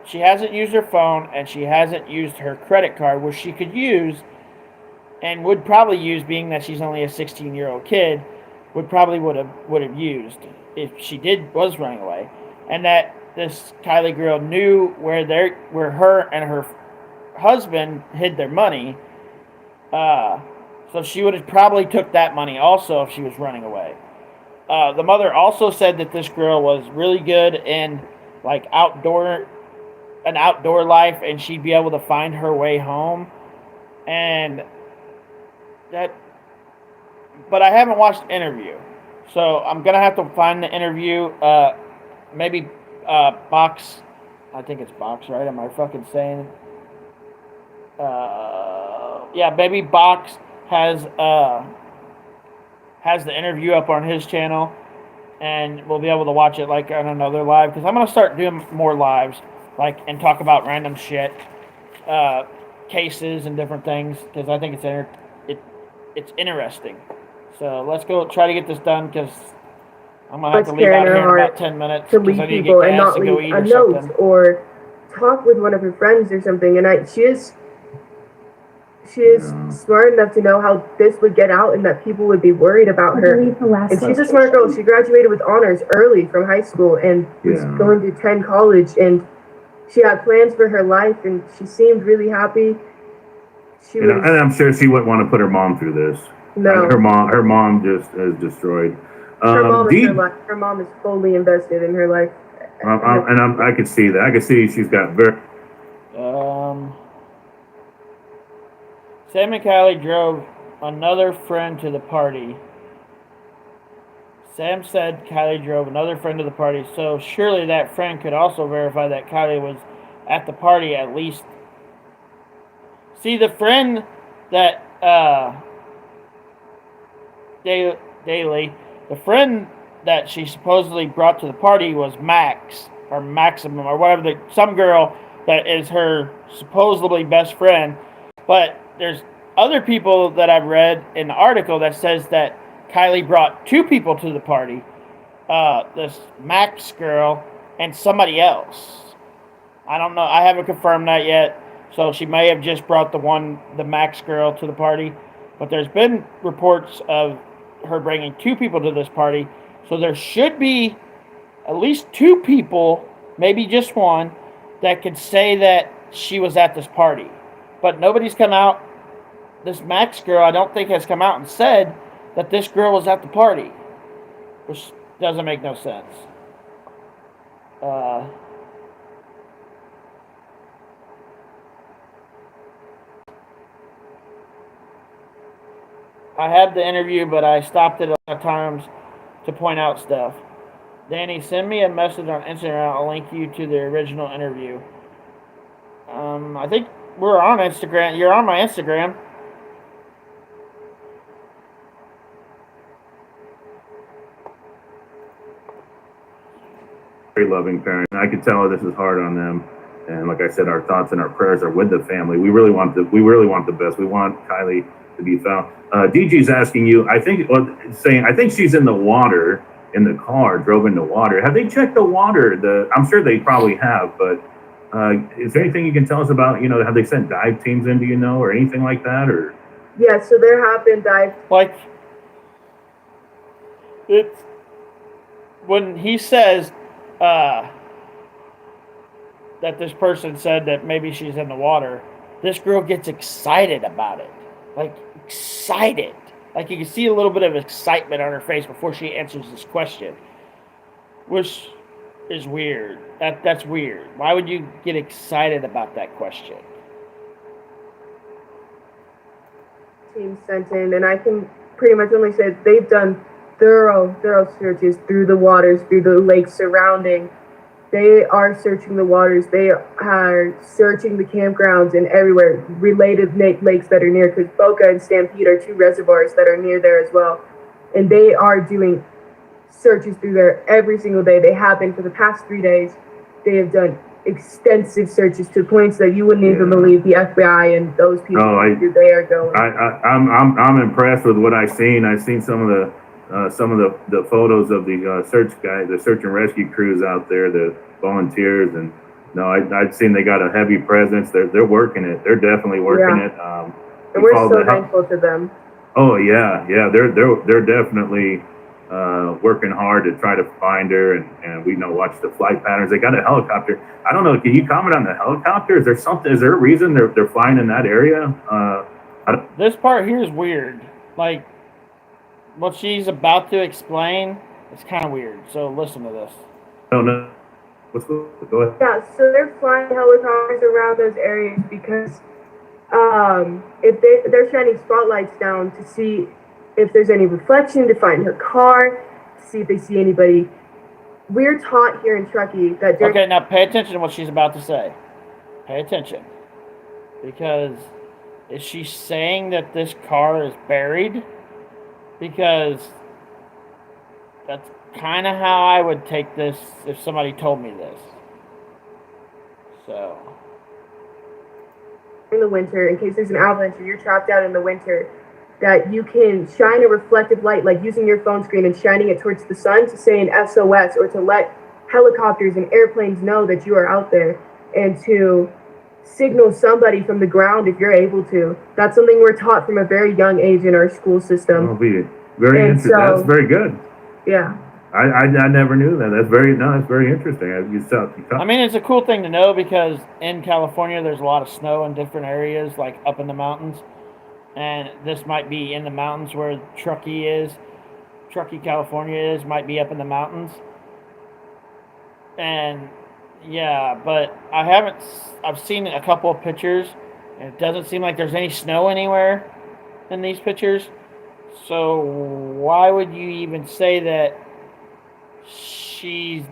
She hasn't used her phone, and she hasn't used her credit card, which she could use and would probably use, being that she's only a 16-year-old kid, would have used if she was running away, and that this Kiely girl knew where her and her husband hid their money. So she would have probably took that money also if she was running away. The mother also said that this girl was really good in like outdoor life, and she'd be able to find her way home. And that, but I haven't watched the interview, so I'm gonna have to find the interview. Maybe Box, I think it's Box, right? Am I fucking saying? Yeah, maybe Box has the interview up on his channel, and we'll be able to watch it like on another live, because I'm gonna start doing more lives, like, and talk about random shit, cases and different things, because I think it's interesting. So let's go try to get this done, because I'm gonna have to leave out here in about 10 minutes to because leave I need to people get and gas not and go leave eat a or note something. or talk with one of her friends or something. And she is smart enough to know how this would get out and that people would be worried about her. And she's a smart girl. She graduated with honors early from high school and was going to attend college, and she had plans for her life, and she seemed really happy. And I'm sure she wouldn't want to put her mom through this. No. Her mom just is destroyed. Her mom is her life. Her mom is fully invested in her life. I could see that. I could see she's got very. Sam and Kiely drove another friend to the party. Sam said Kiely drove another friend to the party, so surely that friend could also verify that Kiely was at the party at least. See, the friend that Daily, the friend that she supposedly brought to the party was Max, or Maximum, or whatever, some girl that is her supposedly best friend. But there's other people that I've read in the article that says that Kiely brought two people to the party, this Max girl and somebody else. I don't know. I haven't confirmed that yet. So she may have just brought the Max girl to the party. But there's been reports of her bringing two people to this party. So there should be at least two people, maybe just one, that could say that she was at this party. But nobody's come out. This Max girl, I don't think, has come out and said that this girl was at the party, which doesn't make no sense. I had the interview, but I stopped it a lot of times to point out stuff. Danny, send me a message on Instagram. I'll link you to the original interview. I think we're on Instagram. You're on my Instagram. Very loving parent. I could tell this is hard on them. And like I said, our thoughts and our prayers are with the family. We really want the best. We want Kiely to be found. DG's asking you, I think she's in the water, in the car, drove in the water. Have they checked the water? I'm sure they probably have, but is there anything you can tell us about, have they sent dive teams in, do you know, or anything like that? Or yeah, so there have been dive. Like, it's when he says that this person said that maybe she's in the water, this girl gets excited about it. Like, excited. Like, you can see a little bit of excitement on her face before she answers this question, which is weird. That's weird. Why would you get excited about that question? Team sent in, and I can pretty much only say they've done thorough searches through the waters, through the lakes surrounding. They are searching the waters. They are searching the campgrounds and everywhere, related lakes that are near, because Boca and Stampede are two reservoirs that are near there as well. And they are doing searches through there every single day. They have been for the past 3 days. They have done extensive searches to points that you wouldn't even believe the FBI and those people they are going. I'm impressed with what I've seen. I've seen some of the photos of the search guys, the search and rescue crews out there, the volunteers, and I've seen they got a heavy presence. They're working it. They're definitely working it. And we're follow so the hel- thankful to them. Oh yeah, they're definitely working hard to try to find her, and we watch the flight patterns. They got a helicopter. I don't know. Can you comment on the helicopter? Is there something? Is there a reason they're flying in that area? This part here is weird. Like what she's about to explain, it's kind of weird. So listen to this. I don't know. Go ahead. Yeah, so they're flying helicopters around those areas because if they're shining spotlights down to see if there's any reflection, to find her car, to see if they see anybody. We're taught here in Truckee that during Okay, now pay attention to what she's about to say. Pay attention. Because is she saying that this car is buried? Because that's kind of how I would take this if somebody told me this. So. in the winter, in case there's an avalanche or you're trapped out in the winter, that you can shine a reflective light, like using your phone screen and shining it towards the sun to say an SOS, or to let helicopters and airplanes know that you are out there, and to signal somebody from the ground if you're able to. That's something we're taught from a very young age in our school system. Oh, very interesting. That's very good. Yeah. I never knew that. That's very interesting. I mean, it's a cool thing to know because in California, there's a lot of snow in different areas, like up in the mountains. And this might be in the mountains where Truckee, California might be up in the mountains. And yeah, but I've seen a couple of pictures, and it doesn't seem like there's any snow anywhere in these pictures. So why would you even say that she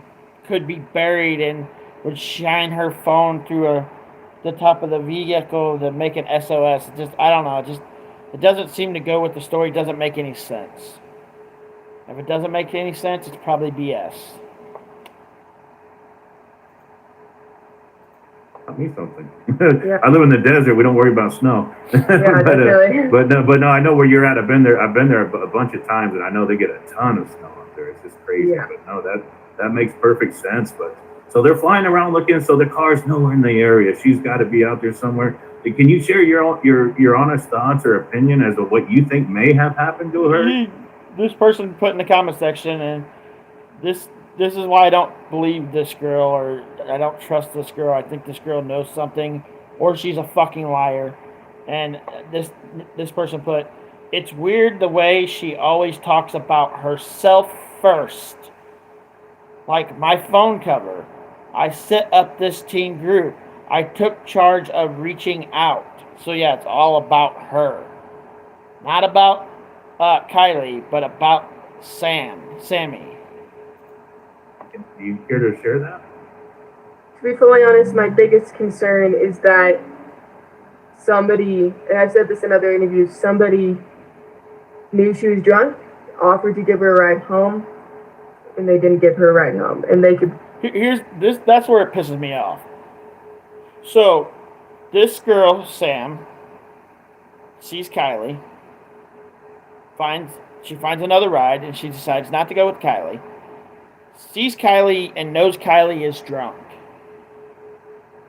could be buried and would shine her phone through the top of the vehicle to make an SOS? I don't know. It doesn't seem to go with the story. It doesn't make any sense. If it doesn't make any sense, it's probably BS. Me something. Yeah. I live in the desert. We don't worry about snow. Yeah, but no, I know where you're at. I've been there a bunch of times, and I know they get a ton of snow up there. It's just crazy. Yeah. But no, that makes perfect sense. But so they're flying around looking. So the car's nowhere in the area. She's got to be out there somewhere. Can you share your honest thoughts or opinion as to what you think may have happened to her? This person put in the comment section, and this is why I don't believe this girl, or I don't trust this girl. I think this girl knows something, or she's a fucking liar. And this person put, it's weird the way she always talks about herself first. Like my phone cover. I set up this teen group. I took charge of reaching out. So yeah, it's all about her. Not about Kiely, but about Sammy. Do you care to share that? To be fully honest, my biggest concern is that somebody, and I've said this in other interviews, somebody knew she was drunk, offered to give her a ride home, and they didn't give her a ride home. And they could... That's where it pisses me off. So, this girl, Sam, sees Kiely, she finds another ride, and she decides not to go with Kiely. Sees Kiely and knows Kiely is drunk.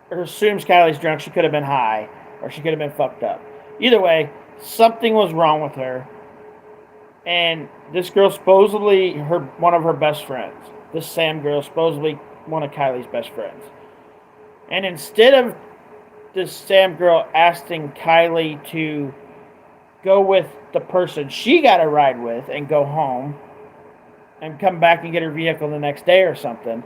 Or assumes Kylie's drunk. She could have been high. Or she could have been fucked up. Either way, something was wrong with her. And this girl supposedly one of her best friends. This Sam girl supposedly one of Kylie's best friends. And instead of this Sam girl asking Kiely to go with the person she got a ride with and go home and come back and get her vehicle the next day or something,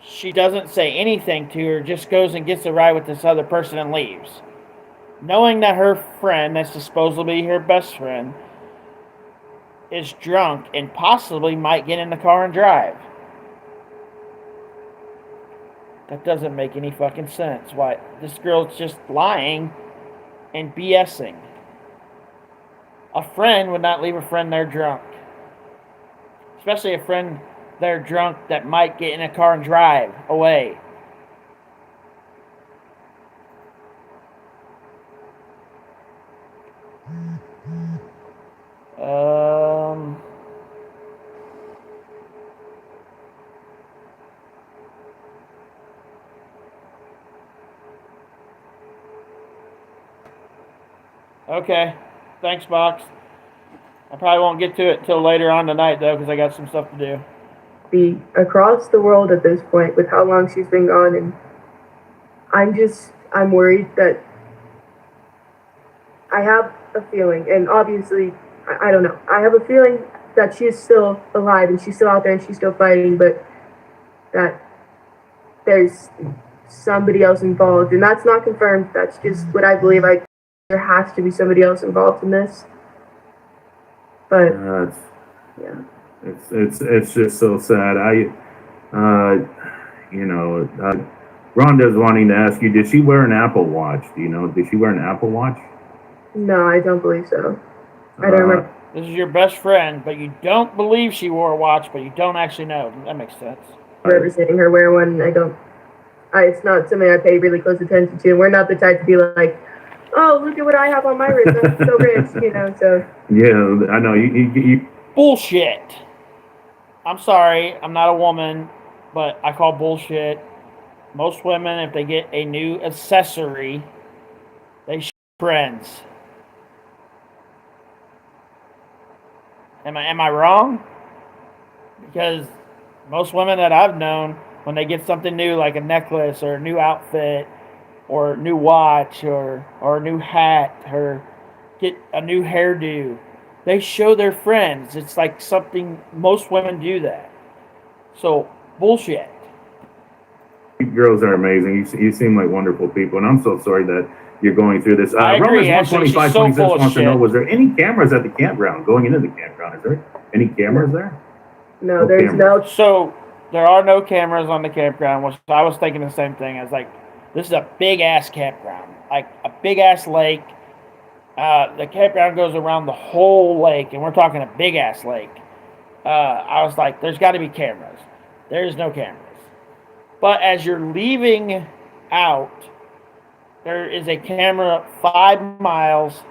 she doesn't say anything to her, just goes and gets a ride with this other person and leaves. Knowing that her friend, that's supposedly her best friend, is drunk and possibly might get in the car and drive. That doesn't make any fucking sense. Why? This girl's just lying and BSing. A friend would not leave a friend there drunk. Especially a friend there drunk that might get in a car and drive away. Okay. Thanks, Box. I probably won't get to it till later on tonight, though, because I got some stuff to do. Be across the world at this point with how long she's been gone, and I'm worried that I have a feeling, and obviously, I don't know, I have a feeling that she is still alive and she's still out there and she's still fighting, but that there's somebody else involved, and that's not confirmed. That's just what I believe. There has to be somebody else involved in this. But yeah, it's just so sad. Rhonda's wanting to ask you, did she wear an Apple Watch? Do you know? Did she wear an Apple Watch? No, I don't believe so. I don't remember. This is your best friend, but you don't believe she wore a watch, but you don't actually know. That makes sense. I remember seeing her wear one. It's not something I pay really close attention to. We're not the type to be like, oh, look at what I have on my wrist. I'm so rich, so. Yeah, I know. You Bullshit. I'm sorry, I'm not a woman, but I call bullshit. Most women, if they get a new accessory, they should be friends. Am I wrong? Because most women that I've known, when they get something new, like a necklace or a new outfit or a new watch or a new hat or get a new hairdo, they show their friends. It's like something, most women do that. So, bullshit. You girls are amazing. You seem like wonderful people, and I'm so sorry that you're going through this. I agree. Romans 125:26 so wants to know, was there any cameras at the campground going into the campground? Is there any cameras there? No, there's no. So, there are no cameras on the campground, which I was thinking the same thing. I was like, this is a big-ass campground. Like, a big-ass lake. The campground goes around the whole lake, and we're talking a big-ass lake. I was like, there's got to be cameras. There's no cameras. But as you're leaving out, there is a camera 5 miles.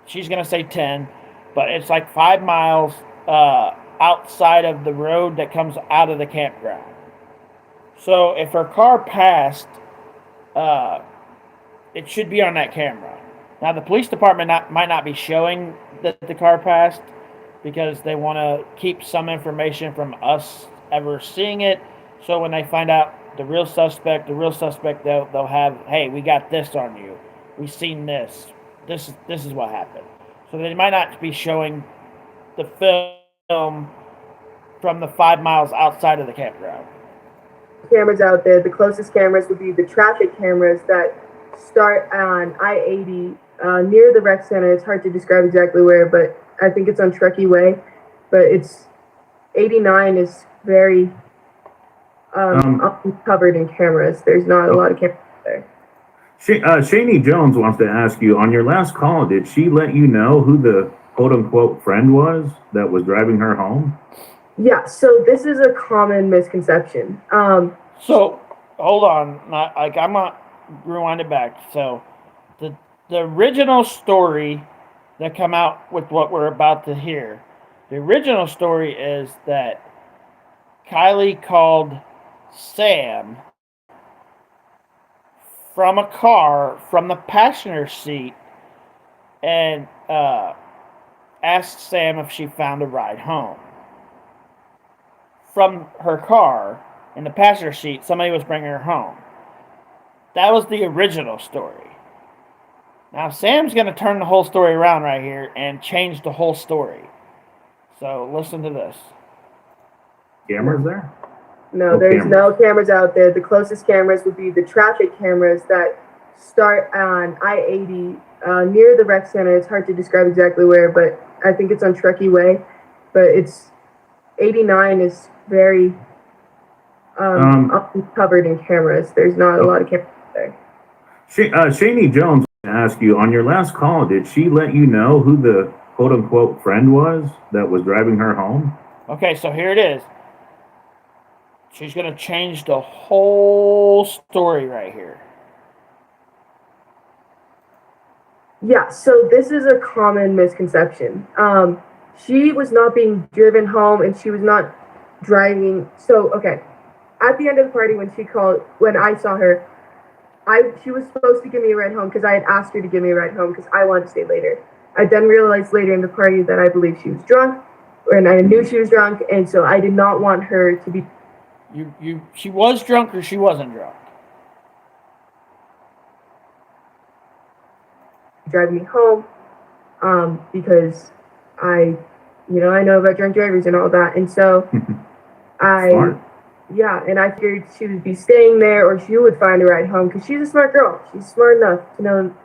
She's going to say 10, but it's like 5 miles outside of the road that comes out of the campground. So if her car passed, it should be on that camera. Now, the police department might not be showing that the car passed because they want to keep some information from us ever seeing it. So when they find out the real suspect, they'll have, hey, we got this on you. We seen this. This is what happened. So they might not be showing the film from the 5 miles outside of the campground. Cameras out there. The closest cameras would be the traffic cameras that start on I-80 near the rec center. It's hard to describe exactly where, but I think it's on Truckee Way. But it's 89 is very covered in cameras. There's not a lot of cameras there. Shani Jones wants to ask you, on your last call, did she let you know who the quote-unquote friend was that was driving her home? Yeah, so this is a common misconception. So, hold on. I'm not rewind it back. So, the original story that come out with what we're about to hear, the original story is that Kiely called Sam from a car from the passenger seat and asked Sam if she found a ride home. From her car in the passenger seat, somebody was bringing her home. That was the original story. Now, Sam's going to turn the whole story around right here and change the whole story. So, listen to this. Cameras there? No, there's no cameras out there. The closest cameras would be the traffic cameras that start on I-80 near the rec center. It's hard to describe exactly where, but I think it's on Truckee Way. But it's 89 is very covered in cameras. There's not a lot of cameras there. Shani Jones asked you, on your last call, did she let you know who the quote-unquote friend was that was driving her home? Okay, so here it is. She's going to change the whole story right here. Yeah, so this is a common misconception. She was not being driven home and she was not driving. So, okay, at the end of the party when I saw her, she was supposed to give me a ride home because I had asked her to give me a ride home because I wanted to stay later. I then realized later in the party that I believe she was drunk, and I knew she was drunk, and so I did not want her to be. She was drunk or she wasn't drunk? Driving me home, because I know about drunk drivers and all that, and so Smart. and I figured she would be staying there or she would find a ride home because she's a smart girl. She's smart enough to know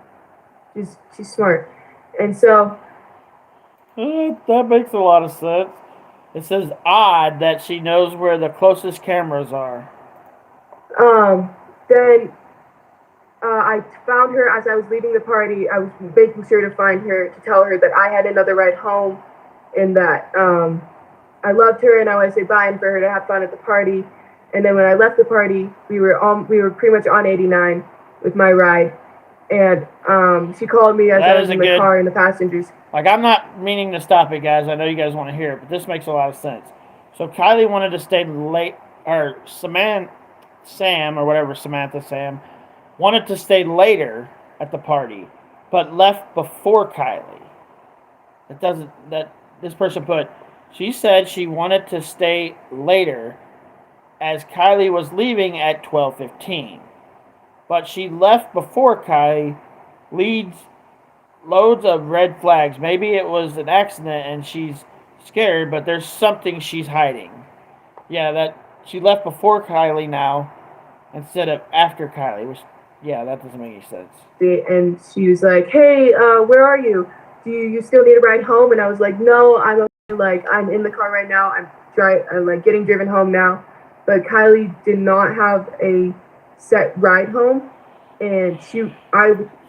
she's smart, and so that makes a lot of sense. It says odd that she knows where the closest cameras are. then I found her as I was leaving the party. I was making sure to find her to tell her that I had another ride home and that I loved her and I wanted to say bye and for her to have fun at the party. And then when I left the party, we were pretty much on 89 with my ride. And she called me as I was in the car in the passengers. Like, I'm not meaning to stop it, guys. I know you guys want to hear it, but this makes a lot of sense. So Kiely wanted to stay late, or Sam, or whatever, Sam, wanted to stay later at the party, but left before Kiely. This person put, she said she wanted to stay later as Kiely was leaving at 12:15. But she left before Kiely, loads of red flags. Maybe it was an accident and she's scared, but there's something she's hiding. Yeah, that she left before Kiely now instead of after Kiely, which, yeah, that doesn't make any sense. And she was like, hey, where are you? Do you still need a ride home? And I was like, no, I'm in the car right now. I'm getting driven home now. But Kiely did not have a set ride home, and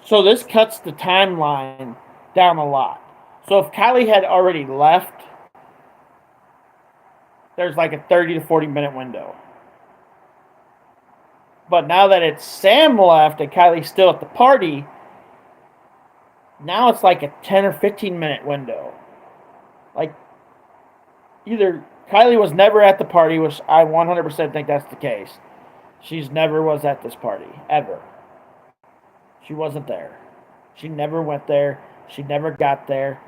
So this cuts the timeline down a lot. So if Kiely had already left, there's like a 30 to 40 minute window. But now that it's Sam left and Kylie's still at the party, now it's like a 10 or 15 minute window. Like, either Kiely was never at the party, which I 100% think that's the case. She's never was at this party, ever. She wasn't there. She never went there. She never got there.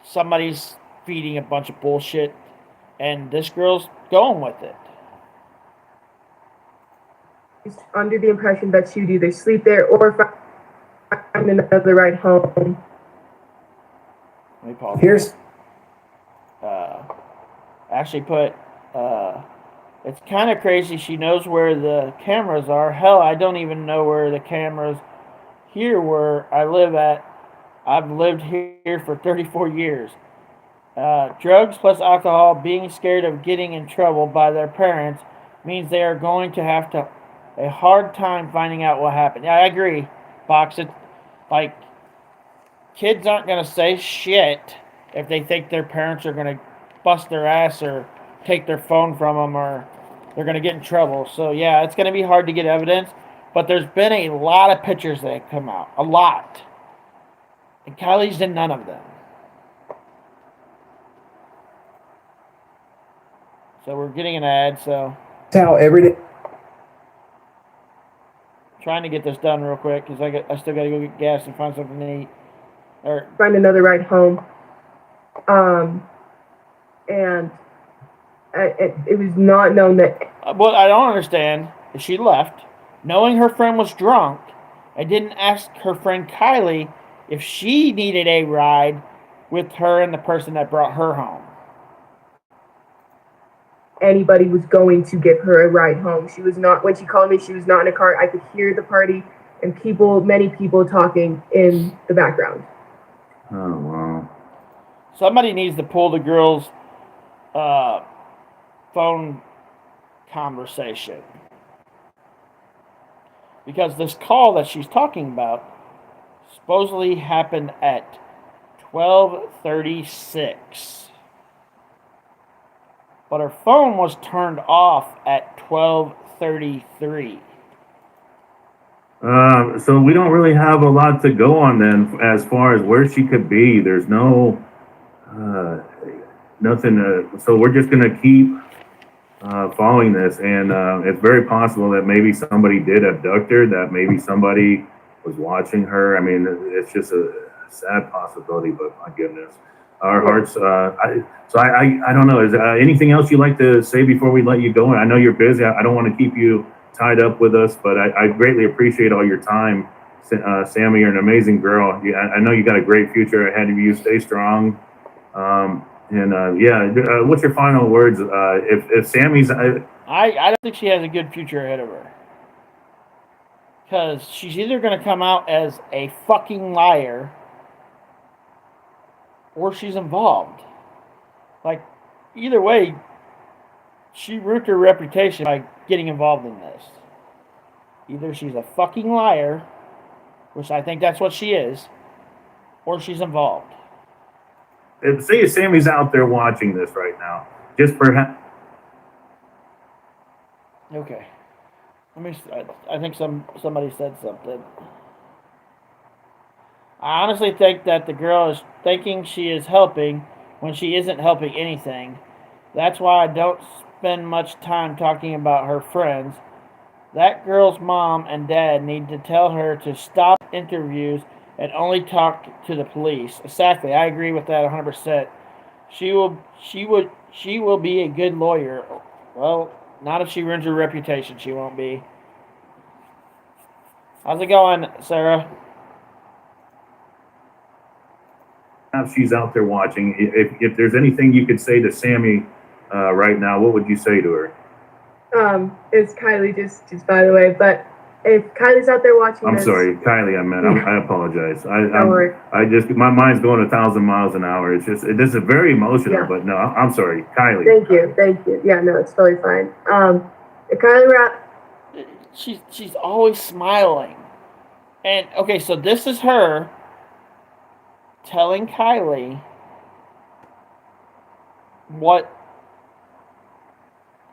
Somebody's feeding a bunch of bullshit, and this girl's going with it. Under the impression that she would either sleep there or find another ride home. Let me pause. Here's actually put it's kind of crazy she knows where the cameras are. Hell, I don't even know where the cameras here where I live at. I've lived here for 34 years. Drugs plus alcohol, being scared of getting in trouble by their parents means they are going to have a hard time finding out what happened. Yeah, I agree, Box. It, like, kids aren't going to say shit if they think their parents are going to bust their ass or take their phone from them or they're going to get in trouble. So, yeah, it's going to be hard to get evidence. But there's been a lot of pictures that have come out. A lot. And Kylie's in none of them. So we're getting an ad, so... how every day... Trying to get this done real quick because I still got to go get gas and find something to eat. Or find another ride home. And it was not known that... What I don't understand is she left, knowing her friend was drunk, and didn't ask her friend Kiely if she needed a ride with her and the person that brought her home. Anybody was going to give her a ride home. She was not, when she called me, she was not in a car. I could hear the party and many people talking in the background. Oh, wow. Somebody needs to pull the girl's phone conversation. Because this call that she's talking about supposedly happened at 12:36. But her phone was turned off at 12:33. So we don't really have a lot to go on then as far as where she could be. There's no nothing. So we're just gonna keep following this, and it's very possible that maybe somebody did abduct her, that maybe somebody was watching her. I mean, it's just a sad possibility, but my goodness, our hearts. I don't know. Is anything else you'd like to say before we let you go? I know you're busy. I don't want to keep you tied up with us, but I greatly appreciate all your time. Sammy, you're an amazing girl. I know you got a great future ahead of you. Stay strong. What's your final words? If Sammy's, I don't think she has a good future ahead of her. Because she's either going to come out as a fucking liar or she's involved. Like, either way, she ruined her reputation by getting involved in this. Either she's a fucking liar, which I think that's what she is, or she's involved. say if Sammy's out there watching this right now, just perhaps. Okay. I think somebody said something. I honestly think that the girl is thinking she is helping when she isn't helping anything. That's why I don't spend much time talking about her friends. That girl's mom and dad need to tell her to stop interviews and only talk to the police. Exactly, I agree with that 100%. She will be a good lawyer. Well, not if she ruins her reputation. She won't be. How's it going, Sarah? She's out there watching. If there's anything you could say to Sammy right now, what would you say to her? It's Kiely, just by the way. But if Kylie's out there watching, I'm sorry, Kiely. I apologize. Don't worry. I just my mind's going 1,000 miles an hour. It's just this is very emotional. Yeah. But no, I'm sorry, Kiely. Thank you. Yeah, no, it's totally fine. If Kiely were out, She's always smiling. And okay, so this is her telling Kiely what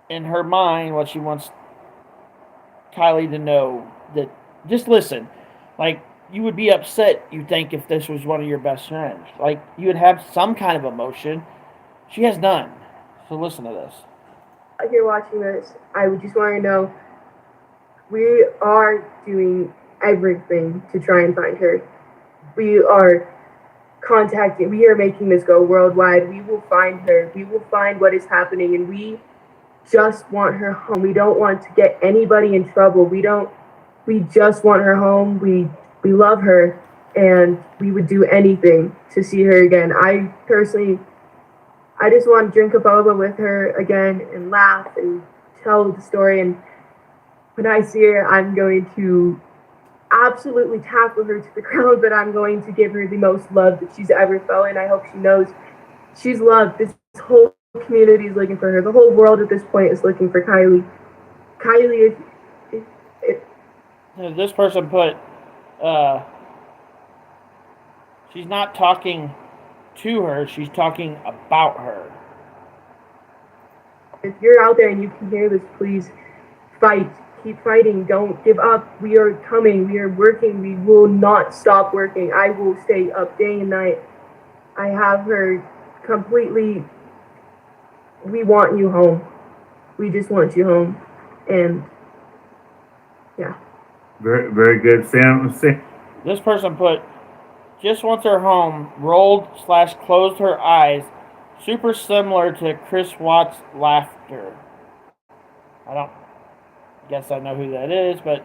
in her mind what she wants Kiely to know. That just listen. Like, you would be upset, you think, if this was one of your best friends. Like, you would have some kind of emotion. She has none. So listen to this. if you're watching this, I would just want to know we are doing everything to try and find her. We are we are making this go worldwide. We will find her. We will find what is happening, and we just want her home. We don't want to get anybody in trouble. We just want her home. We love her, and we would do anything to see her again. I just want to drink a boba with her again and laugh and tell the story. And when I see her, I'm going to absolutely tackle her to the ground, but I'm going to give her the most love that she's ever felt, and I hope she knows she's loved. This whole community is looking for her. The whole world at this point is looking for Kiely. Kiely is this person put, she's not talking to her, she's talking about her. If you're out there and you can hear this, please fight. Keep fighting. Don't give up. We are coming. We are working. We will not stop working. I will stay up day and night. I have her completely. We want you home. We just want you home. And yeah. Very, very good, Sam. This person put, just wants her home, rolled/closed her eyes, super similar to Chris Watts' laughter. I don't guess I know who that is, but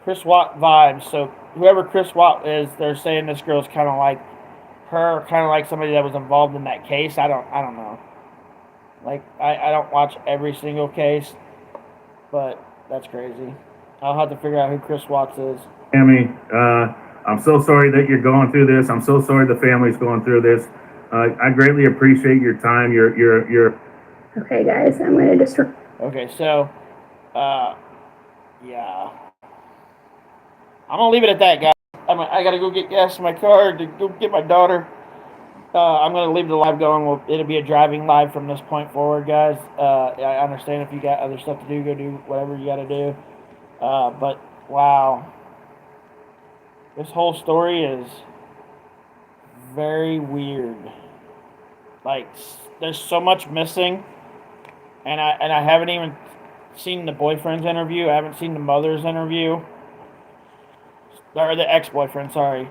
Chris Watt vibes. So whoever Chris Watt is, they're saying this girl's kind of like her, kind of like somebody that was involved in that case. I don't know. Like, I don't watch every single case, but that's crazy. I'll have to figure out who Chris Watts is. Sammy, I'm so sorry that you're going through this. I'm so sorry the family's going through this. I greatly appreciate your time. Your. Okay, guys, I'm gonna just. Okay, so, yeah. I'm gonna leave it at that, guys. I gotta go get gas in my car to go get my daughter. I'm gonna leave the live going. It'll be a driving live from this point forward, guys. I understand if you got other stuff to do, go do whatever you gotta do. But wow, this whole story is very weird. Like, there's so much missing. and I haven't even seen the boyfriend's interview. I haven't seen the mother's interview, or the ex-boyfriend. Sorry,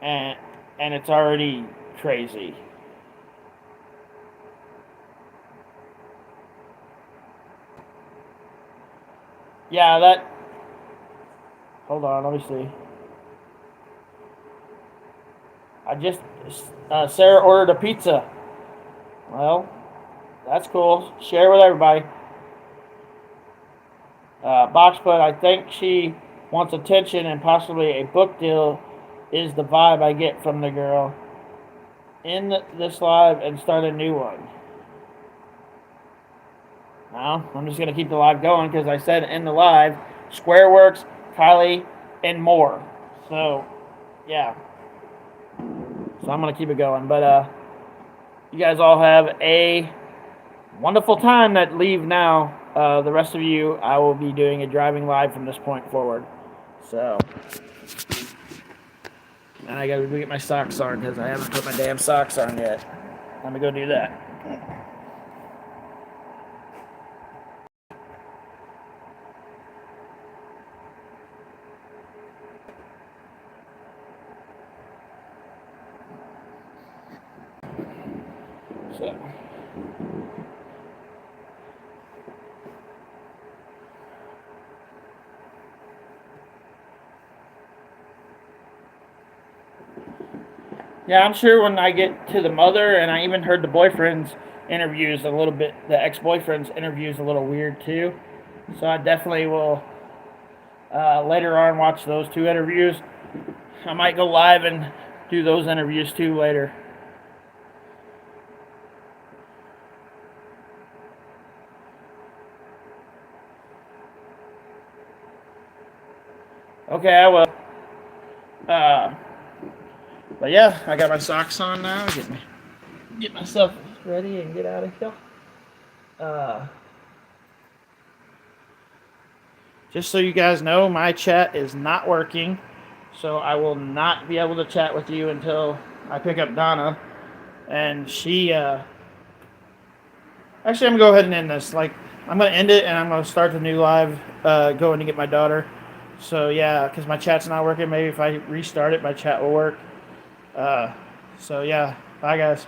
and it's already crazy. Yeah, that. Hold on, let me see. Sarah ordered a pizza. Well, that's cool. Share with everybody. Box put, I think she wants attention and possibly a book deal is the vibe I get from the girl. End this live and start a new one. Now, I'm just going to keep the live going because I said in the live, Squareworks, Kiely, and more. So, yeah. So I'm going to keep it going. But you guys all have a wonderful time that leave now. The rest of you, I will be doing a driving live from this point forward. So, and I got to go get my socks on because I haven't put my damn socks on yet. Let me go do that. So. Yeah, I'm sure when I get to the mother, and I even heard the boyfriend's interviews a little bit, the ex-boyfriend's interviews a little weird too. So I definitely will later on watch those two interviews. I might go live and do those interviews too later. Okay, I will. But yeah, I got my socks on now. Get myself ready and get out of here. Just so you guys know, my chat is not working, so I will not be able to chat with you until I pick up Donna. And she, actually, I'm gonna go ahead and end this. Like, I'm gonna end it, and I'm gonna start the new live, going to get my daughter. So yeah, because my chat's not working. Maybe if I restart it, my chat will work. So yeah, bye guys.